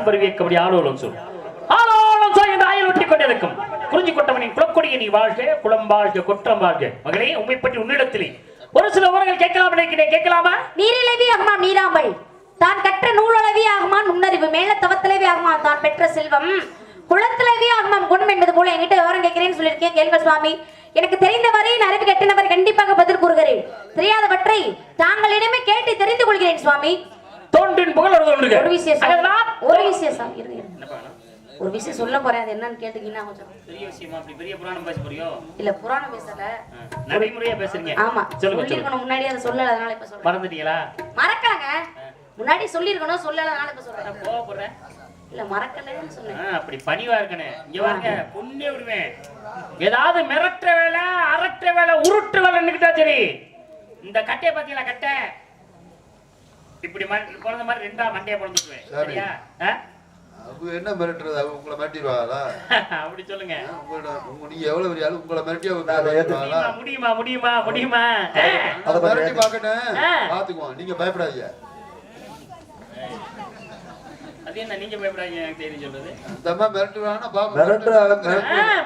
[SPEAKER 5] பருவிய கபடி ஆளோலம் சொல் ஆளோலம் சொல் என்று ஆயல் ஒட்டி கொண்டிருக்கும் குறிஞ்சி கொட்டவனின் குலக்கொடியை நீ வாழ்க குளம் வாழ்க கொற்றம் வாழ்க மகளே உண்மை பற்றி உன்னிடத்திலே ஒரு சில உரங்கள் கேட்கலாம் நினைக்கிறேன் கேட்கலாமா
[SPEAKER 8] நீரிழவி ஆகுமாம் நீராமல் தான் கற்ற நூலுளவி ஆகுமான் நுண்ணறிவு மேல தவத்திலவி ஆகுமான் தான் பெற்ற செல்வம் குளத்திலவி ஆகுமாம் குணம் என்பது போல என்கிட்ட விவரம் கேட்கிறேன்னு சொல்லியிருக்கேன் கேள்வி சுவாமி எனக்கு தெரிந்தவரை அறிவு கட்டினவர் கண்டிப்பாக பதில் கூறுகிறேன் தெரியாதவற்றை தாங்களிடமே கேட்டு தெரிந்து கொள்கிறேன் சுவாமி
[SPEAKER 5] தோன்றின் புகழ்
[SPEAKER 8] ஒரு விசேஷம் ஒரு விஷயம் சொல்ல போறேன் அது என்னன்னு கேட்டீங்கன்னா கொஞ்சம்
[SPEAKER 5] பெரிய விஷயமா அப்படி பெரிய புராணம் பேச போறியோ
[SPEAKER 8] இல்ல புராணம் பேசல
[SPEAKER 5] நடைமுறையா பேசுறீங்க
[SPEAKER 8] ஆமா
[SPEAKER 5] சொல்லுங்க
[SPEAKER 8] முன்னாடி அதை சொல்லல அதனால இப்ப சொல்றேன்
[SPEAKER 5] மறந்துட்டீங்களா
[SPEAKER 8] மறக்கலங்க முன்னாடி சொல்லிருக்கணும் சொல்லல அதனால இப்ப சொல்றேன்
[SPEAKER 5] கோவப்படுறேன்
[SPEAKER 8] இல்ல மறக்கலன்னு சொன்னேன்
[SPEAKER 5] அப்படி பணிவா இருக்கனே இங்க வாங்க கொன்னே விடுவேன் ஏதாவது மிரட்ட வேலை அரட்ட வேலை உருட்டு வேலைன்னுக்கிட்டா சரி இந்த கட்டைய பாத்தீங்களா கட்டை இப்படி பிறந்த மாதிரி ரெண்டா மண்டையை பிறந்துக்குவேன் சரியா
[SPEAKER 4] அவங்க என்ன மிரட்டுறது அவங்க உங்களை மிரட்டிடுவாங்களா
[SPEAKER 5] அப்படி சொல்லுங்க
[SPEAKER 4] நீங்க எவ்வளவு பெரிய ஆளு உங்களை மிரட்டியா
[SPEAKER 5] முடியுமா முடியுமா முடியுமா
[SPEAKER 4] மிரட்டி பாக்கட்டேன் பாத்துக்குவோம் நீங்க பயப்படாதீங்க
[SPEAKER 5] அது என்ன நீங்க பயப்படாதீங்க எனக்கு தெரியும் சொல்றது
[SPEAKER 4] இந்த அம்மா மிரட்டுவாங்கன்னா பாப்பா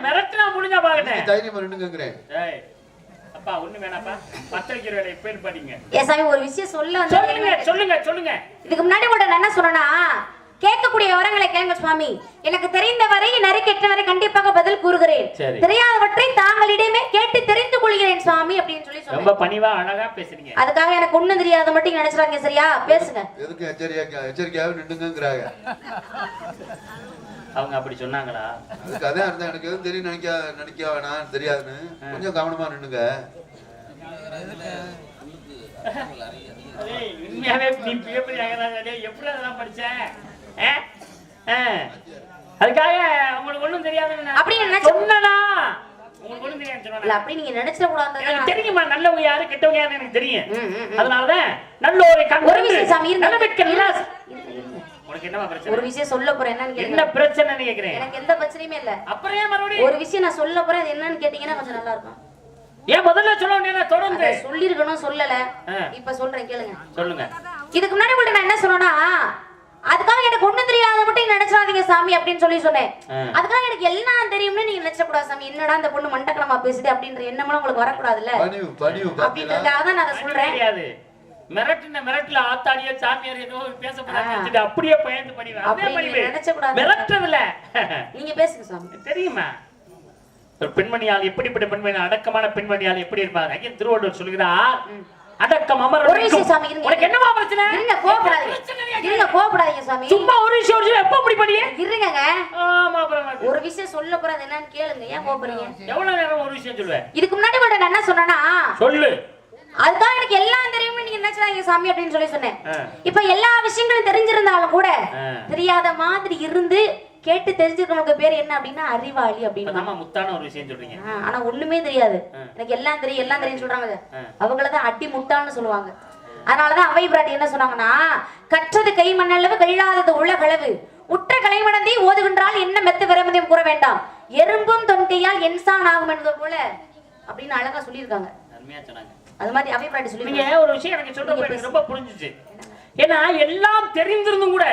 [SPEAKER 5] மிரட்டுனா முடிஞ்சா பாக்கட்டேன்
[SPEAKER 4] தைரியமா நின்னுங்கறேன்
[SPEAKER 5] அப்பா ஒண்ணு வேணாப்பா பத்திரிக்கை வேலை எப்ப பாத்தீங்க
[SPEAKER 8] ஏ சாமி ஒரு விஷயம் சொல்ல
[SPEAKER 5] சொல்லுங்க சொல்லுங்க சொல்லுங்க
[SPEAKER 8] இதுக்கு முன்னாடி உங்கள்ட்ட என்ன சொன்னா கேட்கக்கூடிய விவரங்களை கேளுங்க சுவாமி எனக்கு தெரிந்தவரை நறுக்கெட்டவரை கண்டிப்பாக பதில் கூறுகிறேன் தெரியாதவற்றை தாங்களிடமே கேட்டு தெரிந்து கொள்கிறேன் சுவாமி அப்படின்னு சொல்லி
[SPEAKER 5] ரொம்ப பணிவா அழகா பேசுறீங்க
[SPEAKER 8] அதுக்காக எனக்கு ஒண்ணும் தெரியாத மட்டும் நினைச்சிடாங்க சரியா பேசுங்க
[SPEAKER 4] எதுக்கு எச்சரிக்கையாவே நின்னுங்கறாங்க
[SPEAKER 5] அவங்க அப்படி சொன்னாங்களா
[SPEAKER 4] அதுக்கு அதான் அர்த்தம் எனக்கு எதுவும் தெரியும் நினைக்க வேணாம் தெரியாதுன்னு கொஞ்சம் கவனமா நின்னுங்க
[SPEAKER 5] உண்மையாவே நீ பேப்பர் எப்படி அதெல்லாம் படிச்ச அதுக்காக உங்களுக்கு ஒண்ணும் தெரியாதுன்னு
[SPEAKER 8] அப்படி
[SPEAKER 5] சொன்னா உங்களுக்கு ஒண்ணும் தெரியாது சொன்னா
[SPEAKER 8] அப்படி நீங்க நினைச்சிட கூடாது
[SPEAKER 5] எனக்கு தெரியுமா நல்லவங்க யாரு கெட்டவங்க யாரு எனக்கு தெரியும் அதனாலதான் நல்ல ஒரு
[SPEAKER 8] விஷயம் சாமி
[SPEAKER 5] உனக்கு என்னமா பிரச்சனை
[SPEAKER 8] ஒரு விஷயம் சொல்ல போறேன் என்னன்னு
[SPEAKER 5] என்ன பிரச்சனைன்னு கேக்குறேன்
[SPEAKER 8] எனக்கு எந்த பிரச்சனையுமே இல்ல
[SPEAKER 5] அப்புறம் மறுபடியும்
[SPEAKER 8] ஒரு விஷயம் நான் சொல்ல போறேன் அது என்னன்னு கேட்டீங்கன்னா கொஞ்சம் நல்லா இருக்கும்
[SPEAKER 5] ஏன் முதல்ல சொல்ல வேண்டிய தொடர்ந்து
[SPEAKER 8] சொல்லிருக்கணும் சொல்லல இப்ப சொல்றேன் கேளுங்க
[SPEAKER 5] சொல்லுங்க
[SPEAKER 8] இதுக்கு முன்னாடி உங்கள்ட்ட நான் என்ன சொன்னேன்னா அதுக்காக எனக்கு ஒண்ணும் தெரியாத மட்டும் நினைச்சாதீங்க சாமி அப்படின்னு சொல்லி சொன்னேன் அதுக்காக எனக்கு எல்லாம் தெரியும்னு நீங்க நினைச்ச கூடாது சாமி என்னடா இந்த பொண்ணு மண்டக்கலமா பேசுது அப்படின்ற எண்ணமும் உங்களுக்கு வரக்கூடாதுல்ல அப்படின்றதுக்காக தான் நான் அதை சொல்றேன்
[SPEAKER 5] மிரட்டுல ஆத்தாடியோ சாமியார் ஏதோ பேசப்படாது அப்படியே பயந்து
[SPEAKER 8] பண்ணிடுவேன்
[SPEAKER 5] மிரட்டுறதுல
[SPEAKER 8] நீங்க பேசுங்க சாமி
[SPEAKER 5] தெரியுமா ஒரு பெண்மணியால் எப்படிப்பட்ட பெண்மணி அடக்கமான பெண்மணியால் எப்படி இருப்பாங்க ஐயன் திருவள்ளுவர் சொல்கிறார் அடக்கம் அமர
[SPEAKER 8] ஒரு விஷயம் சாமி இருங்க
[SPEAKER 5] உனக்கு என்னமா பிரச்சனை
[SPEAKER 8] இருங்க கோபப்படாதீங்க சாமி
[SPEAKER 5] சும்மா ஒரு விஷயம் எப்ப அப்படி பண்ணியே
[SPEAKER 8] இருங்கங்க
[SPEAKER 5] ஆமா
[SPEAKER 8] ஒரு விஷயம் சொல்ல போறது என்னன்னு கேளுங்க ஏன் கோபப்படுறீங்க
[SPEAKER 5] எவ்வளவு நேரம் ஒரு விஷயம் சொல்லுவேன்
[SPEAKER 8] இதுக்கு முன்னாடி உங்கள்ட்ட நான் என்ன சொன்னேன்னா
[SPEAKER 5] சொல்லு
[SPEAKER 8] அதுதான் எனக்கு எல்லாம் தெரியும்னு நீங்க நினைச்சாங்க சாமி அப்படின்னு சொல்லி சொன்னேன் இப்ப எல்லா விஷயங்களும் தெரிஞ்சிருந்தாலும் கூட தெரியாத மாதிரி இருந்து கேட்டு தெரிஞ்சுக்கிறவங்க பேர் என்ன அப்படின்னா அறிவாளி அப்படின்னு
[SPEAKER 5] முத்தான ஒரு விஷயம் சொல்றீங்க
[SPEAKER 8] ஆனா ஒண்ணுமே தெரியாது எனக்கு எல்லாம் தெரியும் சொல்றாங்க அவங்களதான் அடி முட்டான்னு சொல்லுவாங்க அதனாலதான் அவை பிராட்டி என்ன சொன்னாங்கன்னா கற்றது கை மண்ணளவு கழியாதது உள்ள களவு உற்ற கலைமடந்தை ஓதுகின்றால் என்ன மெத்த விரமதியம் கூற வேண்டாம் எறும்பும் தொண்டையால் என்சான் ஆகும் என்பது போல அப்படின்னு அழகா சொல்லியிருக்காங்க அது மாதிரி அவை பிராட்டி சொல்லி
[SPEAKER 5] ஒரு விஷயம் எனக்கு சொல்றது ரொம்ப புரிஞ்சுச்சு ஏன்னா எல்லாம் தெரிந்திருந்தும் கூட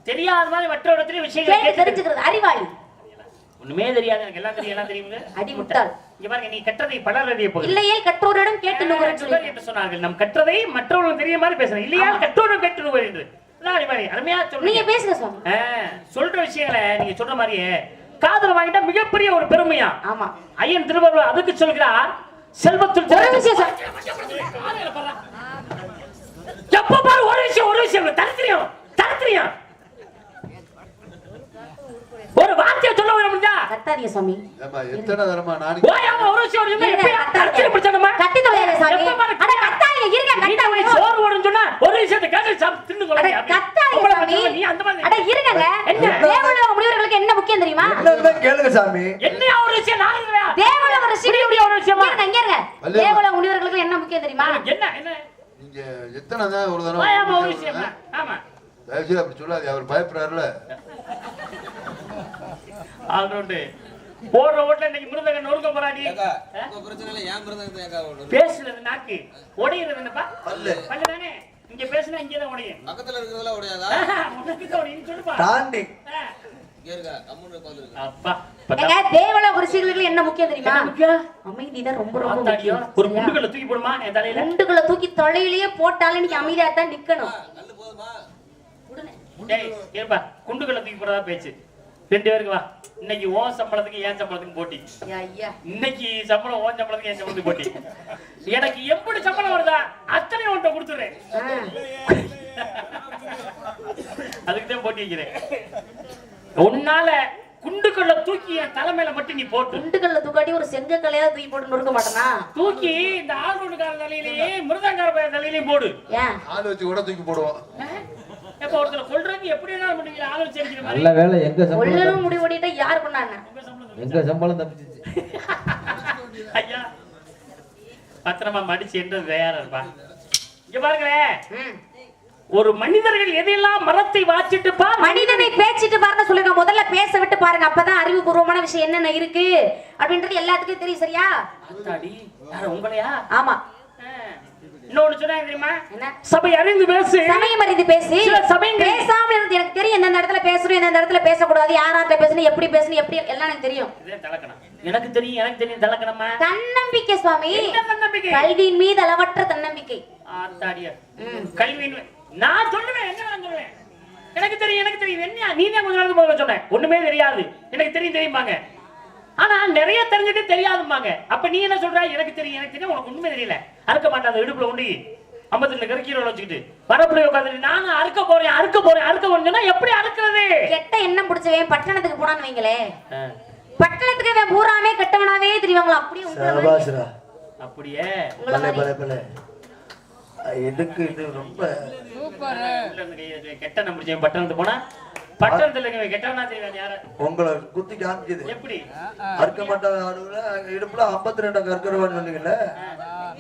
[SPEAKER 5] தெரியாத மாதிரி மற்றவரத்திலே விஷயங்களை
[SPEAKER 8] தெரிஞ்சுக்கிறது அறிவாளி
[SPEAKER 5] ஒண்ணுமே தெரியாது எனக்கு எல்லாம் தெரியும் எல்லாம் தெரியுங்க
[SPEAKER 8] அடி முட்டாள்
[SPEAKER 5] இங்க பாருங்க நீ கற்றதை பலர் அறிய போகுது
[SPEAKER 8] இல்லையே கற்றோரிடம் கேட்டு நுகர்
[SPEAKER 5] என்று சொன்னார்கள் நம் கற்றதை மற்றவர்களுக்கு தெரிய மாதிரி பேசுறேன் இல்லையா கற்றோரும் கேட்டு நுகர் என்று அருமையா சொல்லுங்க
[SPEAKER 8] நீங்க பேசுங்க சுவாமி
[SPEAKER 5] சொல்ற விஷயங்களை நீங்க சொல்ற மாதிரியே காதல வாங்கிட்டா மிகப்பெரிய ஒரு பெருமையா
[SPEAKER 8] ஆமா
[SPEAKER 5] ஐயன் திருவள்ளுவர் அதுக்கு சொல்கிறார் செல்வத்தில்
[SPEAKER 8] ஒரு விஷயம்
[SPEAKER 5] எப்ப பாரு ஒரு விஷயம் தரித்திரியம் ஒரு வார்த்தையை சொல்ல முடிஞ்சா
[SPEAKER 8] கத்தாதீங்க சாமி
[SPEAKER 4] எத்தனை தரமா நான்
[SPEAKER 5] ஓயாம ஒரு விஷயம் எப்ப
[SPEAKER 8] கட்டி தொலையாத சாமி அட கத்தாதீங்க இருங்க கத்தாதீங்க
[SPEAKER 5] சோறு ஓடுன்னு சொன்னா ஒரு விஷயத்தை கேட்டு தின்னு கொள்ளுங்க
[SPEAKER 8] கத்தாதீங்க சாமி
[SPEAKER 5] நீ அந்த மாதிரி
[SPEAKER 8] அட இருங்கங்க தேவலோக முனிவர்களுக்கு என்ன முக்கியம் தெரியுமா
[SPEAKER 2] என்ன கேளுங்க சாமி
[SPEAKER 5] என்ன ஒரு விஷயம் நானுங்க
[SPEAKER 8] தேவலோக ரிஷிகளுடைய
[SPEAKER 5] ஒரு விஷயமா
[SPEAKER 8] இங்க இருங்க தேவலோக முனிவர்களுக்கு என்ன முக்கியம் தெரியுமா
[SPEAKER 5] என்ன
[SPEAKER 4] நீங்க எத்தனை தான் ஒரு தடவை
[SPEAKER 5] ஓயாம ஒரு விஷயம் ஆமா
[SPEAKER 4] தயவுசெய்து அப்படி சொல்லாதீங்க அவர் பயப்படுறாருல
[SPEAKER 5] ஆல்ரவுண்டு போடுற ஓட்டுல இன்னைக்கு மிருதங்க நொறுக்க போறாடி பேசுறது நாக்கு ஒடையிறது என்னப்பா பல்லு தானே இங்க பேசினா இங்கதான் உடையும்.
[SPEAKER 6] பக்கத்துல இருக்கிறதெல்லாம் உடையாதா?
[SPEAKER 5] உனக்கு தான் உடையும் சொல்லுப்பா.
[SPEAKER 2] தாண்டி
[SPEAKER 6] இங்க இருக்க கம்முன்னு உட்கார்ந்திருக்க.
[SPEAKER 5] அப்பா
[SPEAKER 8] ஏங்க தேவலோக ரிஷிகளுக்கு என்ன முக்கியம் தெரியுமா?
[SPEAKER 5] என்ன முக்கியம்?
[SPEAKER 8] அமைதி தான் ரொம்ப ரொம்ப
[SPEAKER 5] ஆத்தாடியோ,
[SPEAKER 8] முக்கியம்.
[SPEAKER 5] ஒரு குண்டுகளை தூக்கி போடுமா என் தலையில?
[SPEAKER 8] குண்டுகளை தூக்கி தொலையிலேயே போட்டாலும் நீங்க அமைதியா தான் நிக்கணும்.
[SPEAKER 6] கல்லு போதுமா?
[SPEAKER 5] டேய் கேப்பா, குண்டுகளை தூக்கி போடுறதா பேச்சு. 2 பேருக்கு வா. இன்னைக்கு ஓன் சம்பளத்துக்கு ஏன் சம்பளத்துக்கு போட்டி.
[SPEAKER 8] ஐயா
[SPEAKER 5] இன்னைக்கு சம்பளம் ஓன் சம்பளத்துக்கு ஏன் சம்பளத்துக்கு போட்டி. எனக்கு எப்படி சம்பளம் வருதா அத்தனை உன்கிட்ட கொடுத்துறேன். அதுக்கு தான் போட்டி வைக்கிறேன். உன்னால குண்டுக்குள்ள தூக்கி என் தலைமையில மட்டும் நீ போட்டு
[SPEAKER 8] குண்டுகள்ல தூக்காட்டி ஒரு செங்க கலையாவது தூக்கி போட்டு நொறுக்க மாட்டேனா?
[SPEAKER 5] தூக்கி இந்த ஆள்ரூடுக்கார தலையிலேயே மிருதங்கார பைய தலையிலையும் போடு.
[SPEAKER 8] ஏன்
[SPEAKER 4] ஆள் வச்சு கூட தூக்கி போடுவோம்.
[SPEAKER 5] எப்ப ஒருத்தர் கொல்றதுக்கு எப்படி என்ன பண்ணுவீங்க? ஆள் வச்சு அடிக்கிற மாதிரி.
[SPEAKER 3] நல்ல வேலை எங்க சம்பளம்
[SPEAKER 8] கொள்ளணும் முடிவு பண்ணிட்டா யார் பண்ணாங்க?
[SPEAKER 3] எங்க சம்பளம் தப்பிச்சிச்சு.
[SPEAKER 5] ஐயா பத்திரமா மடிச்சு என்றது தயாரா இருப்பா. இங்க பாருங்களேன், ஒரு மனிதர்கள் எதையெல்லாம் மரத்தை வாச்சிட்டு
[SPEAKER 8] மனிதனை பேச்சிட்டு பாருங்க சொல்லுங்க. முதல்ல பேச விட்டு பாருங்க, அப்பதான் அறிவுபூர்வமான விஷயம் என்னென்ன இருக்கு அப்படின்றது எல்லாத்துக்கும் தெரியும். சரியா?
[SPEAKER 5] ஆத்தாடி, யாரு உங்களையா?
[SPEAKER 8] ஆமா.
[SPEAKER 5] இன்னொன்னு சொன்னா தெரியுமா?
[SPEAKER 8] என்ன?
[SPEAKER 5] சபை அறிந்து பேசு.
[SPEAKER 8] சமயம் அறிந்து பேசி.
[SPEAKER 5] சில சமயங்கள்
[SPEAKER 8] பேசாம இருந்து எனக்கு தெரியும் எந்த இடத்துல பேசணும் எந்த இடத்துல பேசக்கூடாது, யாராட்ட பேசணும், எப்படி பேசணும், எப்படி எல்லாம் எனக்கு தெரியும்.
[SPEAKER 5] இதே தலக்கணம். எனக்கு தெரியும் தலக்கணமா.
[SPEAKER 8] தன்னம்பிக்கை சுவாமி.
[SPEAKER 5] என்ன தன்னம்பிக்கை?
[SPEAKER 8] கல்வியின் மீது அளவற்ற தன்னம்பிக்கை.
[SPEAKER 5] ஆத்தாடியா, கல்வியின் நான் சொல்லுவேன், என்ன நான் சொல்லுவேன். எனக்கு தெரியும் என்ன நீ தான் கொஞ்ச நேரத்துக்கு முதல்ல சொன்ன ஒண்ணுமே தெரியாது, எனக்கு தெரியும்பாங்க. ஆனா நிறைய தெரிஞ்சுட்டு தெரியாதும்பாங்க. அப்ப நீ என்ன சொல்ற? எனக்கு தெரியும் உனக்கு ஒண்ணுமே தெரியல. அறுக்க மாட்டாங்க இடுப்புல உண்டி 52 கருக்கீரோட வச்சுக்கிட்டு வரப்புல உட்காந்து நானும் அறுக்க போறேன் சொன்னா எப்படி அறுக்கிறது?
[SPEAKER 8] கெட்ட எண்ணம் பிடிச்சவன் பட்டணத்துக்கு போனான்னு வைங்களே, பட்டணத்துக்கு பூராமே கெட்டவனாவே தெரிவாங்களா? அப்படியே
[SPEAKER 2] சபாஸ்ரா
[SPEAKER 5] அப்படியே
[SPEAKER 2] எதுக்கு இது ரொம்ப
[SPEAKER 5] கெட்ட எண்ணம் பிடிச்சவன் பட்டணத்துக்கு போனா பட்டணத்துல கெட்டவனா தெரியாது யார
[SPEAKER 2] உங்களை குத்தி காமிக்குது.
[SPEAKER 5] எப்படி
[SPEAKER 2] அறுக்க மாட்டாங்க ஆடுல இடுப்புல 52 கற்கருவான்னு சொன்னீங்கல்ல,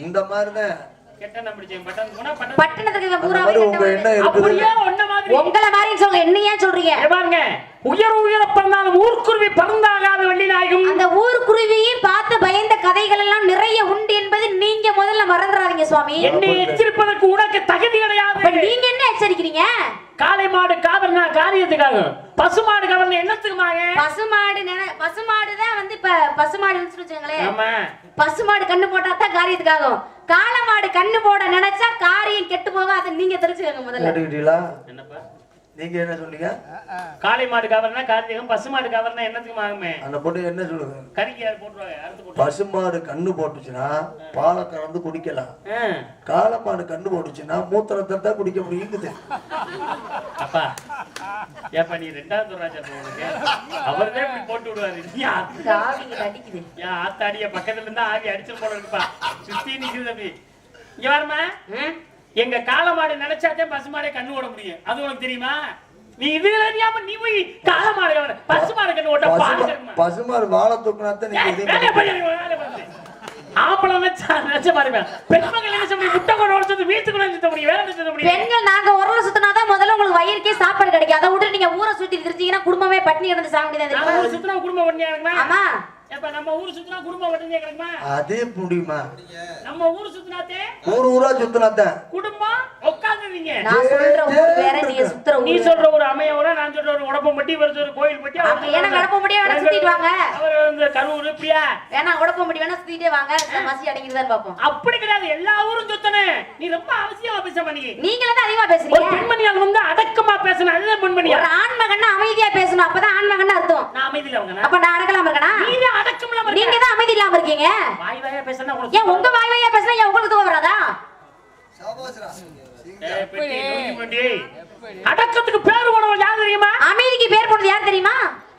[SPEAKER 2] இந்த மாதிரிதான்
[SPEAKER 5] கெட்ட எண்ணம் பிடிச்சவன் பட்டணத்துக்கு போனா
[SPEAKER 8] பட்டணத்துக்கு பூராமே
[SPEAKER 2] உங்க எண்ணம் இருக்குது.
[SPEAKER 5] அப்படியே ஒண்ண மாதிரி
[SPEAKER 8] உங்களை மாதிரி சொல்லுங்க. என்ன ஏன் சொல்றீங்க?
[SPEAKER 5] பாருங்க, உயர பறந்தாலும் ஊர்க்குருவி பறந்தாகாத வெள்ளிநாயகம்.
[SPEAKER 8] அந்த ஊர்க்குருவியும் பார்த்து பயந்த கதைகள் எல்லாம் நிறைய உண்டு என்பது நீங்க முதல்ல மறந்துடாதீங்க சுவாமி.
[SPEAKER 5] என்னை எச்சரிப்பதற்கு உனக்கு தகுதி கிடையாது.
[SPEAKER 8] நீங்க என்ன எச்சரிக்கிறீங்க?
[SPEAKER 5] காளை மாடு காவல்னா காரியத்துக்காக, பசுமாடு காவல்னா என்னத்துக்குமாங்க?
[SPEAKER 8] பசுமாடுதான் வந்து இப்ப பசுமாடு வச்சுங்களேன்.
[SPEAKER 5] ஆமா,
[SPEAKER 8] பசுமாடு கண்ணு போட்டா தான் காரியத்துக்காகும். காளை மாடு கண்ணு போட நினைச்சா காரியம் கெட்டு போகும். அதை நீங்க தெரிஞ்சுக்கங்க முதல்ல.
[SPEAKER 2] கேட்டுக்கிட்டீங்களா?
[SPEAKER 5] என்னப்பா
[SPEAKER 2] நீங்க என்ன சொன்னீங்க?
[SPEAKER 5] காளை மாடு காவல்னா காரியத்துக்கும், பசுமாடு காவல்னா என்னத்துக்குமாகுமே?
[SPEAKER 2] அந்த பொண்ணு என்ன சொல்லுங்க?
[SPEAKER 5] கறிக்கு போட்டுருவாங்க, அறுத்து போட்டு.
[SPEAKER 2] பசுமாடு கண்ணு போட்டுச்சுன்னா பாலை கலந்து குடிக்கலாம், காளமாடு கண்ணு போட்டுச்சுன்னா மூத்திரத்தை தான் குடிக்க முடியுங்குது.
[SPEAKER 5] அப்பா ஏப்பா நீ 2வது ராஜா உனக்கு அவர்தான் இப்படி போட்டு விடுவாரு.
[SPEAKER 8] அடிக்குது
[SPEAKER 5] ஆத்தாடிய பக்கத்துல இருந்தா ஆவி அடிச்சு போல இருக்குப்பா. சுத்தி நிக்குது தம்பி. இங்க வரமா, எங்க காளமாடு நினைச்சாதே பசுமாடே கண்ணு ஓட முடியும். அது உனக்கு தெரியுமா? நீ இதுல நீ போய் காளமாடு பசுமாடு கண்ணு ஓட்ட
[SPEAKER 2] பசுமாடு வாழை தூக்கினாத்தான் நீங்க
[SPEAKER 5] ஆப்பளம் நினைச்ச பாருங்க. பெண்கள் என்ன சொல்லி முட்டை கொண்டு ஓடுறது வீட்டுக்குள்ள நிறுத்த முடியும், வேற நிறுத்த முடியும்.
[SPEAKER 8] பெண்கள் நாங்க உரல சுத்தினாதான் முதல்ல உங்களுக்கு வயிறுக்கே சாப்பாடு கிடைக்கும். அதை விட்டு நீங்க ஊரை சுத்தி திருச்சீங்கன்னா குடும்பமே பட்டினி இருந்து சாக முடியாது.
[SPEAKER 5] ஊர் சுத்தினா குடும்பம் பட்டினியா இருக்குமா?
[SPEAKER 8] ஆமா.
[SPEAKER 5] எப்ப நம்ம ஊர் சுத்தினா குடும்பம் பட்டினியா இருக்குமா?
[SPEAKER 2] அதே முடியுமா?
[SPEAKER 5] நம்ம ஊர் சுத்தினாதே
[SPEAKER 2] ஊரா சுத்தினாத்தான்
[SPEAKER 5] குடும்பம் உட்காந்துருவீங்க.
[SPEAKER 8] நான் சொல்ற ஊர் வேற, நீங்க சுத்துற ஊர்.
[SPEAKER 5] நீ சொல்ற ஒரு அமையவரா, நான் சொல்ற ஒரு உடப்பம்பட்டி, வருது ஒரு கோயில் பட்டி.
[SPEAKER 8] ஏன்னா உடப்பம்பட்டியா வேணா சுத்திட்டு வாங்க.
[SPEAKER 5] அவர் வந்து கரூர் பிரியா
[SPEAKER 8] வேணா உடப்பம்பட்டி வேணா சுத்திட்டே வாங்க, மசி அடங்கிடுதான் பாப்போம்.
[SPEAKER 5] அப்படி கிடையாது, எல்லா ஊரும் சுத்தனே. நீ ரொம்ப அவசியமா பேச பண்ணி.
[SPEAKER 8] நீங்களே தான் அதிகமா
[SPEAKER 5] ஒரு
[SPEAKER 8] பேசுறீங்க.
[SPEAKER 5] பெண்மணியாக வந்து அடக்கமா பேசணும், அதுதான் பெண்மணியா.
[SPEAKER 8] ஒரு ஆண்மகன்னா அமைதியா பேசணும், அப்பதான் ஆண்மகன்னு அர்த்தம்.
[SPEAKER 5] நான் அமைதி இல்லாம
[SPEAKER 8] அப்ப நான் அடக்கலாம் இருக்கனா?
[SPEAKER 5] நீங்க அடக்கம் இல்லாம
[SPEAKER 8] நீங்க தான் அமைதி இல்லாம இருக்கீங்க.
[SPEAKER 5] வாய் வாயா பேசினா
[SPEAKER 8] ஏன் உங்க வாய் வாயா பேசினா ஏன் உங்களுக்கு தூக்கம் வராதா?
[SPEAKER 5] அடக்கத்துக்கு பேர் போனவள் யார் தெரியுமா?
[SPEAKER 8] அமைதிக்கு பேர் போனது யார் தெரியுமா?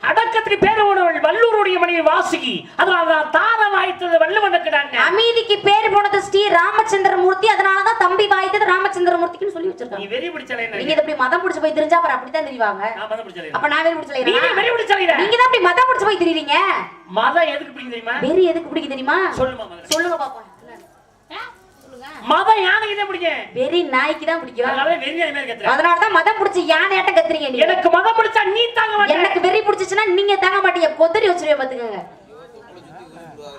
[SPEAKER 5] அடக்கத்துக்கு பேர் போனவள் வல்லூருடைய மனைவி வாசுகி. அதனாலதான் தாரம் வாய்த்தது வள்ளுவன் கிடாங்க.
[SPEAKER 8] அமைதிக்கு பேர் போனது ஸ்ரீ ராமச்சந்திரமூர்த்தி. அதனாலதான் தம்பி வாய்த்தது ராமச்சந்திரமூர்த்தின்னு சொல்லி வச்சிருக்காங்க.
[SPEAKER 5] நீ வெறி பிடிச்சலை.
[SPEAKER 8] நீங்க இப்படி மதம் பிடிச்சு போய் தெரிஞ்சா அப்புறம் அப்படித்தான் தெரிவாங்க.
[SPEAKER 5] நான் மதம் பிடிச்சலை.
[SPEAKER 8] அப்ப நான் வெறி பிடிச்சலை.
[SPEAKER 5] நீங்க வெறி பிடிச்சலை.
[SPEAKER 8] நீங்க தான் இப்படி மதம் பிடிச்சு போய் தெரியுறீங்க.
[SPEAKER 5] மதம் எதுக்கு பிடிக்கும் தெரியுமா?
[SPEAKER 8] வெறி எதுக்கு பிடிக்கும் தெரியுமா?
[SPEAKER 5] சொல்லுமா,
[SPEAKER 8] சொல்லுங்க பாப்போம்.
[SPEAKER 5] மதம் யானைக்கு தான் பிடிக்கும்.
[SPEAKER 8] வெறி நாய்க்கு தான் பிடிக்கும்.
[SPEAKER 5] அதனாலதான்
[SPEAKER 8] மதம் பிடிச்சி யானையாட்டம் கத்துறீங்க.
[SPEAKER 5] எனக்கு மதம் பிடிச்சா நீ தாங்க மாட்டீங்க.
[SPEAKER 8] எனக்கு வெறி பிடிச்சிச்சுன்னா நீங்க தாங்க மாட்டீங்க. கொதறி வச்சிருவே பாத்துக்கங்க.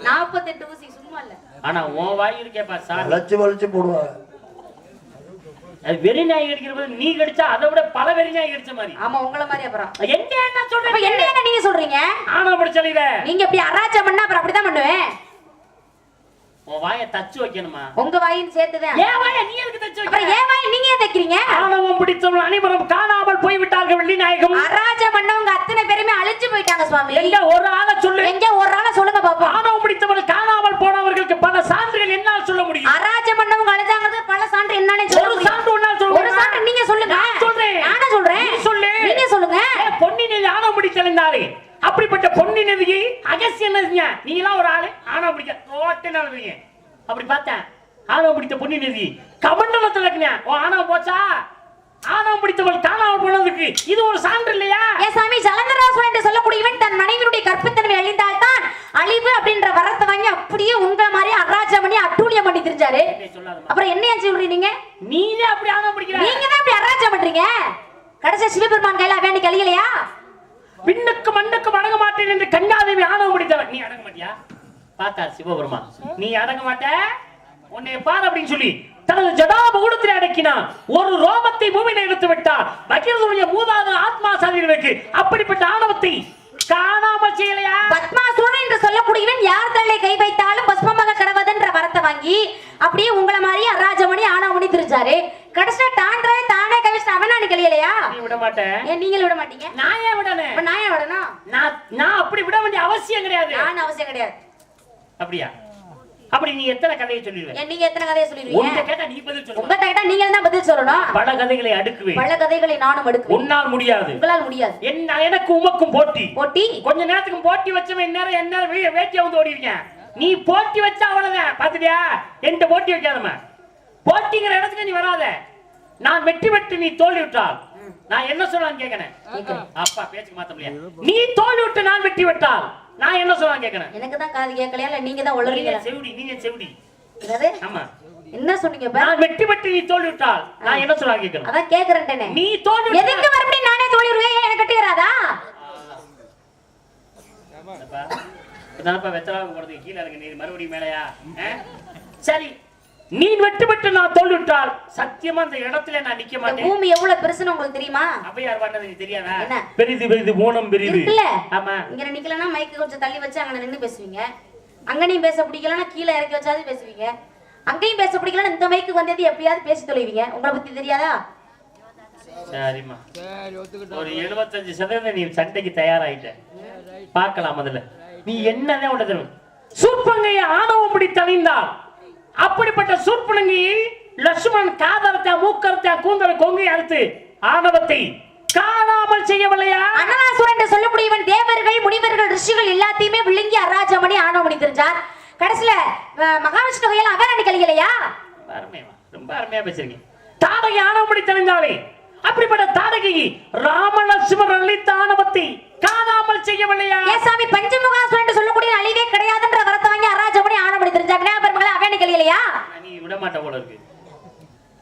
[SPEAKER 8] 48 ஊசி சும்மா இல்ல.
[SPEAKER 5] ஆனா உன் வாய் இருக்கேப்பா சார்.
[SPEAKER 2] வளைச்சு போடுவாங்க.
[SPEAKER 5] அது வெறி நாய் கடிக்கிறது நீ கடிச்சா அதை விட பல வெறி நாய் கடிச்ச மாதிரி.
[SPEAKER 8] ஆமா உங்கள மாதிரி. அப்புறம்
[SPEAKER 5] எங்க என்ன சொல்றீங்க?
[SPEAKER 8] அப்ப என்ன நீங்க சொல்றீங்க?
[SPEAKER 5] ஆனா அப்படி சொல்லிட.
[SPEAKER 8] நீங்க இப்படி அராஜகம் பண்ணா அப்புறம் அப்படிதான் பண்ணுவேன்.
[SPEAKER 5] உன் வாயை தச்சு வைக்கணுமா?
[SPEAKER 8] உங்க வாயின் சேர்த்துதான்.
[SPEAKER 5] ஏன் வாயை நீ எதுக்கு தச்சு வைக்க?
[SPEAKER 8] அப்புறம் ஏன் வாயை நீங்க ஏன் தைக்கிறீங்க?
[SPEAKER 5] ஆணவம் பிடித்தவர்கள் அனைவரும் காணாமல் போய் விட்டார்கள் வெள்ளி நாயகம்.
[SPEAKER 8] அராஜகம் பண்ணவங்க அத்தனை பேருமே அழிஞ்சு போயிட்டாங்க சுவாமி.
[SPEAKER 5] எங்க ஒரு ஆளை சொல்லு.
[SPEAKER 8] எங்க ஒரு ஆளை சொல்லுங்க பாப்போம்.
[SPEAKER 5] ஆணவம் பிடித்தவர்கள் காணாமல் போனவர்களுக்கு பல சான்றுகள் என்னால் சொல்ல முடியும்.
[SPEAKER 8] அராஜகம் பண்ணவங்க அழிஞ்சாங்கிறது பல சான்று என்னாலே சொல்ல
[SPEAKER 5] ஒரு
[SPEAKER 8] முடியும்.
[SPEAKER 5] சான்று உன்னால் சொல்ல
[SPEAKER 8] ஒரு சான்று நீங்க சொல்லுங்க.
[SPEAKER 5] நான் சொல்றேன்.
[SPEAKER 8] நானே சொல்றேன்.
[SPEAKER 5] நீ சொல்லு.
[SPEAKER 8] நீங்க சொல்லுங்க.
[SPEAKER 5] பொன்னி நதி ஆணவம் பிடித்தலைந்தாரே அப்படிப்பட்ட பொன்னி நதியை அகசியம் நதிங்க. நீங்க எல்லாம் ஒரு ஆளு ஆணவம் பிடிக்க ரோட்டே நடந்தீங்க. அப்படி பார்த்தேன் ஆணவம் பிடித்த பொன்னி நதி கமண்டலத்துல இருக்குங்க. ஆணவம் போச்சா? ஆணவம் பிடித்தவள் காணாமல் போனதுக்கு இது ஒரு சான்று இல்லையா?
[SPEAKER 8] ஏ சாமி ஜலந்தராசுரன் என்று சொல்லக்கூடியவன் தன் மனைவியுடைய கற்புத்தன்மை அழிந்தால் தான் அழிவு அப்படின்ற வரத்தை வாங்கி அப்படியே உங்க மாதிரி அராஜகம் பண்ணி அட்டூழியம் பண்ணி திரிஞ்சாரு. அப்புறம் என்ன சொல்றீங்க நீங்க?
[SPEAKER 5] நீங்க அப்படி ஆணவம் பிடிக்கிற.
[SPEAKER 8] நீங்க தான் அப்படி அராஜகம் பண்றீங்க. கடைசி சிவபெருமான் கையில வேண்டி கழியலையா?
[SPEAKER 5] பின்னுக்கு மண்ணுக்கு அடங்க மாட்டேன் என்று கன்யாதேவி ஆணவம் பிடித்தவன். நீ அடங்க மாட்டியா? பார்த்தா சிவபெருமான் நீ அடங்க மாட்ட உன்னை பார் அப்படின்னு சொல்லி தனது ஜடாபகுடத்தில் அடக்கினான். ஒரு ரோமத்தை பூமியில எடுத்து விட்டார். பகீரதனுடைய மூதாத ஆத்மா சாதிகளுக்கு அப்படிப்பட்ட ஆணவத்தை காணாமல் செய்யலையா?
[SPEAKER 8] பத்மாசுரன் என்று சொல்லக்கூடியவன் யார் தலை கை வைத்தாலும் பஸ்மமாக கடவதுன்ற வரத்தை வாங்கி அப்படியே உங்களை மாதிரி அராஜமணி ஆணவமணி திரிஞ்சாரு. கடைசியா டான்றாய் தானே கவிச்சு அவனா கழியலையா?
[SPEAKER 5] நீ விட மாட்டேன்.
[SPEAKER 8] ஏன் நீங்க விட மாட்டீங்க?
[SPEAKER 5] நான் ஏன் விடணும்?
[SPEAKER 8] அப்ப நான் ஏன் விடணும்?
[SPEAKER 5] நான் அப்படி விட வேண்டிய அவசியம் கிடையாது.
[SPEAKER 8] நான் அவசியம் கிடையாது.
[SPEAKER 5] அப்படியா? அப்படி நீ எத்தனை கதையை சொல்லிடுவே?
[SPEAKER 8] ஏன் நீங்க எத்தனை கதையை சொல்லிடுவீங்க?
[SPEAKER 5] உன்கிட்ட கேட்டா நீ பதில் சொல்லு.
[SPEAKER 8] உங்ககிட்ட கேட்டா நீங்க தான் பதில் சொல்லணும்.
[SPEAKER 5] பல கதைகளை அடுக்குவேன்.
[SPEAKER 8] பல கதைகளை நானும் அடுக்குவேன்.
[SPEAKER 5] உன்னால் முடியாது.
[SPEAKER 8] உங்களால் முடியாது.
[SPEAKER 5] எனக்கு உமக்கும் போட்டி.
[SPEAKER 8] போட்டி
[SPEAKER 5] கொஞ்ச நேரத்துக்கு போட்டி வச்சவன் என்ன வேட்டியை வந்து ஓடிருக்கேன். நீ போட்டி வச்சா அவ்வளவுதான். பாத்துட்டியா? என்கிட்ட போட்டி வைக்காதமா. போட்டிங்கிற இடத்துக்கு நீ வராத. நான் வெற்றி பெற்று நீ தோல்வி விட்டால் நான் என்ன சொல்லலாம் கேட்கணும். அப்பா பேச்சுக்கு மாத்த முடியாது. நீ தோல்வி விட்டு நான் வெற்றி விட்டால் நான் என்ன சொல்லலாம் கேட்கணும்.
[SPEAKER 8] எனக்கு தான் காது கேட்கலையா இல்ல நீங்க தான் உளறீங்களா?
[SPEAKER 5] செவிடி. நீங்க செவிடி.
[SPEAKER 8] என்னது?
[SPEAKER 5] ஆமா.
[SPEAKER 8] என்ன சொன்னீங்க?
[SPEAKER 5] நான் வெற்றி பெற்று நீ தோல்வி விட்டால் நான் என்ன சொல்லலாம் கேட்கணும்.
[SPEAKER 8] அதான் கேக்குறேன்டனே.
[SPEAKER 5] நீ தோல்வி
[SPEAKER 8] எதுக்கு மறுபடியும் நானே தோல்வி விடுவேன்? எனக்கு கட்டி வராதா?
[SPEAKER 5] அப்பா வெத்தலாவுக்கு போறதுக்கு கீழே இருக்கு. நீ மறுபடியும் மேலையா? சரி, நீ வெற்றி பெற்று நான் தோல்வி விட்டால் சத்தியமா அந்த இடத்துல நான் நிக்க மாட்டேன்.
[SPEAKER 8] பூமி எவ்வளவு பெருசுன்னு உங்களுக்கு தெரியுமா?
[SPEAKER 5] அவையார் பண்ணது தெரியாதா?
[SPEAKER 8] என்ன?
[SPEAKER 5] பெரிது பெரிது ஊனம் பெரிது.
[SPEAKER 8] இல்ல.
[SPEAKER 5] ஆமா.
[SPEAKER 8] இங்க நிக்கலனா மைக்கு கொஞ்சம் தள்ளி வச்சு அங்க நின்னு பேசுவீங்க. அங்கனையும் பேச பிடிக்கலனா கீழ இறக்கி வச்சாது பேசுவீங்க. அங்கேயும் பேச பிடிக்கலனா இந்த மைக்கு வந்தது எப்படியாவது பேசி தொலைவீங்க. உங்களை பத்தி தெரியாதா?
[SPEAKER 5] சரிம்மா. ஒரு 75% நீ சண்டைக்கு தயாராயிட்ட. பார்க்கலாம் முதல்ல. நீ என்னதான் உன்ன தெரியும். சூர்பங்கையை ஆணவம் பிடித்து அழிந்தால் அப்படிப்பட்ட சூர்பனங்கியை லட்சுமணன் காதரத்தை மூக்கரத்தை கூந்தலை கொங்கை அறுத்து ஆணவத்தை காணாமல் செய்யவில்லையா?
[SPEAKER 8] அனலாசுரன் என்று சொல்லக்கூடியவன் தேவர்கள் முனிவர்கள் ரிஷிகள் எல்லாத்தையுமே விழுங்கி அராஜமணி ஆணவமணி தெரிஞ்சார். கடைசியில மகாவிஷ்ணு கையில அவராணி கழியலையா?
[SPEAKER 5] ரொம்ப அருமையா பேசுறீங்க. தாடகை ஆணவமணி தெரிந்தாலே அப்படிப்பட்ட தாடகை ராமலட்சுமணன் அளித்த ஆணவத்தை காணாமல் செய்யவில்லையா?
[SPEAKER 8] ஏசாமி பஞ்சமுகாசுரன் என்று சொல்லக்கூடிய அழிவே கிடையாதுன்ற வரத்தை வாங்கி அராஜமணி ஆணவமணி தெரிஞ்சாங்க. பெருமகளே அவராணி கழியலையா?
[SPEAKER 5] நீ விட மாட்ட போல இருக்கு.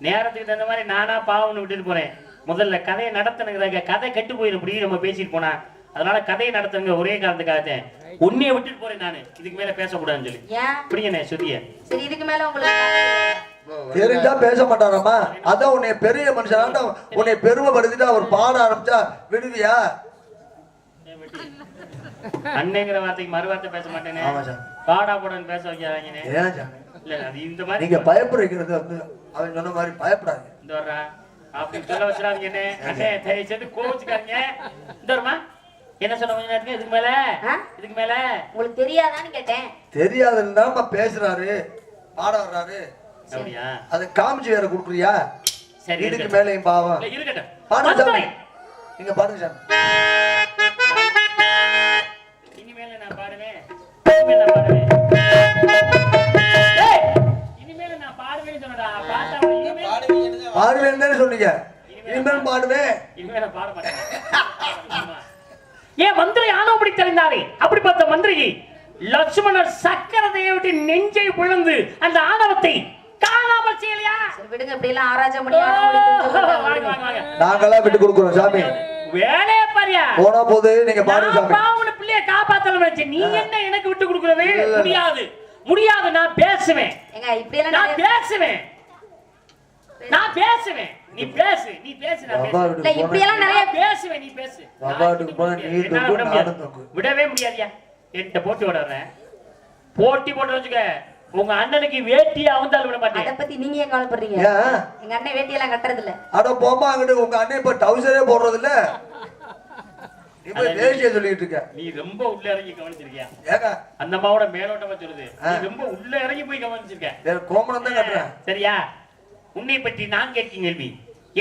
[SPEAKER 5] நேரத்துக்கு தகுந்த மாதிரி நானா பாவம்னு விட்டுட்டு போறேன். முதல்ல கதையை நடத்தணுங்கிறாங்க. கதை கெட்டு போயிடும் இப்படி நம்ம பேசிட்டு போனா. அதனால கதையை நடத்துங்க ஒரே காரணத்துக்காக உன்னைய விட்டுட்டு போறேன் நானு. இதுக்கு மேல பேசக்கூடாதுன்னு சொல்லி இப்படிங்க சுதிய.
[SPEAKER 8] சரி, இதுக்கு மேல உங்களுக்கு
[SPEAKER 2] தெரிஞ்சா பேச மாட்டாராமா? அதான் உன்னை பெரிய மனுஷனா உன்னை பெருமைப்படுத்திட்டு அவர் பாட ஆரம்பிச்சா விடுவியா?
[SPEAKER 5] அன்னைங்கிற வார்த்தைக்கு மறுவார்த்தை பேச மாட்டேனே. பாடா போடன்னு பேச வைக்கிறாங்க. இல்ல அது இந்த மாதிரி
[SPEAKER 2] நீங்க பயப்படுறது வந்து அவன் சொன்ன மாதிரி பயப்படாது.
[SPEAKER 5] இந்த வர்றா அப்படி சொல்ல வச்சுறாங்க. என்ன அண்ணே தயவு செய்து கோவிச்சுக்காங்க. இந்த வருமா என்ன சொன்ன கொஞ்ச நேரத்துக்கு இதுக்கு மேல
[SPEAKER 8] உங்களுக்கு தெரியாதான்னு கேட்டேன்.
[SPEAKER 2] தெரியாதுன்னா பேசுறாரு பாட வர்றாரு.
[SPEAKER 5] அப்படியா?
[SPEAKER 2] அதை காமிச்சு வேற குடுக்குறியா?
[SPEAKER 5] சரி,
[SPEAKER 2] இதுக்கு மேலையும் பாவம்
[SPEAKER 5] இருக்கட்டும்.
[SPEAKER 2] பாடுங்க சாமி, நீங்க பாடுங்க சாமி.
[SPEAKER 5] இனிமேல நான் பாடுவேன். இனிமேல நான் பாடுவேன்னு சொன்னடா. பார்த்தா
[SPEAKER 2] பாடுவேன்னு தானே சொன்னீங்க. இனிமேல் பாடுவேன்.
[SPEAKER 5] இனிமேல பாட மாட்டேன். ஏன் மந்திரி ஆணவப்படி தெரிந்தாரே அப்படிப்பட்ட மந்திரியை லட்சுமணர் சக்கரத்தையை விட்டு நெஞ்சை பிளந்து அந்த ஆணவத்தை காணாமல் செய்யலையா?
[SPEAKER 8] விடுங்க, இப்படி எல்லாம் ஆராஜமணி
[SPEAKER 2] நாங்களா விட்டு கொடுக்குறோம் சாமி.
[SPEAKER 5] வேலைய பாரியா
[SPEAKER 2] போனா போது நீங்க பாடுங்க சாமி.
[SPEAKER 5] பாவன பிள்ளைய காப்பாத்தணும். நீ என்ன எனக்கு விட்டு கொடுக்கறது? முடியாது முடியாது. நான் பேசுவேன்.
[SPEAKER 8] ஏங்க இப்படி எல்லாம்
[SPEAKER 5] நான் பேசுவேன். நான் பேசுவேன், நீ பேசு, நீ பேசு, நான்
[SPEAKER 2] அப்பா
[SPEAKER 5] பேசுவேன்.
[SPEAKER 2] வீட்டுக்கு
[SPEAKER 8] இப்படி எல்லாம் நிறைய
[SPEAKER 5] பேசுவேன், நீ பேசு.
[SPEAKER 2] அப்பா வீட்டுக்கு போனா நீ
[SPEAKER 5] என்னால
[SPEAKER 2] தொங்கு,
[SPEAKER 5] விட முடியாது.
[SPEAKER 2] நானும் தொங்கு.
[SPEAKER 5] விடவே முடியாதியா. என்கிட்ட போட்டி போடுறேன், போட்டி போட்டு வச்சுக்க. உங்க அண்ணனுக்கு வேட்டியை அவந்தால் விட
[SPEAKER 8] அத
[SPEAKER 5] மாட்டேன்.
[SPEAKER 8] பத்தி நீங்க ஏன் கவலைப்படுறீங்க?
[SPEAKER 2] ஏன்?
[SPEAKER 8] எங்க அண்ணன் வேட்டியெல்லாம் கட்டுறது இல்ல.
[SPEAKER 2] அட போமா அங்கிட்டு உங்க அண்ணன் இப்ப டவுசரே போடுறது இல்ல. இப்ப தேசிய சொல்லிட்டு இருக்க.
[SPEAKER 5] நீ ரொம்ப உள்ள இறங்கி கவனிச்சிருக்கியா?
[SPEAKER 2] ஏங்க
[SPEAKER 5] அந்த அம்மாவோட மேலோட்டமா சொல்லுது. நீ ரொம்ப உள்ள இறங்கி போய் கவனிச்சிருக்க.
[SPEAKER 2] வேற கோமணம் தான் கட்டுறேன்.
[SPEAKER 5] சரியா? உன்னை பற்றி நான் கேட்கும் கேள்வி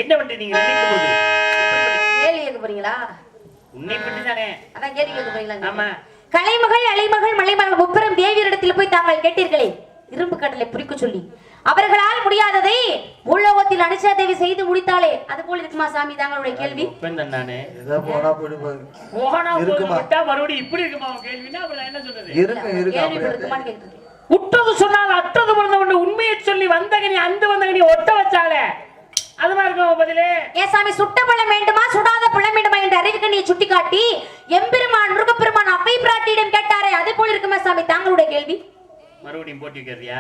[SPEAKER 5] என்ன பண்ற நீங்க நினைக்கும் போது
[SPEAKER 8] கேள்வி கேட்க போறீங்களா?
[SPEAKER 5] உன்னை பற்றி தானே.
[SPEAKER 8] அதான் கேள்வி கேட்க போறீங்களா?
[SPEAKER 5] ஆமா.
[SPEAKER 8] கலைமகள் அலைமகள் மலைமகள் முப்பெரும் தேவியரிடத்தில் போய் தாங்கள் கேட்டீர்களே இரும்பு கடலை புரிக்க சொல்லி அவர்களால் முடியாததை பூலோகத்தில் அனுஷா தேவி செய்து முடித்தாலே அது போல இருக்குமா சாமி தாங்களுடைய கேள்வி?
[SPEAKER 5] ஒப்பந்தம் நானே.
[SPEAKER 2] ஏதோ போனா போயிடு பாரு.
[SPEAKER 5] போனா
[SPEAKER 2] இருக்குமா?
[SPEAKER 5] விட்டா மறுபடியும் இப்படி இருக்குமா உன் கேள்வினா அப்புறம் நான் என்ன சொல்றது?
[SPEAKER 2] இருக்கு
[SPEAKER 8] கேள்வி
[SPEAKER 2] அப்படியே.
[SPEAKER 8] இருக்குமான்னு கேக்குறேன்.
[SPEAKER 5] உற்றது சொன்னால் அற்றது பிறந்தவன் உண்மையை சொல்லி வந்தகனி அந்த வந்தகனி ஒட்ட வச்சாலே அது மாதிரி இருக்கும் பதிலே.
[SPEAKER 8] ஏன் சாமி சுட்ட பழம் வேண்டுமா சுடாத பழம் வேண்டுமா என்ற அறிவுக்கணியை சுட்டிக்காட்டி எம்பெருமான் முருகப்பெருமான் அவை பிராட்டியிடம் கேட்டாரே அது போல இருக்குமா சாமி தாங்களுடைய கேள்வி?
[SPEAKER 5] மறுபடியும் போட்டி வைக்கிறியா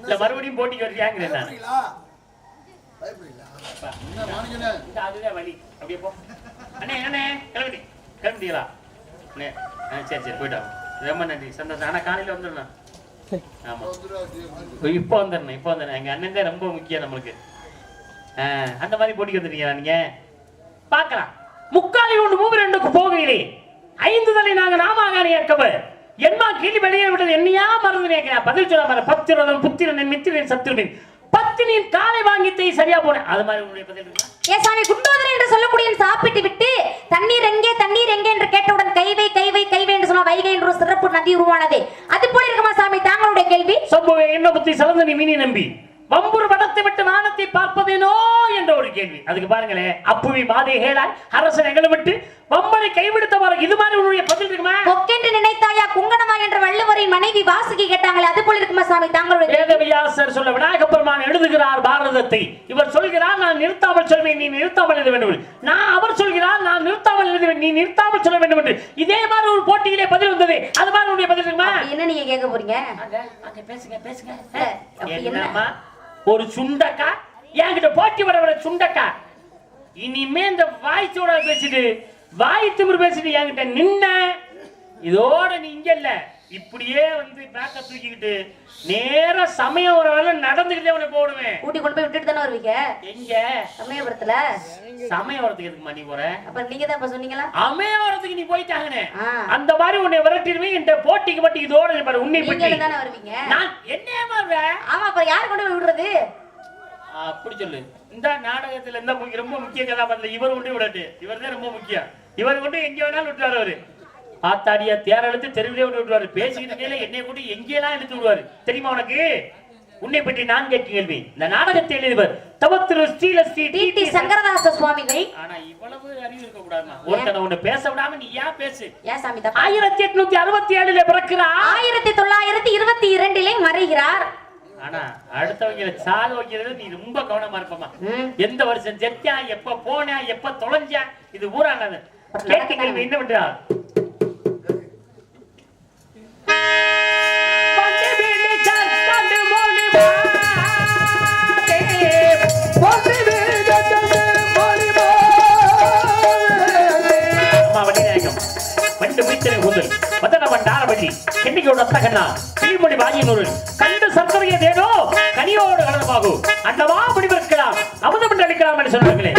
[SPEAKER 5] இல்ல மறுபடியும் போட்டி வைக்கிறியாங்கிறேன் நான். இந்த அதுதான் வழி. அப்படியே போ அண்ணே. அண்ணே கிளம்பிட்டீங்களா அண்ணே? சரி சரி போயிட்டா. ரொம்ப நன்றி, சந்தோஷம். ஆனா காலையில வந்துடணும். ஆமா இப்போ வந்துடணும். எங்க அண்ணன் தான் ரொம்ப முக்கியம் நம்மளுக்கு. அந்த மாதிரி போட்டிக்கு வந்துட்டீங்களா நீங்க? பார்க்கலாம். முக்காலி ஒன்று மூவி ரெண்டுக்கு போகையிலே 5 தலை நாங்க நாமாகாணி ஏற்கவர் என்மா கேள்வி வெளியே விட்டது என்னையா மறந்து கேட்கிறேன். பதில் சொல்ல மாதிரி பத்திரதம் புத்திரன் மித்திரன் சத்திரன் பத்தினின் காலை வாங்கித்தை சரியா போனேன். அது மாதிரி உங்களுடைய பதில் இருக்கா?
[SPEAKER 8] ஏன் சாமி குண்டோதரன் என்று சொல்லக்கூடிய சாப்பிட்டு விட்டு தண்ணீர் எங்கே என்று கேட்டவுடன் கைவை என்று சொன்ன வைகை என்ற ஒரு சிறப்பு நதி உருவானதே அது போல இருக்குமா சாமி தாங்களுடைய கேள்வி?
[SPEAKER 5] சம்புவே என்ன புத்தி சலந்த நீ மீனி நம்பி வம்புரு வடத்தை விட்டு வானத்தை பார்ப்பதேனோ என்ற ஒரு கேள்வி. அதுக்கு பாருங்களேன், அப்புவி மாதே ஹேளாய் அரசன் எங்களை விட்டு வம்பனை கைவிடுத்தவாறு இது மாதிரி உன்னுடைய பதில் இருக்குமா?
[SPEAKER 8] கொக்கென்று நினைத்தாயா குங்கணமா என்ற வள்ளுவரின் மனைவி வாசுகி கேட்டாங்களே அது போல இருக்குமா சாமி தாங்களுடைய கேள்வி?
[SPEAKER 5] வேதவியாசர் சொல்ல விநாயக பெருமான் எழுதுகிறார் பாரதத்தை. இவர் சொல்கிறார் நான் நிறுத்தாமல் சொல்வேன், நீ நிறுத்தாமல் எழுத வேண்டும். அவர் சொல்கிறார் நான் நிறுத்தாமல் எழுதுவேன், நீ நிறுத்தாமல் சொல்ல வேண்டும் என்று. இதே மாதிரி ஒரு போட்டியிலே பதில் வந்தது. அது மாதிரி உன்னுடைய பதில் இருக்குமா?
[SPEAKER 8] என்ன நீங்க கேட்க போறீங்க?
[SPEAKER 5] பேசுங்க. என்னம்மா ஒரு சுண்டக்கா என்கிட்ட போட்டி வர சுண்டக்கா இனிமே இந்த வாய்ச்சோட பேசிட்டு வாய் திமிரு பேசிட்டு என்கிட்ட நின்ன இதோட நீ இங்க இல்ல இப்படியே வந்து பேக்க தூக்கிக்கிட்டு நேர சமயம் ஒரு வேலை நடந்துகிட்டே உன்னை போடுவேன்.
[SPEAKER 8] ஊட்டி கொண்டு போய் விட்டுட்டு தானே வருவீங்க?
[SPEAKER 5] எங்க
[SPEAKER 8] சமயபுரத்துல?
[SPEAKER 5] சமயபுரத்துக்கு எதுக்கு மணி போற?
[SPEAKER 8] அப்ப நீங்க தான் இப்ப சொன்னீங்களா
[SPEAKER 5] அமயபுரத்துக்கு நீ போயிட்டாங்கனே. அந்த மாதிரி உன்னை விரட்டிடுவேன். இந்த போட்டிக்கு மட்டும் இதோட பாரு உன்னை பத்தி
[SPEAKER 8] நீங்க தானே வருவீங்க.
[SPEAKER 5] நான் என்ன வருவேன்?
[SPEAKER 8] ஆமா அப்ப யார் கொண்டு போய் விடுறது?
[SPEAKER 5] அப்படி சொல்லு. இந்த நாடகத்துல இந்த ரொம்ப முக்கிய கதாபாத்திரம் இவர் கொண்டு விடட்டு. இவர் தான் ரொம்ப முக்கியம். இவர் கொண்டு எங்க வேணாலும் விட்டுவாரு. அவரு ஆத்தாடியா தேர எடுத்து தெருவிலே கொண்டு விட்டுவாரு. பேசிக்கிட்டு என்னை கொண்டு எங்கேயெல்லாம் எடுத்து விடுவாரு. தெரியுமா உனக்கு? உன்னை பற்றி நான் கேட்க கேள்வி. இந்த நாடகத்தை எழுதியவர் தவத்திரு ஸ்ரீலஸ்ரீ
[SPEAKER 8] டி சங்கரதாச சுவாமிகள்.
[SPEAKER 5] ஆனா இவ்வளவு அறிவு இருக்க கூடாதுமா. ஒருத்தனை உன்னை பேச விடாம நீ ஏன் பேசு?
[SPEAKER 8] ஏன் சாமி?
[SPEAKER 5] 1867 பிறக்கிறார்.
[SPEAKER 8] 1922 மறைகிறார்.
[SPEAKER 5] ஆனா அடுத்தவங்க சால வைக்கிறது நீ ரொம்ப கவனமா இருப்பமா. எந்த வருஷம் செத்தியா, எப்ப போனா, எப்ப தொலைஞ்சா, இது ஊரானது. கேட்க கேள்வி என்ன பண்றா? கண்டு சர்க்கரையை தேனோ கனியோடு கலந்தமாகு அண்டமா முடிவெடுக்கலாம் அமுதம் என்று அளிக்கலாம் என்று சொன்னார்களே.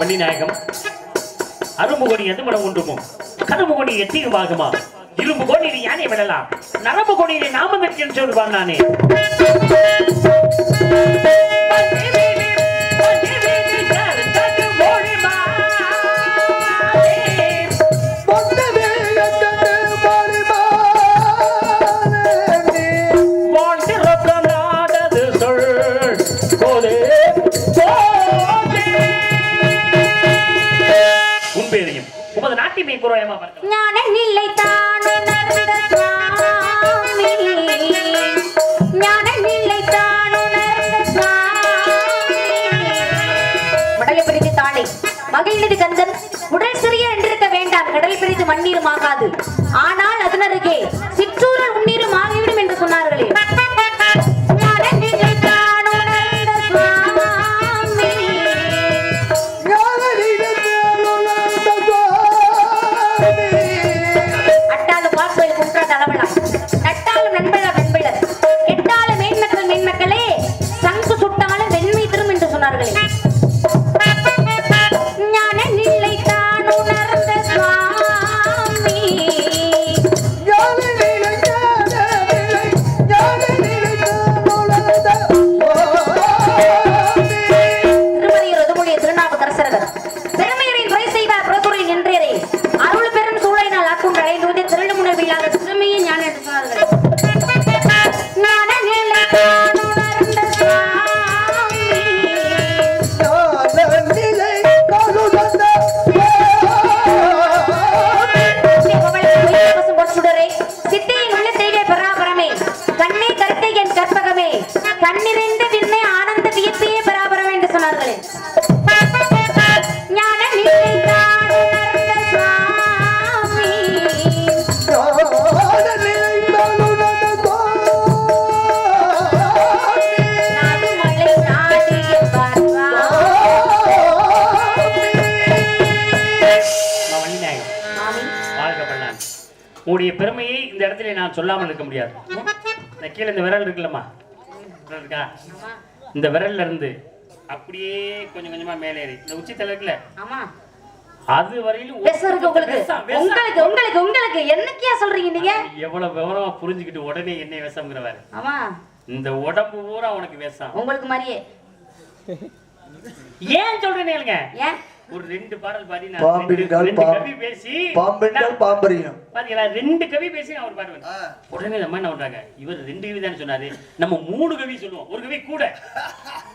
[SPEAKER 5] வள்ளிநாயகம் அரும்பு கொடி எது மனம் ஒன்றுமோ கரும்பு கொடி எத்தியுமாகுமா இரும்பு கோடியிலே யானை விடலாம் நரம்பு கோடியிலே நாம வெற்றி சொல்வான் நானே. உன்பேரையும் உமது நாட்டினை குறையமா பார்க்கலாம்.
[SPEAKER 8] ஞான நிலை தான் உணர்ந்த சுவாமி, ஞான நிலை தான் உணர்ந்த மண்ணீரும் ஆகாது. ஆனால் அதனருகே சிற்றூரில் உண்ணீரும் ஆகிவிடும் என்று சொன்னார்களே. கண்ணிரண்டு விண்ணை ஆனந்த வியப்பையே பராபரம் என்று சொன்னார்களே. ஞான நிலை காணுணர்ந்த சுவாமி நாடுமலை நாடிய பார்வா.
[SPEAKER 5] உடைய பெருமையை இந்த இடத்துல நான் சொல்லாமல் இருக்க முடியாது. இந்த கீழே இந்த விரல் இருக்குல்லம்மா, இருக்கா, இந்த விரல்ல இருந்து அப்படியே கொஞ்சம் கொஞ்சமா மேலே ஏறி இந்த உச்சி தலை இருக்குல்ல,
[SPEAKER 8] ஆமா,
[SPEAKER 5] அது வரையிலும்
[SPEAKER 8] உங்களுக்கு உங்களுக்கு உங்களுக்கு என்னக்கியா சொல்றீங்க நீங்க?
[SPEAKER 5] எவ்வளவு விவரமா புரிஞ்சுக்கிட்டு உடனே என்ன விஷம்ங்கிறவாரு.
[SPEAKER 8] ஆமா,
[SPEAKER 5] இந்த உடம்பு பூரா உனக்கு விஷம்.
[SPEAKER 8] உங்களுக்கு மாதிரியே.
[SPEAKER 5] ஏன் சொல்றேன்னு கேளுங்க.
[SPEAKER 8] ஏன்
[SPEAKER 5] ஒரு 2 பாடல் பாடி நான்
[SPEAKER 2] பாம்பின்கால்
[SPEAKER 5] 2 கவி பேசி
[SPEAKER 2] பாம்பின்கால் பாம்பரியம்
[SPEAKER 5] பாத்தீங்களா, 2 கவி பேசி நான் ஒரு பாடுவேன். உடனே நம்ம என்ன பண்றாங்க, இவர் 2 கவி தான் சொன்னாரு, நம்ம 3 கவி சொல்லுவோம், ஒரு கவி கூட.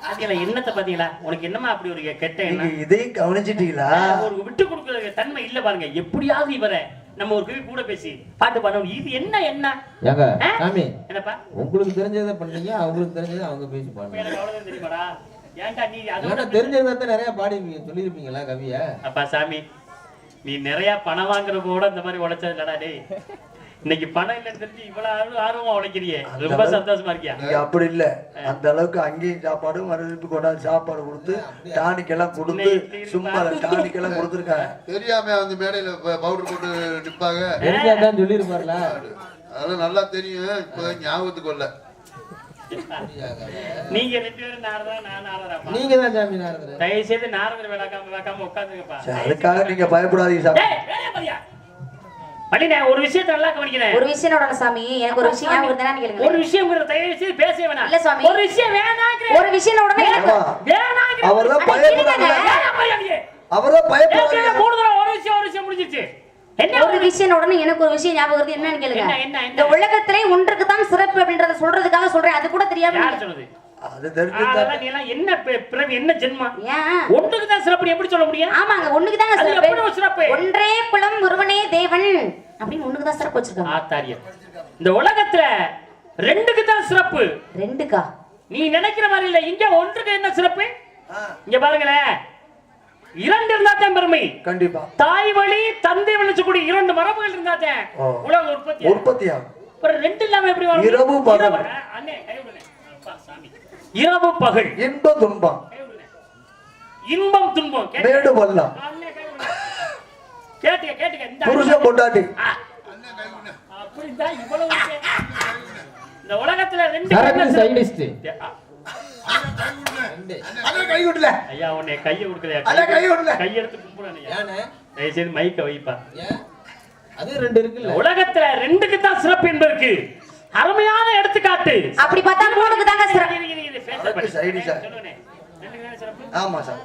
[SPEAKER 5] பாத்தீங்களா என்னத்தை, பாத்தீங்களா உனக்கு என்னமா அப்படி ஒரு கெட்ட எண்ணம்?
[SPEAKER 2] இதையும் கவனிச்சிட்டீங்களா?
[SPEAKER 5] ஒரு விட்டு கொடுக்குற தன்மை இல்ல பாருங்க. எப்படியாவது இவரை நம்ம ஒரு கவி கூட பேசி பாட்டு பாடணும். இது என்ன என்ன
[SPEAKER 3] ஏங்க சாமி,
[SPEAKER 5] என்னப்பா
[SPEAKER 3] உங்களுக்கு தெரிஞ்சதை பண்ணீங்க, அவங்களுக்கு தெரிஞ்சதை அவங்க பேசி பாடுங்க.
[SPEAKER 5] எனக்கு அவ்வளவுதான் தெரியுமாடா. ஏன்டா நீ
[SPEAKER 3] அதோட தெரிஞ்சதை நிறைய பாடி சொல்லிருப்பீங்களா கவிய?
[SPEAKER 5] அப்பா சாமி, நீ நிறைய பணம் வாங்குற கூட இந்த மாதிரி உழைச்சது இல்லடா டேய். இன்னைக்கு பணம் இல்லைன்னு தெரிஞ்சு இவ்வளவு ஆர்வமா உழைக்கிறியே, ரொம்ப சந்தோஷமா இருக்கியா?
[SPEAKER 2] நீங்க அப்படி இல்ல, அந்த அளவுக்கு அங்கேயும் சாப்பாடு மறுபடியும் கொண்டாந்து சாப்பாடு கொடுத்து டானிக் எல்லாம் கொடுத்து சும்மா டானிக் எல்லாம் கொடுத்துருக்காங்க.
[SPEAKER 4] தெரியாம அந்த மேடையில பவுடர் போட்டு நிப்பாங்க.
[SPEAKER 3] தெரிஞ்சாதான் சொல்லிருப்பார்ல,
[SPEAKER 4] அதெல்லாம் நல்லா தெரியும், இப்ப ஞாபகத்துக்கு வரல.
[SPEAKER 5] நீங்க 2 பேரும் நாரதா, நான் நாரதாப்பா.
[SPEAKER 3] நீங்க தான் சாமி நாரதர்.
[SPEAKER 5] தயவு செய்து நாரதர் வேக்காம உட்காந்துங்கப்பா.
[SPEAKER 2] அதுக்காக நீங்க பயப்படாதீங்க சாமி.
[SPEAKER 5] பள்ளினே ஒரு விஷயத்தை நல்லா கவனிக்கிறேன்.
[SPEAKER 8] ஒரு விஷயம் நோடன சாமி, எனக்கு ஒரு விஷயம் ஞாபகம் வருதுனா கேளுங்க.
[SPEAKER 5] ஒரு விஷயம்ங்கற தயவு செய்து பேச வேணாம்.
[SPEAKER 8] இல்ல சாமி,
[SPEAKER 5] ஒரு விஷயம் வேணாங்கற.
[SPEAKER 8] ஒரு விஷயம் நோடன எனக்கு
[SPEAKER 5] வேணாங்கற.
[SPEAKER 2] அவர்தான் பயப்படுறாங்க. அவர்தான் பயப்படுறாங்க.
[SPEAKER 5] 3 தடவை ஒரு விஷயம் முடிஞ்சிச்சு. என்ன
[SPEAKER 8] ஒரு விஷயம் உடனே எனக்கு ஒரு விஷயம் ஞாபகம் வருது, என்னன்னு கேளுங்க. இந்த உலகத்திலே ஒன்றுக்கு தான் சிறப்பு அப்படின்றத சொல்றதுக்காக சொல்றேன், அது கூட தெரியாம
[SPEAKER 5] யார் சொன்னது?
[SPEAKER 2] அது தெரிஞ்சா
[SPEAKER 5] நீ எல்லாம் என்ன பிறவி, என்ன ஜென்மம்?
[SPEAKER 8] ஏன்
[SPEAKER 5] ஒன்றுக்கு தான் சிறப்பு எப்படி சொல்ல முடியும்?
[SPEAKER 8] ஆமாங்க, ஒண்ணுக்கு தான் சிறப்பு. ஒன்றே குலம் ஒருவனே தேவன் அப்படின்னு ஒண்ணுக்கு தான் சிறப்பு வச்சிருக்காங்க.
[SPEAKER 5] ஆத்தாரியம். இந்த உலகத்துல 2க்கு தான் சிறப்பு.
[SPEAKER 8] 2க்கா?
[SPEAKER 5] நீ நினைக்கிற மாதிரி இல்ல. இங்க ஒன்றுக்கு என்ன சிறப்பு? இங்க பாருங்களேன், 2 இருந்தாதான் பெருமை.
[SPEAKER 2] கண்டிப்பா
[SPEAKER 5] தாய் வழி தந்தை வழிச்சக்கூடிய 2 மரபுகள் இருந்தாதான் உலக உற்பத்தி ஆகும். 2 இல்லாம எப்படி வரும்?
[SPEAKER 2] இரவு பகல்.
[SPEAKER 5] அண்ணே கை விடுங்க. அப்பா சாமி, இரவு பகல்,
[SPEAKER 2] இன்பம் துன்பம்,
[SPEAKER 5] இன்பம் துன்பம்,
[SPEAKER 2] மேடு பள்ளம்,
[SPEAKER 5] அண்ணே கை விடுங்க. கேட்டுங்க இந்த
[SPEAKER 2] புருஷன் பொண்டாட்டி.
[SPEAKER 5] அப்படிதான் இவ்வளவு இந்த உலகத்துல 2
[SPEAKER 3] சைனிஸ்ட்
[SPEAKER 2] கை விடல
[SPEAKER 5] ஐயா, உன்னை கையை கொடுக்கலையா?
[SPEAKER 2] கை விடல,
[SPEAKER 5] கையெடுத்து கும்பிடுறேன். தயவுசெய்து மைக்க வைப்பா.
[SPEAKER 3] அது 2 இருக்குல்ல.
[SPEAKER 5] உலகத்துல 2க்கு தான் சிறப்பு என்பதற்கு அருமையான எடுத்துக்காட்டு.
[SPEAKER 8] அப்படி பார்த்தா 3க்கு தாங்க சிறப்பு.
[SPEAKER 2] ஆமா சார்,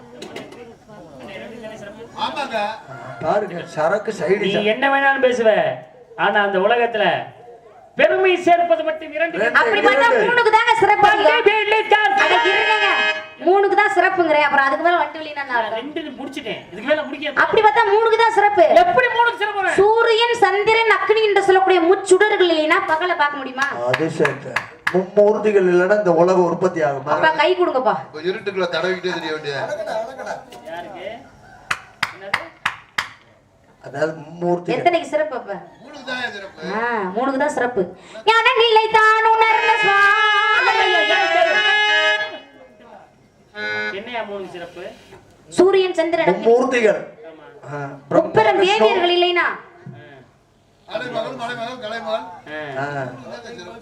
[SPEAKER 2] ஆமாங்க. பாருங்க, சரக்கு சைடு.
[SPEAKER 5] நீ என்ன வேணாலும் பேசுவ, ஆனா அந்த உலகத்துல பெருமை சேர்ப்பது மட்டும் 2.
[SPEAKER 8] அப்படி பார்த்தா 3க்கு தாங்க சிறப்பு. 3க்கு தான் சிறப்புங்கறே, அப்புறம் அதுக்கு மேல வண்டி வெளியினா நான்
[SPEAKER 5] 2 முடிச்சிட்டேன், இதுக்கு மேல முடிக்க.
[SPEAKER 8] அப்படி பார்த்தா 3க்கு தான் சிறப்பு.
[SPEAKER 5] எப்படி 3க்கு சிறப்பு?
[SPEAKER 8] சூரியன் சந்திரன் அக்னி என்று சொல்லக்கூடிய முச்சுடர்கள் இல்லைனா பகல பார்க்க முடியுமா?
[SPEAKER 2] அது சரி, மும்மூர்த்திகள் இல்லனா இந்த உலக உற்பத்தி ஆகுமா?
[SPEAKER 8] அப்பா கை கொடுங்கப்பா.
[SPEAKER 4] இருட்டுக்குள்ள தடவிட்டே தெரிய வேண்டியது.
[SPEAKER 5] யாருக்கு?
[SPEAKER 2] அதாவது மும்மூர்த்தி.
[SPEAKER 8] எத்தனைக்கு சிறப்பு அப்ப?
[SPEAKER 4] 3 தான் சிறப்பு.
[SPEAKER 8] 3க்கு தான் சிறப்பு. ஞான நிலை தான் உணர்ந்த சுவாமி.
[SPEAKER 5] என்னையா 3க்கு சிறப்பு?
[SPEAKER 8] சூரியன் சந்திரன்
[SPEAKER 2] மும்மூர்த்திகள்.
[SPEAKER 8] முப்பெரும் தேவியர்கள் இல்லைனா
[SPEAKER 4] அலைமகள் மலைமகள் கலைமகள்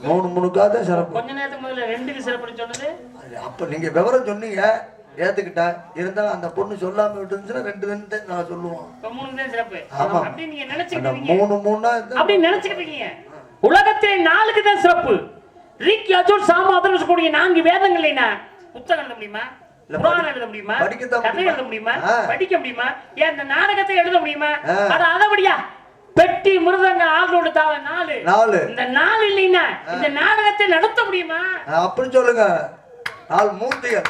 [SPEAKER 2] 3 சிறப்பு.
[SPEAKER 5] கொஞ்ச நேரத்துக்கு முதல்ல 2க்கு சிறப்புன்னு சொன்னது.
[SPEAKER 2] அப்ப நீங்க விவரம் சொன்னீங்க, ஏத்துக்கிட்டா. இருந்தாலும் அந்த பொண்ணு சொல்லாம விட்டுருந்துச்சுன்னா 2 நான் சொல்லுவோம்.
[SPEAKER 5] இப்ப 3 தான் சிறப்பு.
[SPEAKER 2] ஆமா.
[SPEAKER 5] அப்படி நீங்க
[SPEAKER 2] அந்த
[SPEAKER 5] நினைச்சுக்கிட்டீங்க.
[SPEAKER 2] 3
[SPEAKER 5] அப்படி நினைச்சுக்கிட்டீங்க. உலகத்திலே 4க்கு தான் சிறப்பு. ரிக் யஜுர் சாமவேதம் சொல்லக்கூடிய 4 வேதங்கள் என்ன? புத்தகம் எழுத முடியுமா? புராணம் எழுத முடியுமா?
[SPEAKER 2] படிக்கத்தான்
[SPEAKER 5] கதை எழுத முடியுமா? படிக்க முடியுமா? ஏன் இந்த நாடகத்தை எழுத முடியுமா? அது அதபடியா பெட்டி மிருதங்க ஆளோட தாவ 4 இந்த 4 இல்லைன்னா இந்த நாடகத்தை நடத்த முடியுமா?
[SPEAKER 2] அப்படி சொல்லுங்க. 4 மூர்த்திகள்.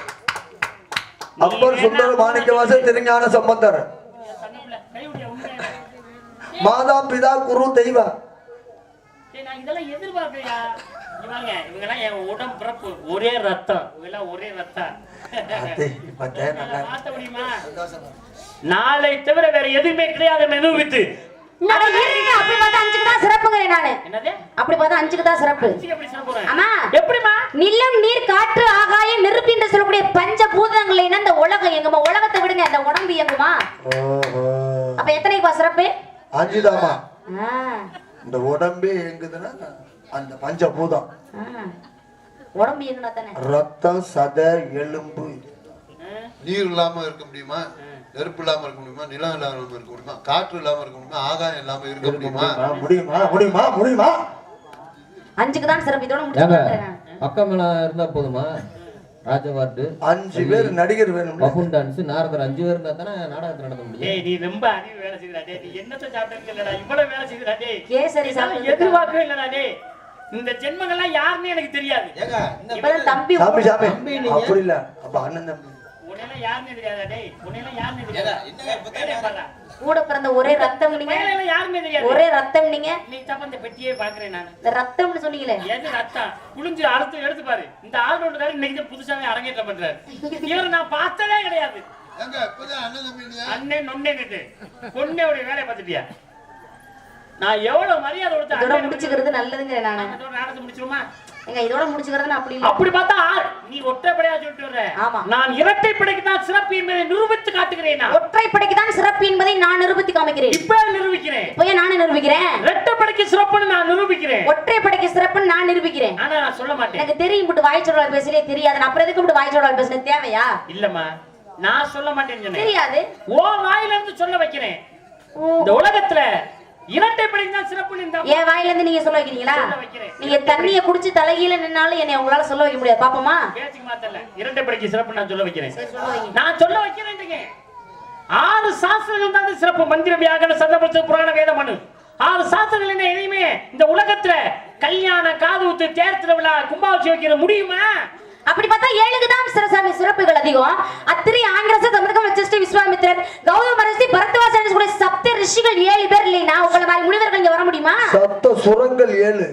[SPEAKER 2] அப்பர் சுந்தர் மாணிக்கவாசர் திருஞான சம்பந்தர் மாதா பிதா குரு தெய்வம்.
[SPEAKER 5] நான் இதெல்லாம் எதிர்பார்க்கலையா? இவங்கெல்லாம் என் உடம்பு பிறப்பு ஒரே ரத்தம். இவங்கெல்லாம் ஒரே ரத்தம். மாத்த முடியுமா? நாளை தவிர வேற எதுவுமே கிடையாது. நிரூபித்து
[SPEAKER 8] அப்படி பார்த்தா 5க்கு தான் சிறப்புங்கிறேன் நானு.
[SPEAKER 5] என்னது?
[SPEAKER 8] அப்படி பார்த்தா 5க்கு தான் சிறப்பு. ஆமா.
[SPEAKER 5] எப்படிமா?
[SPEAKER 8] நிலம் நீர் காற்று ஆகாயம் நெருப்பு என்று சொல்லக்கூடிய பஞ்ச பூதங்கள் என்ன இந்த உலகம் எங்குமா? உலகத்தை விடுங்க, இந்த உடம்பு எங்குமா? அப்ப எத்தனைப்பா சிறப்பு?
[SPEAKER 2] 5 தாமா. இந்த உடம்பே எங்குதுன்னா அந்த பஞ்சபூதம்.
[SPEAKER 8] உடம்பு எங்குனா தானே
[SPEAKER 2] ரத்தம், சத, எலும்பு.
[SPEAKER 4] நீர் இல்லாம இருக்க முடியுமா? நெருப்பு இல்லாம இருக்க முடியுமா? நிலம் இல்லாம இருக்க முடியுமா? காற்று இல்லாம இருக்க முடியுமா? ஆகாயம் இல்லாம இருக்க முடியுமா?
[SPEAKER 2] முடியுமா?
[SPEAKER 8] 5க்கு தான் சிறப்பு. இதோட முடிச்சுக்கிறேன்.
[SPEAKER 3] பக்கம் இருந்தா போதுமா? ராஜவார்டு
[SPEAKER 2] 5 பேர் நடிகர் வேணும்.
[SPEAKER 3] பஃபூன் டான்ஸ் நாரதர் 5 பேர் இருந்தா தானே நாடகத்தை நடத்த முடியும்.
[SPEAKER 5] டேய் நீ ரொம்ப அறிவு வேலை செய்யறா டேய். நீ என்னத்த சாப்பிட்டே இல்லடா. இவ்வளவு வேலை செய்யறா டேய்.
[SPEAKER 8] கேசரி சாப்பிட்டு
[SPEAKER 5] எதிர்பார்க்கவே இல்லடா டேய். இந்த ஜென்மங்கள்லாம் யாருன்னு எனக்கு தெரியாது.
[SPEAKER 6] ஏங்க
[SPEAKER 8] இப்பதான் தம்பி
[SPEAKER 2] சாமி அப்படி இல்ல. அப்ப அண்ணன் தம்பி
[SPEAKER 5] உன்னையெல்லாம் யாருன்னு தெரியாதா டேய்? உன்னையெல்லாம் யாருன்னு
[SPEAKER 6] ஏங்க
[SPEAKER 5] தெரியாது?
[SPEAKER 6] என்னங்க இப்ப
[SPEAKER 8] கூட பிறந்த ஒரே ரத்தம் நீங்க.
[SPEAKER 5] உன்னையெல்லாம் யாருமே தெரியாது.
[SPEAKER 8] ஒரே ரத்தம் நீங்க.
[SPEAKER 5] நீ தப்ப இந்த பெட்டியே பாக்குறேன் நான்.
[SPEAKER 8] இந்த ரத்தம்னு சொன்னீங்களே.
[SPEAKER 5] எது ரத்தம்? குளிஞ்சு அறுத்து எடுத்து பாரு. இந்த ஆல்ரவுண்டர் இன்னைக்கு புதுசாவே அரங்கேற்றம் பண்றாரு. இவர் நான் பார்த்ததே கிடையாது.
[SPEAKER 4] எங்க இப்பதான் அண்ணன் தம்பி இல்லையா?
[SPEAKER 5] அண்ணே நொண்ணேன்னு பொண்ணோட வேலையை பார்த்துட்டியா? நான் எவ்வளவு மரியாதை கொடுத்து
[SPEAKER 8] இதோட முடிச்சுக்கிறது நல்லதுங்கிற நானு.
[SPEAKER 5] நாடகத்தை முடிச்சிருமா?
[SPEAKER 8] எங்க இதோட முடிச்சுக்கிறது அப்படி இல்ல.
[SPEAKER 5] அப்படி பார்த்தா நீ ஒற்றைப்படையா சொல்லிட்டு வர்ற.
[SPEAKER 8] ஆமா.
[SPEAKER 5] நான் இரட்டைப்படைக்கு தான் சிறப்பு என்பதை நிரூபித்து காட்டுகிறேன்.
[SPEAKER 8] ஒற்றைப்படைக்கு தான் சிறப்பு என்பதை நான் நிரூபித்து காமிக்கிறேன்.
[SPEAKER 5] இப்ப நிரூபிக்கிறேன்.
[SPEAKER 8] இப்ப நானே நிரூபிக்கிறேன்.
[SPEAKER 5] இரட்டைப்படைக்கு சிறப்புன்னு நான் நிரூபிக்கிறேன்.
[SPEAKER 8] ஒற்றைப்படைக்கு சிறப்புன்னு நான் நிரூபிக்கிறேன்.
[SPEAKER 5] ஆனா நான் சொல்ல மாட்டேன்.
[SPEAKER 8] எனக்கு தெரியும் இப்படி வாய்ச்சோடால் பேசலே தெரியாது. நான் அப்புறம் எதுக்கு இப்படி வாய்ச்சோடால் பேசுறது தேவையா?
[SPEAKER 5] இல்லம்மா நான் சொல்ல மாட்டேன்னு
[SPEAKER 8] தெரியாது.
[SPEAKER 5] ஓ வாயில இருந்து சொல்ல வைக்கிறேன். இந்த உலகத்துல இரட்டைப்படைக்கு தான் சிறப்புன்னு இந்த
[SPEAKER 8] என் வாயில இருந்து நீங்க சொல்ல வைக்கிறீங்களா? நீங்க தண்ணியை குடிச்சு தலைகீழ நின்னாலும் என்னை உங்களால சொல்ல வைக்க முடியாது. பாப்போமா?
[SPEAKER 5] பேச்சுக்கு மாத்தல. இரட்டைப்படைக்கு சிறப்பு நான் சொல்ல வைக்கிறேன். நான் சொல்ல வைக்கிறேன். 6 சாஸ்திரங்கள் தான் சிறப்பு. மந்திர வியாகரண சந்தபட்ச புராண வேத மனு 6 சாஸ்திரங்கள் என்ன எதையுமே இந்த உலகத்துல கல்யாண காது ஊத்து தேர் திருவிழா கும்பாபிஷேகம் வைக்கிற முடியுமா?
[SPEAKER 8] அப்படி பார்த்தா 7க்கு தான் சிறசாமி சிறப்புகள் அதிகம். அத்திரி ஆங்கிரச தமிழகம் வச்சிஷ்ட விஸ்வாமித்திரர் கௌதம மகரிஷி பரத்வாஜன் கூட சப்த ரிஷிகள் 7 பேர் இல்லைனா உங்கள மாதிரி முனிவர்கள் இங்க வர முடியுமா?
[SPEAKER 2] சப்த சுரங்கள் 7.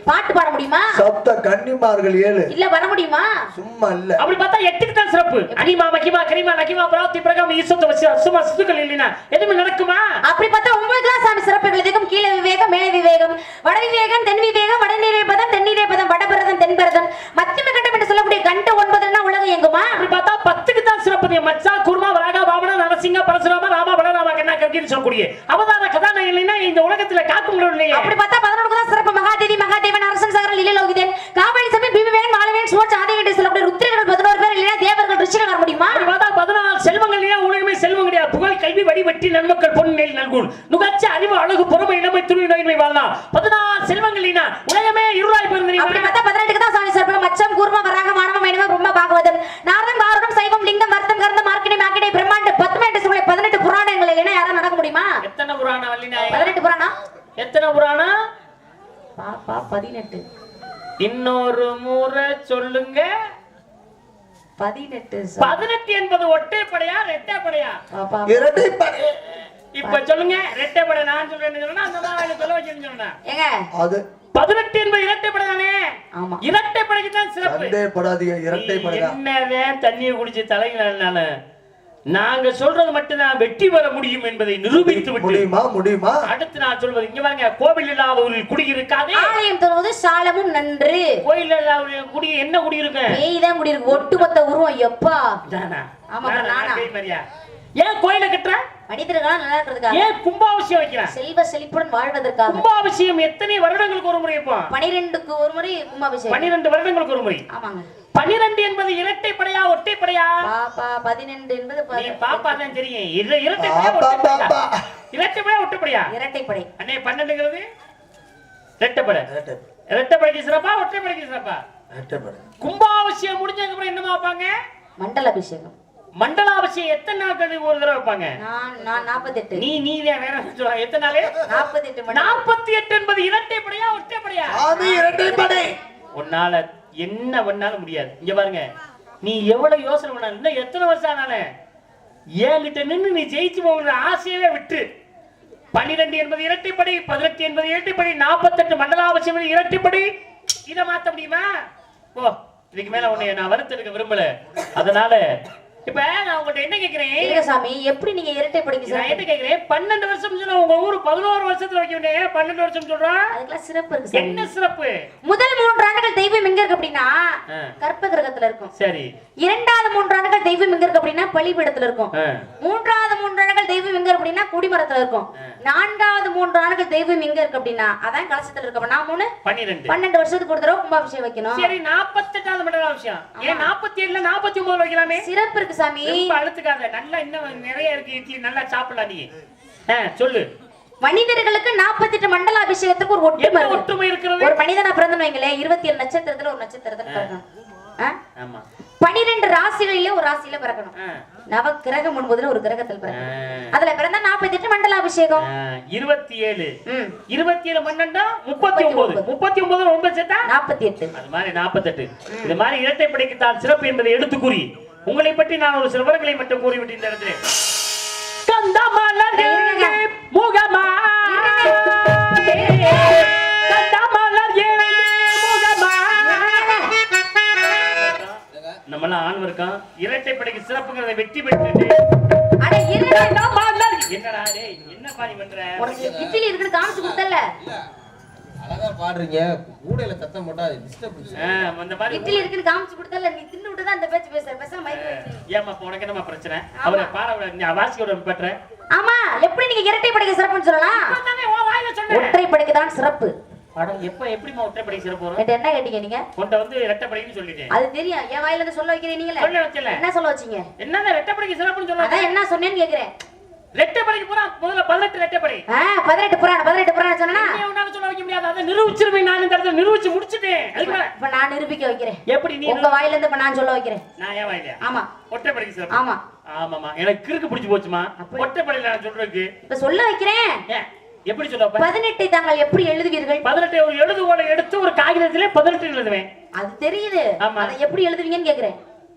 [SPEAKER 8] பாட்டு பாட முடியுமா?
[SPEAKER 2] சப்த கன்னிமார்கள் 7.
[SPEAKER 8] இல்ல வர முடியுமா?
[SPEAKER 2] சும்மா இல்ல.
[SPEAKER 5] அப்படி பார்த்தா 8க்கு தான் சிறப்பு. அனிமா மகிமா கரிமா நகிமா பிராப்தி பிரகம் ஈசத்த வசி அசுமா சுதுகள் இல்லைனா எதுமே நடக்குமா?
[SPEAKER 8] அப்படி பார்த்தா 9க்கு தான் சாமி சிறப்புகள் அதிகம். கீழ விவேகம் மேலே விவேகம் வட விவேகம் தென் விவேகம் வடநீரே பதம் தென்னீரே பதம் வடபரதம் தென்பரதம் மத்தியம கண்டம் என்று சொல்லக்கூடிய கண்ட 9னா உலகம் எங்குமா?
[SPEAKER 5] அப்படி பார்த்தா 10க்கு தான் சிறப்பு. மச்சா குர்மா வராகா பாவனா நரசிங்க பரசுராம ராமா பலராம கண்ணா கர்கின்னு சொல்லக்கூடிய அவதார கதாநாயகன் இல்லைனா இந்த உலகத்துல காக்கும் இல்லையே.
[SPEAKER 8] அப்படி பார்த்தா 11க்கு தான் சிறப்பு. மகாதேவி மகாதேவன் அரசன் சகரன் லீலலோகிதன் காவலி சபை பீமவேன் மாலவேன் சோழ ஆதிகண்ட சொல்லக்கூடிய ருத்ரர்கள் 11 பேர் இல்லைனா தேவர்கள் ரிஷிகள் வர முடியுமா?
[SPEAKER 5] அப்படி பார்த்தா 14 செல்வங்கள் இல்லையா உலகமே செல்வம் கிடையாது. புகழ் கல்வி வடிவட்டி நன்மக்கள் பொன்னேல் நல்குள் நுகச்ச அறிவு அழகு பொறுமை இளமை துணி நோயின்மை வாழலாம். 14 செல்வங்கள் இல்லைனா உலகமே இருளாய் போயிருந்தீங்க.
[SPEAKER 8] அப்படி பார்த்தா 18க்கு தான் சாமி சிறப்பு. மச்சம் கூர்ம வராக மானவம் மேனவம் ரொம்ப பாகவதம் நாரதம் காரணம் சைவம் லிங்கம் வர்த்தம் கர்ந்தம் மார்க்கணி மாக்கடை பிரம்மாண்ட 18 சொல்ல 18 புராணங்கள் இல்லைனா யாரா நடக்க முடியுமா?
[SPEAKER 5] எத்தனை புராணம் வல்லினா?
[SPEAKER 8] 18 புராணம்.
[SPEAKER 5] எத்தனை புராணம்?
[SPEAKER 8] பாப்பா 18.
[SPEAKER 5] இன்னொரு முறை சொல்லுங்க.
[SPEAKER 8] 18.
[SPEAKER 5] 18 என்பது ஒற்றைப்படையா இரட்டைப்படையா?
[SPEAKER 8] பாப்பா
[SPEAKER 2] இரட்டைப்படை.
[SPEAKER 5] இப்ப சொல்லுங்க. இரட்டைப்படை நான் சொல்றேன்னு சொன்னா அந்த மாதிரி சொல்ல வைக்கிறேன்னு சொன்னா
[SPEAKER 8] ஏங்க
[SPEAKER 2] அது
[SPEAKER 5] 18 என்பது இரட்டைப்படை தானே?
[SPEAKER 8] ஆமா.
[SPEAKER 5] இரட்டைப்படைக்கு தான் சிறப்பு.
[SPEAKER 2] சந்தேகப்படாதீங்க. இரட்டைப்படை தான்.
[SPEAKER 5] என்னவே தண்ணியை குடிச்சு தலையில நாங்க சொல்றது மட்டும்தான் வெற்றி பெற முடியும் என்பதை நிரூபித்து விட்டு
[SPEAKER 2] முடியுமா
[SPEAKER 5] அடுத்து நான் சொல்வது இங்க வாங்க, கோவில் இல்லாத ஊரில் குடி இருக்காதே,
[SPEAKER 8] ஆலயம் தருவது சாலமும் நன்று.
[SPEAKER 5] கோயில் இல்லாத குடி என்ன குடி இருக்கு?
[SPEAKER 8] பேய் தான் குடி இருக்கு. ஒட்டுமொத்த உருவம் எப்பா. ஆமா, நானா?
[SPEAKER 5] ஏன் கோயில கட்டுற?
[SPEAKER 8] மனிதர்களா நல்லா இருக்கிறதுக்காக.
[SPEAKER 5] ஏன் கும்பாபிஷேகம் வைக்கிறேன்?
[SPEAKER 8] செல்வ செழிப்புடன் வாழ்வதற்காக.
[SPEAKER 5] கும்பாபிஷேகம் எத்தனை வருடங்களுக்கு ஒரு முறை இப்போ?
[SPEAKER 8] 12க்கு ஒரு முறை கும்பாபிஷேகம்.
[SPEAKER 5] 12 வருடங்களுக்கு ஒரு முறை.
[SPEAKER 8] ஆமாங்க.
[SPEAKER 5] 12 என்பது இரட்டைப்படையா ஒற்றைப்படையா?
[SPEAKER 8] பாப்பா 12 என்பது
[SPEAKER 5] நீ பாப்பா தான் தெரியும். இது இரட்டைப்படையா ஒற்றைப்படையா? இரட்டைப்படையா ஒற்றைப்படையா?
[SPEAKER 8] இரட்டைப்படை.
[SPEAKER 5] அண்ணே 12ங்கிறது இரட்டைப்படை. இரட்டைப்படைக்கு சிறப்பா ஒற்றைப்படைக்கு சிறப்பா? கும்பாபிஷேகம் முடிஞ்சதுக்கு அப்புறம் என்னமா வைப்பாங்க?
[SPEAKER 8] மண்டலாபிஷேகம்.
[SPEAKER 5] மண்டலாபிஷேகம் எத்தனை நாட்களுக்கு ஒரு தடவை வைப்பாங்க?
[SPEAKER 8] நான் 48.
[SPEAKER 5] நீதான் வேற சொல்ல. எத்தனை நாள்?
[SPEAKER 8] 48.
[SPEAKER 5] 48 என்பது இரட்டைப்படையா ஒற்றைப்படையா?
[SPEAKER 2] சாமி இரட்டைப்படை.
[SPEAKER 5] உன்னால என்ன பண்ணாலும் முடியாது. இங்க பாருங்க, நீ எவ்வளவு யோசனை பண்ணாலும் இன்னும் எத்தனை வருஷம் ஆனாலும் என்கிட்ட நின்று நீ ஜெயிச்சு போகிற ஆசையவே விட்டு. 12 என்பது இரட்டைப்படை, 18 என்பது இரட்டைப்படை, 48 மண்டலாபிஷேகம் இரட்டைப்படை. இதை மாத்த முடியுமா? ஓ, இதுக்கு மேல உன்னை நான் வருத்தெடுக்க விரும்பல. அதனால இப்ப நான் உங்கள்ட்ட என்ன கேக்குறேன்
[SPEAKER 8] சாமி, எப்படி நீங்க இரட்டைப்படைக்கு
[SPEAKER 5] நான் என்ன கேக்குறேன்? 12 வருஷம் சொன்னா உங்க ஊரு 11 வருஷத்துல வைக்க வேண்டிய 12 வருஷம் சொல்றான்.
[SPEAKER 8] அதுக்கெல்லாம் சிறப்பு இருக்கு சாமி.
[SPEAKER 5] என்ன சிறப்பு?
[SPEAKER 8] முதல் 3 ஆண்டுகள் தெய்வம் எங்க இருக்கு அப்படின்னா கற்ப கிரகத்துல இருக்கும்.
[SPEAKER 5] சரி.
[SPEAKER 8] இரண்டாவது 3 ஆண்டுகள் தெய்வம் எங்க இருக்கு அப்படின்னா பலிபீடத்துல இருக்கும். மூன்றாவது 3 ஆண்டுகள் தெய்வம் எங்க அப்படின்னா குடிமரத்துல இருக்கும். நான்காவது 3 ஆண்டுகள் தெய்வம் எங்க இருக்கு அப்படின்னா அதான் கலசத்துல இருக்கு. நான் 3 12 வருஷத்துக்கு ஒரு தடவை கும்பாபிஷேகம் வைக்கணும்.
[SPEAKER 5] சரி, 48வது மண்டலாபிஷேகம் ஏன் 47ல 49 வைக்கலாமே?
[SPEAKER 8] சிறப்பு இருக்கு சாமி.
[SPEAKER 5] அழுத்துக்காத, நல்லா இன்னும் நிறைய இருக்கு, இட்லி நல்லா சாப்பிடலாம். நீ சொல்லு.
[SPEAKER 8] மனிதர்களுக்கு 48 மண்டல அபிஷேகத்துக்கு ஒரு ஒற்றுமை இருக்கிறது. ஒரு மனிதனா பிறந்தன்னு வைங்களேன், 27 நட்சத்திரத்துல ஒரு நட்சத்திரத்துல பிறக்கணும். 12 ராசிகளிலே ஒரு ராசியில பிறக்கணும். நவ கிரகம் 9ல ஒரு கிரகத்தில் பிறக்கணும். அதுல பிறந்தா 48 மண்டல அபிஷேகம்.
[SPEAKER 5] 27 12 39 39 9 சேர்த்தா
[SPEAKER 8] 48.
[SPEAKER 5] அது மாதிரி 48. இது மாதிரி இரட்டைப்படைக்கு தான் சிறப்பு என்பதை எடுத்து கூறி உங்களை பற்றி நான் ஒரு சில விவரங்களை மட்டும் கூறிவிட்டு இந்த இடத்துல கந்தமலர் முகமா நம்மளாம் ஆண் இருக்கான். இரட்டைப்படைக்கு சிறப்புங்கிறத வெற்றி பெற்று என்னடா டேய் என்ன பாணி பண்ற?
[SPEAKER 8] உனக்கு இட்லி இருக்குன்னு காமிச்சு கொடுத்தல.
[SPEAKER 6] அழகா பாடுறீங்க, கூடையில சத்தம் போட்டா டிஸ்டர்பன்ஸ்.
[SPEAKER 5] அந்த மாதிரி
[SPEAKER 8] இட்லி இருக்குன்னு காமிச்சு கொடுத்தல, நீ தின்னு விட்டு தான் அந்த பேச்சு பேசுற. பேசாம மைக் வச்சு.
[SPEAKER 5] ஏமா உனக்கு என்னமா பிரச்சனை? அவரை பாட நீ வாசியோட பெற்ற.
[SPEAKER 8] ஆமா, எப்படி நீங்க இரட்டைப்படைக்கு சிறப்புன்னு சொல்லலாம்?
[SPEAKER 5] அதானே ஓ வாயில சொன்னேன்.
[SPEAKER 8] ஒற்றைப்படைக்கு தான் சிறப்பு.
[SPEAKER 5] படம் எப்படிமா ஒற்றைப்படைக்கு சிறப்பு வரும்?
[SPEAKER 8] என்ன கேட்டீங்க நீங்க?
[SPEAKER 5] உன்கிட்ட வந்து இரட்டைப்படைன்னு சொல்லிட்டேன்.
[SPEAKER 8] அது தெரியும். என் வாயில இருந்து சொல்ல வைக்கிறீங்க நீங்களே.
[SPEAKER 5] சொல்ல வைக்கல.
[SPEAKER 8] என்ன சொல்ல வச்சீங்க?
[SPEAKER 5] என்னங்க இரட்டைப்படைக்கு சிறப்புன்னு சொல்லுங்க.
[SPEAKER 8] அதான் என்ன சொன்னேன்னு கேக்குறேன்.
[SPEAKER 5] இரட்டைப்படைக்கு பூரா முதல்ல 18 இரட்டைப்படை.
[SPEAKER 8] 18 புராணம் சொன்னா
[SPEAKER 5] நீ உன்னால சொல்ல வைக்க முடியாது. அத நிரூபிச்சிருவேன். நான் இந்த இடத்துல நிரூபிச்சு முடிச்சிட்டேன். அதுக்கு
[SPEAKER 8] இப்ப நான் நிரூபிக்க வைக்கிறேன்.
[SPEAKER 5] எப்படி நீ
[SPEAKER 8] உங்க வாயில இருந்து இப்ப நான் சொல்ல வைக்கிறேன்.
[SPEAKER 5] நான் ஏன் வாயில?
[SPEAKER 8] ஆமா,
[SPEAKER 5] ஒற்றைப்படைக்கு சிறப்பு.
[SPEAKER 8] ஆமா
[SPEAKER 5] ஆமாமா, எனக்கு கிறுக்கு பிடிச்சு போச்சுமா. ஒற்றைப்படையில நான் சொல்றதுக்கு
[SPEAKER 8] இப்ப சொல்ல வைக்கிறேன்.
[SPEAKER 5] எப்படி சொல்ல?
[SPEAKER 8] 18 தாங்கள் எப்படி எழுதுவீர்கள்?
[SPEAKER 5] 18 ஒரு எழுதுகோலை எடுத்து ஒரு காகிதத்திலே 18 எழுதுவேன்.
[SPEAKER 8] அது தெரியுது. அத எப்படி எழுதுவீங்கன்னு கேக்குறேன்.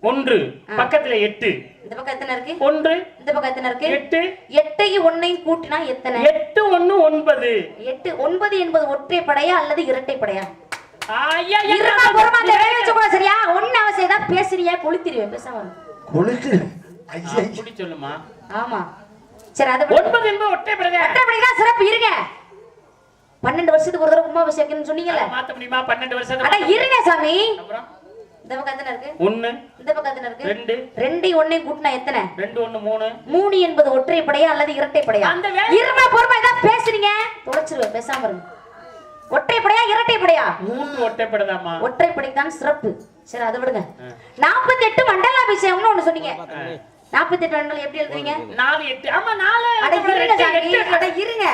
[SPEAKER 5] 1 பக்கத்துல 8.
[SPEAKER 8] இந்த பக்கம் எத்தனை இருக்கு?
[SPEAKER 5] 1.
[SPEAKER 8] இந்த பக்கம் எத்தனை இருக்கு?
[SPEAKER 5] 8.
[SPEAKER 8] 8ஐயும் 1ஐயும் கூட்டினா எத்தனை?
[SPEAKER 5] 8 1 9.
[SPEAKER 8] 8 9 என்பது ஒற்றைப்படையா அல்லது இரட்டைப்படையா?
[SPEAKER 5] ஐயா
[SPEAKER 8] இருமா பொறுமா வெச்சு கூட சரியா? ஒண்ணு அவசியம் தான் பேசுறியா? கொளுத்திடுவேன் பேசாம.
[SPEAKER 2] கொளுத்து. ஐயா
[SPEAKER 5] அப்படி சொல்லுமா?
[SPEAKER 8] ஆமா. சரி, அது
[SPEAKER 5] 9 என்பது ஒற்றைப்படையா?
[SPEAKER 8] ஒற்றைப்படை தான் சிறப்பு. இருங்க, 12 வருஷத்துக்கு ஒரு தடவை கும்பாபிஷேகம்னு சொன்னீங்கல,
[SPEAKER 5] மாத்த முடியுமா? 12 வருஷத்துக்கு.
[SPEAKER 8] அட இருங்க சாமி.
[SPEAKER 5] அப்புறம்
[SPEAKER 8] இந்த பக்கம் எத்தனை இருக்கு?
[SPEAKER 5] 1.
[SPEAKER 8] இந்த பக்கம் எத்தனை இருக்கு?
[SPEAKER 5] 2.
[SPEAKER 8] 2ஐயும் 1ஐயும் கூட்டினா எத்தனை?
[SPEAKER 5] 2 1 3.
[SPEAKER 8] 3 என்பது ஒற்றைப்படையா அல்லது இரட்டைப்படையா?
[SPEAKER 5] அந்த வேலை
[SPEAKER 8] இருமா பொறுமா தான் பேசுறீங்க. தொலைச்சிருவேன் பேசாம இருங்க. ஒற்றைப்படையா இரட்டைப்படையா?
[SPEAKER 5] 3 ஒற்றைப்படைதாமா.
[SPEAKER 8] ஒற்றைப்படை தான் சிறப்பு. சரி, அதை விடுங்க. 48 மண்டலாபிஷேகம்னு ஒண்ணு சொன்னீங்க. 48 மண்டலம் எப்படி எழுதுவீங்க?
[SPEAKER 5] 4 8. ஆமா 4.
[SPEAKER 8] அட இருங்க சாமி. அட இருங்க.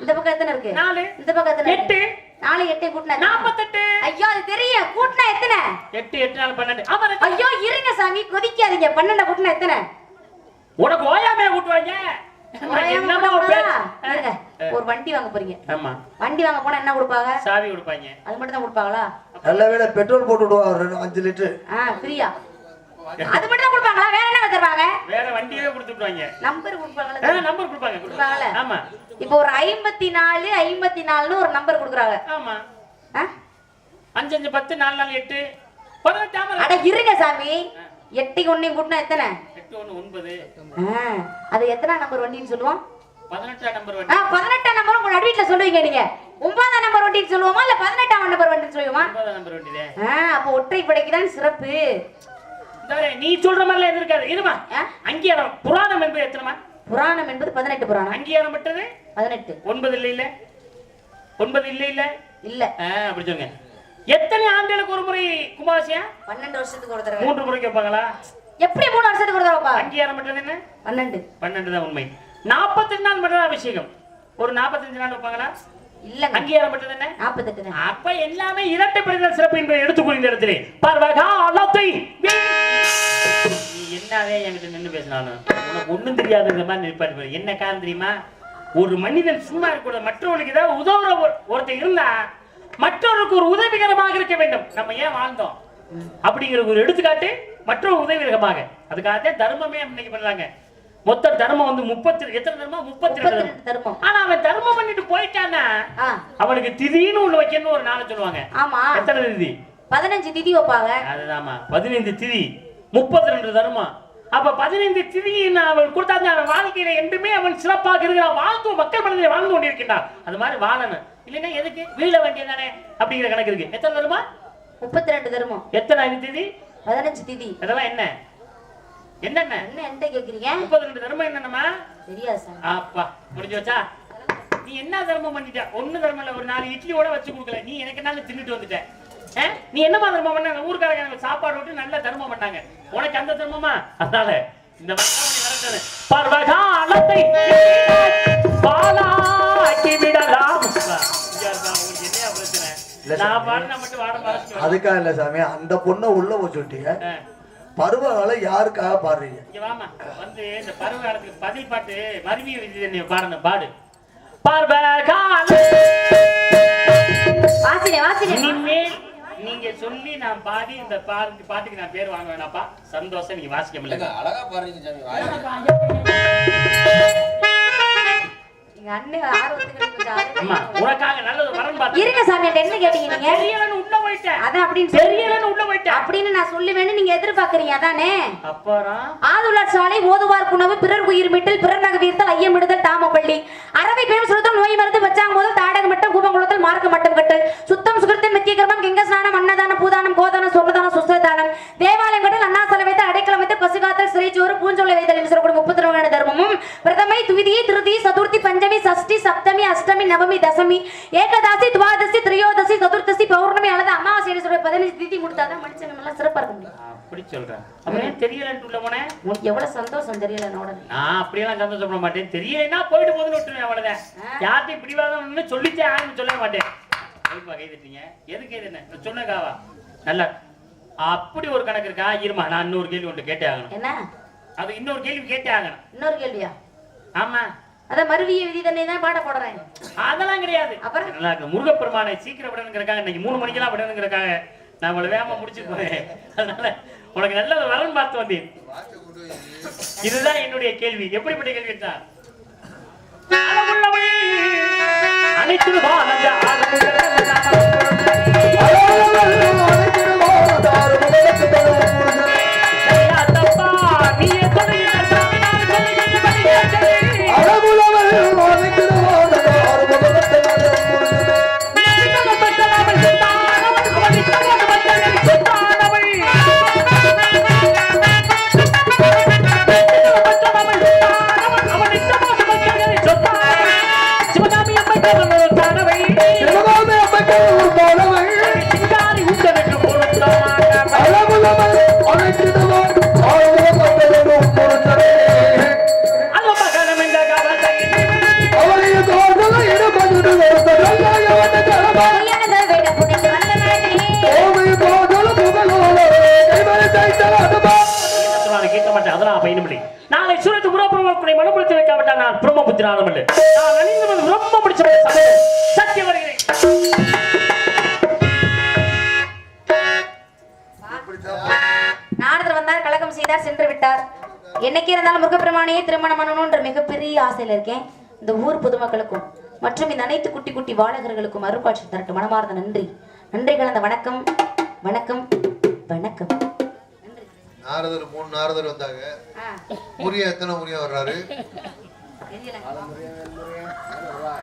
[SPEAKER 8] இந்த பக்கம் எத்தனை இருக்கு?
[SPEAKER 5] 4.
[SPEAKER 8] இந்த பக்கம் எத்தனை?
[SPEAKER 5] 8.
[SPEAKER 8] 4 8 கூட்டினா
[SPEAKER 5] 48.
[SPEAKER 8] ஐயோ அது தெரியும். கூட்டினா எத்தனை?
[SPEAKER 5] 8 8 4 12. ஆமா.
[SPEAKER 8] ஐயோ இருங்க சாமி, கொதிக்காதீங்க. 12 கூட்டினா எத்தனை?
[SPEAKER 5] உனக்கு ஓயாமே கூட்டுவாங்க. என்னமா
[SPEAKER 8] இருங்க, ஒரு வண்டி வாங்க போறீங்க.
[SPEAKER 5] ஆமா,
[SPEAKER 8] வண்டி வாங்க போனா என்ன கொடுப்பாங்க?
[SPEAKER 5] சாவி கொடுப்பாங்க.
[SPEAKER 8] அது மட்டும் தான் கொடுப்பாங்களா?
[SPEAKER 2] நல்ல வேளை பெட்ரோல் போட்டு விடுவாங்க 5 லிட்டர்.
[SPEAKER 8] ஃப்ரீயா? அது மட்டும் தான் கொடுப்பாங்களா? வேற என்ன தருவாங்க?
[SPEAKER 5] வேற வண்டியே கொடுத்துடுவாங்க.
[SPEAKER 8] நம்பர் கொடுப்பாங்களா?
[SPEAKER 5] நம்பர் கொடுப்பாங்க.
[SPEAKER 8] கொடுப்பாங்களா?
[SPEAKER 5] ஆமா.
[SPEAKER 8] இப்போ ஒரு 54 54ன்னு ஒரு நம்பர் கொடுக்குறாங்க.
[SPEAKER 5] ஆமா. 5 5 10 4 4 8 18.
[SPEAKER 8] அட இருங்க சாமி, 8 1 கூட்டினா எத்தனை?
[SPEAKER 5] 8 1 9.
[SPEAKER 8] அது எத்தனை நம்பர் வண்டின்னு சொல்லுவோம்?
[SPEAKER 5] 18ஆம் நம்பர் வண்டி.
[SPEAKER 8] 18ஆம் நம்பர் உங்க நடுவீட்ல சொல்லுவீங்க நீங்க. 9ஆம் நம்பர் வண்டின்னு சொல்லுவோமா இல்ல 18ஆம் நம்பர் வண்டின்னு சொல்லுவோமா?
[SPEAKER 5] 9ஆம் நம்பர் வண்டிலே.
[SPEAKER 8] அப்ப ஒற்றைப்படைக்கு தான் சிறப்பு.
[SPEAKER 5] நீ சொல்ற மாதிரிலாம் எது இருக்காது. இருமா. அங்கீகாரம் புராணம் என்பது எத்தனைமா?
[SPEAKER 8] புராணம் என்பது 18 புராணம்.
[SPEAKER 5] அங்கீகாரம் பட்டது
[SPEAKER 8] 18.
[SPEAKER 5] 9 இல்ல இல்ல 9 இல்ல இல்ல
[SPEAKER 8] இல்ல.
[SPEAKER 5] அப்படி சொல்லுங்க. எத்தனை ஆண்டுகளுக்கு ஒரு முறை கும்பாபிஷேகம்? 12
[SPEAKER 8] வருஷத்துக்கு ஒரு தடவை.
[SPEAKER 5] 3 முறைக்கு வைப்பாங்களா?
[SPEAKER 8] எப்படி 3 வருஷத்துக்கு ஒரு தடவை?
[SPEAKER 5] அங்கீகாரம் பட்டது என்ன? 12 தான் உண்மை. 42 நாள் மட்டும் அபிஷேகம். ஒரு 45 நாள் வைப்பாங்களா?
[SPEAKER 8] இல்ல.
[SPEAKER 5] அங்கீகாரம் பட்டது என்ன?
[SPEAKER 8] 48 தான்.
[SPEAKER 5] அப்ப எல்லாமே இரட்டைப்படைதல் சிறப்பு என்பதை எடுத்துக்கொள்ள இந்த இடத்திலே பார்வகாலத்தை நீ என்னவே என்கிட்ட நின்று பேசினாலும் உனக்கு ஒண்ணும் தெரியாது. இந்த மாதிரி நிற்பாரு. என்ன காரணம் தெரியுமா? ஒரு மனிதன் சும்மா இருக்க மற்றவர்களுக்கு ஏதாவது உதவுற ஒருத்தர் இருந்தா மற்றவருக்கு ஒரு உதவிகரமாக இருக்க வேண்டும். நம்ம ஏன் வாழ்ந்தோம் அப்படிங்கிற ஒரு எடுத்துக்காட்டு மற்றொரு உதவிகரமாக. அதுக்காகத்தான் தர்மமே இன்னைக்கு பண்றாங்க. மொத்த தர்மம் வந்து 30 எத்தனை தர்மம்? 32 தர்மம். ஆனா அவன் தர்மம் பண்ணிட்டு போயிட்டானா அவனுக்கு திதின்னு ஒண்ணு வைக்கணும்னு ஒரு நாள் சொல்லுவாங்க.
[SPEAKER 8] ஆமா.
[SPEAKER 5] எத்தனை திதி?
[SPEAKER 8] 15 திதி வைப்பாங்க.
[SPEAKER 5] அதுதான்மா 15 திதி 32 தர்மம். அப்ப 15 திதி அவன் கொடுத்தாங்க. அவன் வாழ்க்கையில என்றுமே அவன் சிறப்பாக இருக்கிறான். வாழ்ந்து மக்கள் மனதில் வாழ்ந்து கொண்டிருக்கின்றான். அது மாதிரி வாழணும். இல்லைன்னா எதுக்கு வீழ வேண்டியதானே அப்படிங்கிற கணக்கு இருக்கு. எத்தனை தர்மம்? 32 தர்மம். எத்தனை திதி? 15 திதி. அதெல்லாம் என்ன என்னென்ன என்ன என்கிட்ட கேக்குறீங்க? 32 தர்மம் என்னன்னமா தெரியாது சார். அப்பா முடிஞ்சு வச்சா. நீ என்ன தர்மம் பண்ணிட்ட? ஒண்ணு தர்மம் இல்ல. ஒரு 4 இட்லி கூட வச்சு கொடுக்கல. நீ எனக்கு என்ன தின்னுட்டு வந்துட்ட? நீ என்னமா தர்மம் பண்ண? ஊர்க்காரங்க சாப்பாடு விட்டு நல்ல தர்மம் பண்ணாங்க. உனக்கு அந்த தர்மமா? அதனால இந்த வரட்டது பர்வகாலத்தை பாலாக்கி விடலாம். என்ன பிரச்சனை? நான் பாடுனா மட்டும் வாட பாருங்க.
[SPEAKER 2] அதுக்காக இல்ல சாமி, அந்த பொண்ணை உள்ள வச்சுட்டீங்க. பருவகாலம் யாருக்காக பாடுறீங்க?
[SPEAKER 5] இங்க வாமா. வந்து இந்த பருவகாலத்துக்கு பதில் பாட்டு மருவிய விதி பாடணும். பாடு பர்வகாலம்.
[SPEAKER 8] வாசினே வாசினே.
[SPEAKER 5] இனிமேல் நீங்க சொல்லி நான் பாடி இந்த பாட்டுக்கு நான் பேர் வாங்க வேணாப்பா. சந்தோஷம். நீங்க வாசிக்க முடியல.
[SPEAKER 6] அழகா பாடுறீங்க சாமி.
[SPEAKER 8] எங்க அண்ணன் ஆர்வத்துக்கு
[SPEAKER 5] அம்மா உனக்காக நல்லது வரணும் பாத்து.
[SPEAKER 8] இருங்க சாமி. என்ன கேட்டீங்க நீங்க?
[SPEAKER 5] தெரியலன்னு உள்ள போயிட்டேன்.
[SPEAKER 8] அத அப்படினு
[SPEAKER 5] தெரியலன்னு உள்ள போயிட்டேன்
[SPEAKER 8] அப்படினு நான் சொல்லுவேன்னு நீங்க எதிர்பார்க்கறீங்க அதானே?
[SPEAKER 5] அப்புறம்
[SPEAKER 8] ஆதுலார் சாலை ஓதுவார் குணவு பிறர் உயிர் மீட்டல் பிறர் நகவீர்த்தல் ஐயம் விடுதல் தாமப்பள்ளி அரவை பேம் சுருத்தல் நோய் மருந்து வச்சாங்க போது தாடக மட்டம் கூபங்குளத்தல் மார்க்க மட்டம் கட்டல் சுத்தம் சுகிருத்தம் நித்திய கர்மம் கெங்க ஸ்நானம் அன்னதானம் பூதானம் கோதானம் சொர்ணதானம் சுஸ்தானம் தேவாலயம் கட்டல் அண்ணாசலை வைத்து அடைக்கலம் வைத்து பசுகாத்தல் சிறைச்சோறு பூஞ்சோலை வைத்தல் என்று சொல்லக்கூடிய 32 தர்மமும் பிரதமை துவிதி திருதி சதுர்த்தி பஞ்சமி சஷ்டி சப்தமி அஷ்டமி நவமி தசமி ஏகதாசி துவாதசி திரையோதசி சதுர்த்தசி பௌர்ணமி அல்லது அமாவாசை சொல்ற 15 திதி முடித்தாதான் மனுஷங்க நல்லா சிறப்பா இருக்க முடியும்.
[SPEAKER 5] அப்படி சொல்றேன். அப்புறம் தெரியலன்னு உள்ள போனே.
[SPEAKER 8] உனக்கு எவ்வளவு சந்தோஷம் தெரியலனோட.
[SPEAKER 5] நான் அப்படியெல்லாம் சந்தோஷப்பட மாட்டேன். தெரியலைன்னா போயிட்டு போதுன்னு விட்டுருவேன். அவ்வளவுதான். யார்ட்டையும் பிடிவாதம்னு சொல்லிட்டே ஆகணும்னு சொல்ல மாட்டேன். கை தட்டிங்க. எதுக்கு இது என்ன சொன்னக்காவா? நல்லா அப்படி ஒரு கணக்கு இருக்கா? இருமா நான் இன்னொரு கேள்வி ஒன்று கேட்டே ஆகணும். என்ன? அது இன்னொரு கேள்வி கேட்டே ஆகணும். இன்னொரு கேள்வியா? ஆமா. அத மருவிய விதி தன்னை தான் பாட போடுறேன். அதெல்லாம் கிடையாது. அப்புறம் முருகப்பெருமானை சீக்கிரம் விடணுங்கிறக்காக இன்னைக்கு 3 மணிக்கெல்லாம் விடணுங்கிறக்காக நான் உங்களை வேகமா முடிச்சுட்டு போறேன். அதனால உனக்கு நல்ல வரன் பார்த்து வந்தேன். இதுதான் என்னுடைய கேள்வி. எப்படிப்பட்ட கேள்வி தான்? அனைத்து நாளை சூரத்து உறவுகளை மனப்படுத்தி வைக்காவிட்டால் நான் பிரம்மபுத்திரானம் இல்லை. நான் அணிந்து ரொம்ப பிடிச்ச சத்தியம் வருகிறேன்.
[SPEAKER 8] நாரதர் வந்தார், கலகம் செய்தார், சென்று விட்டார். என்னைக்கு இருந்தாலும் முருகப்பெருமானையே திருமணம் பண்ணணும்ன்ற மிகப்பெரிய ஆசையில இருக்கேன். இந்த ஊர் பொதுமக்களுக்கும் மற்றும் இந்த அனைத்து குட்டி குட்டி வாழகர்களுக்கும் அருட்காட்சி தரட்டு மனமார்ந்த நன்றி. நன்றி கலந்த வணக்கம் வணக்கம் வணக்கம்.
[SPEAKER 4] நாரதர் 3 நாரதர் வந்தாங்க.
[SPEAKER 8] ஆ,
[SPEAKER 4] முறியா எத்தனை முறியா வர்றாரு?
[SPEAKER 8] தெரியல.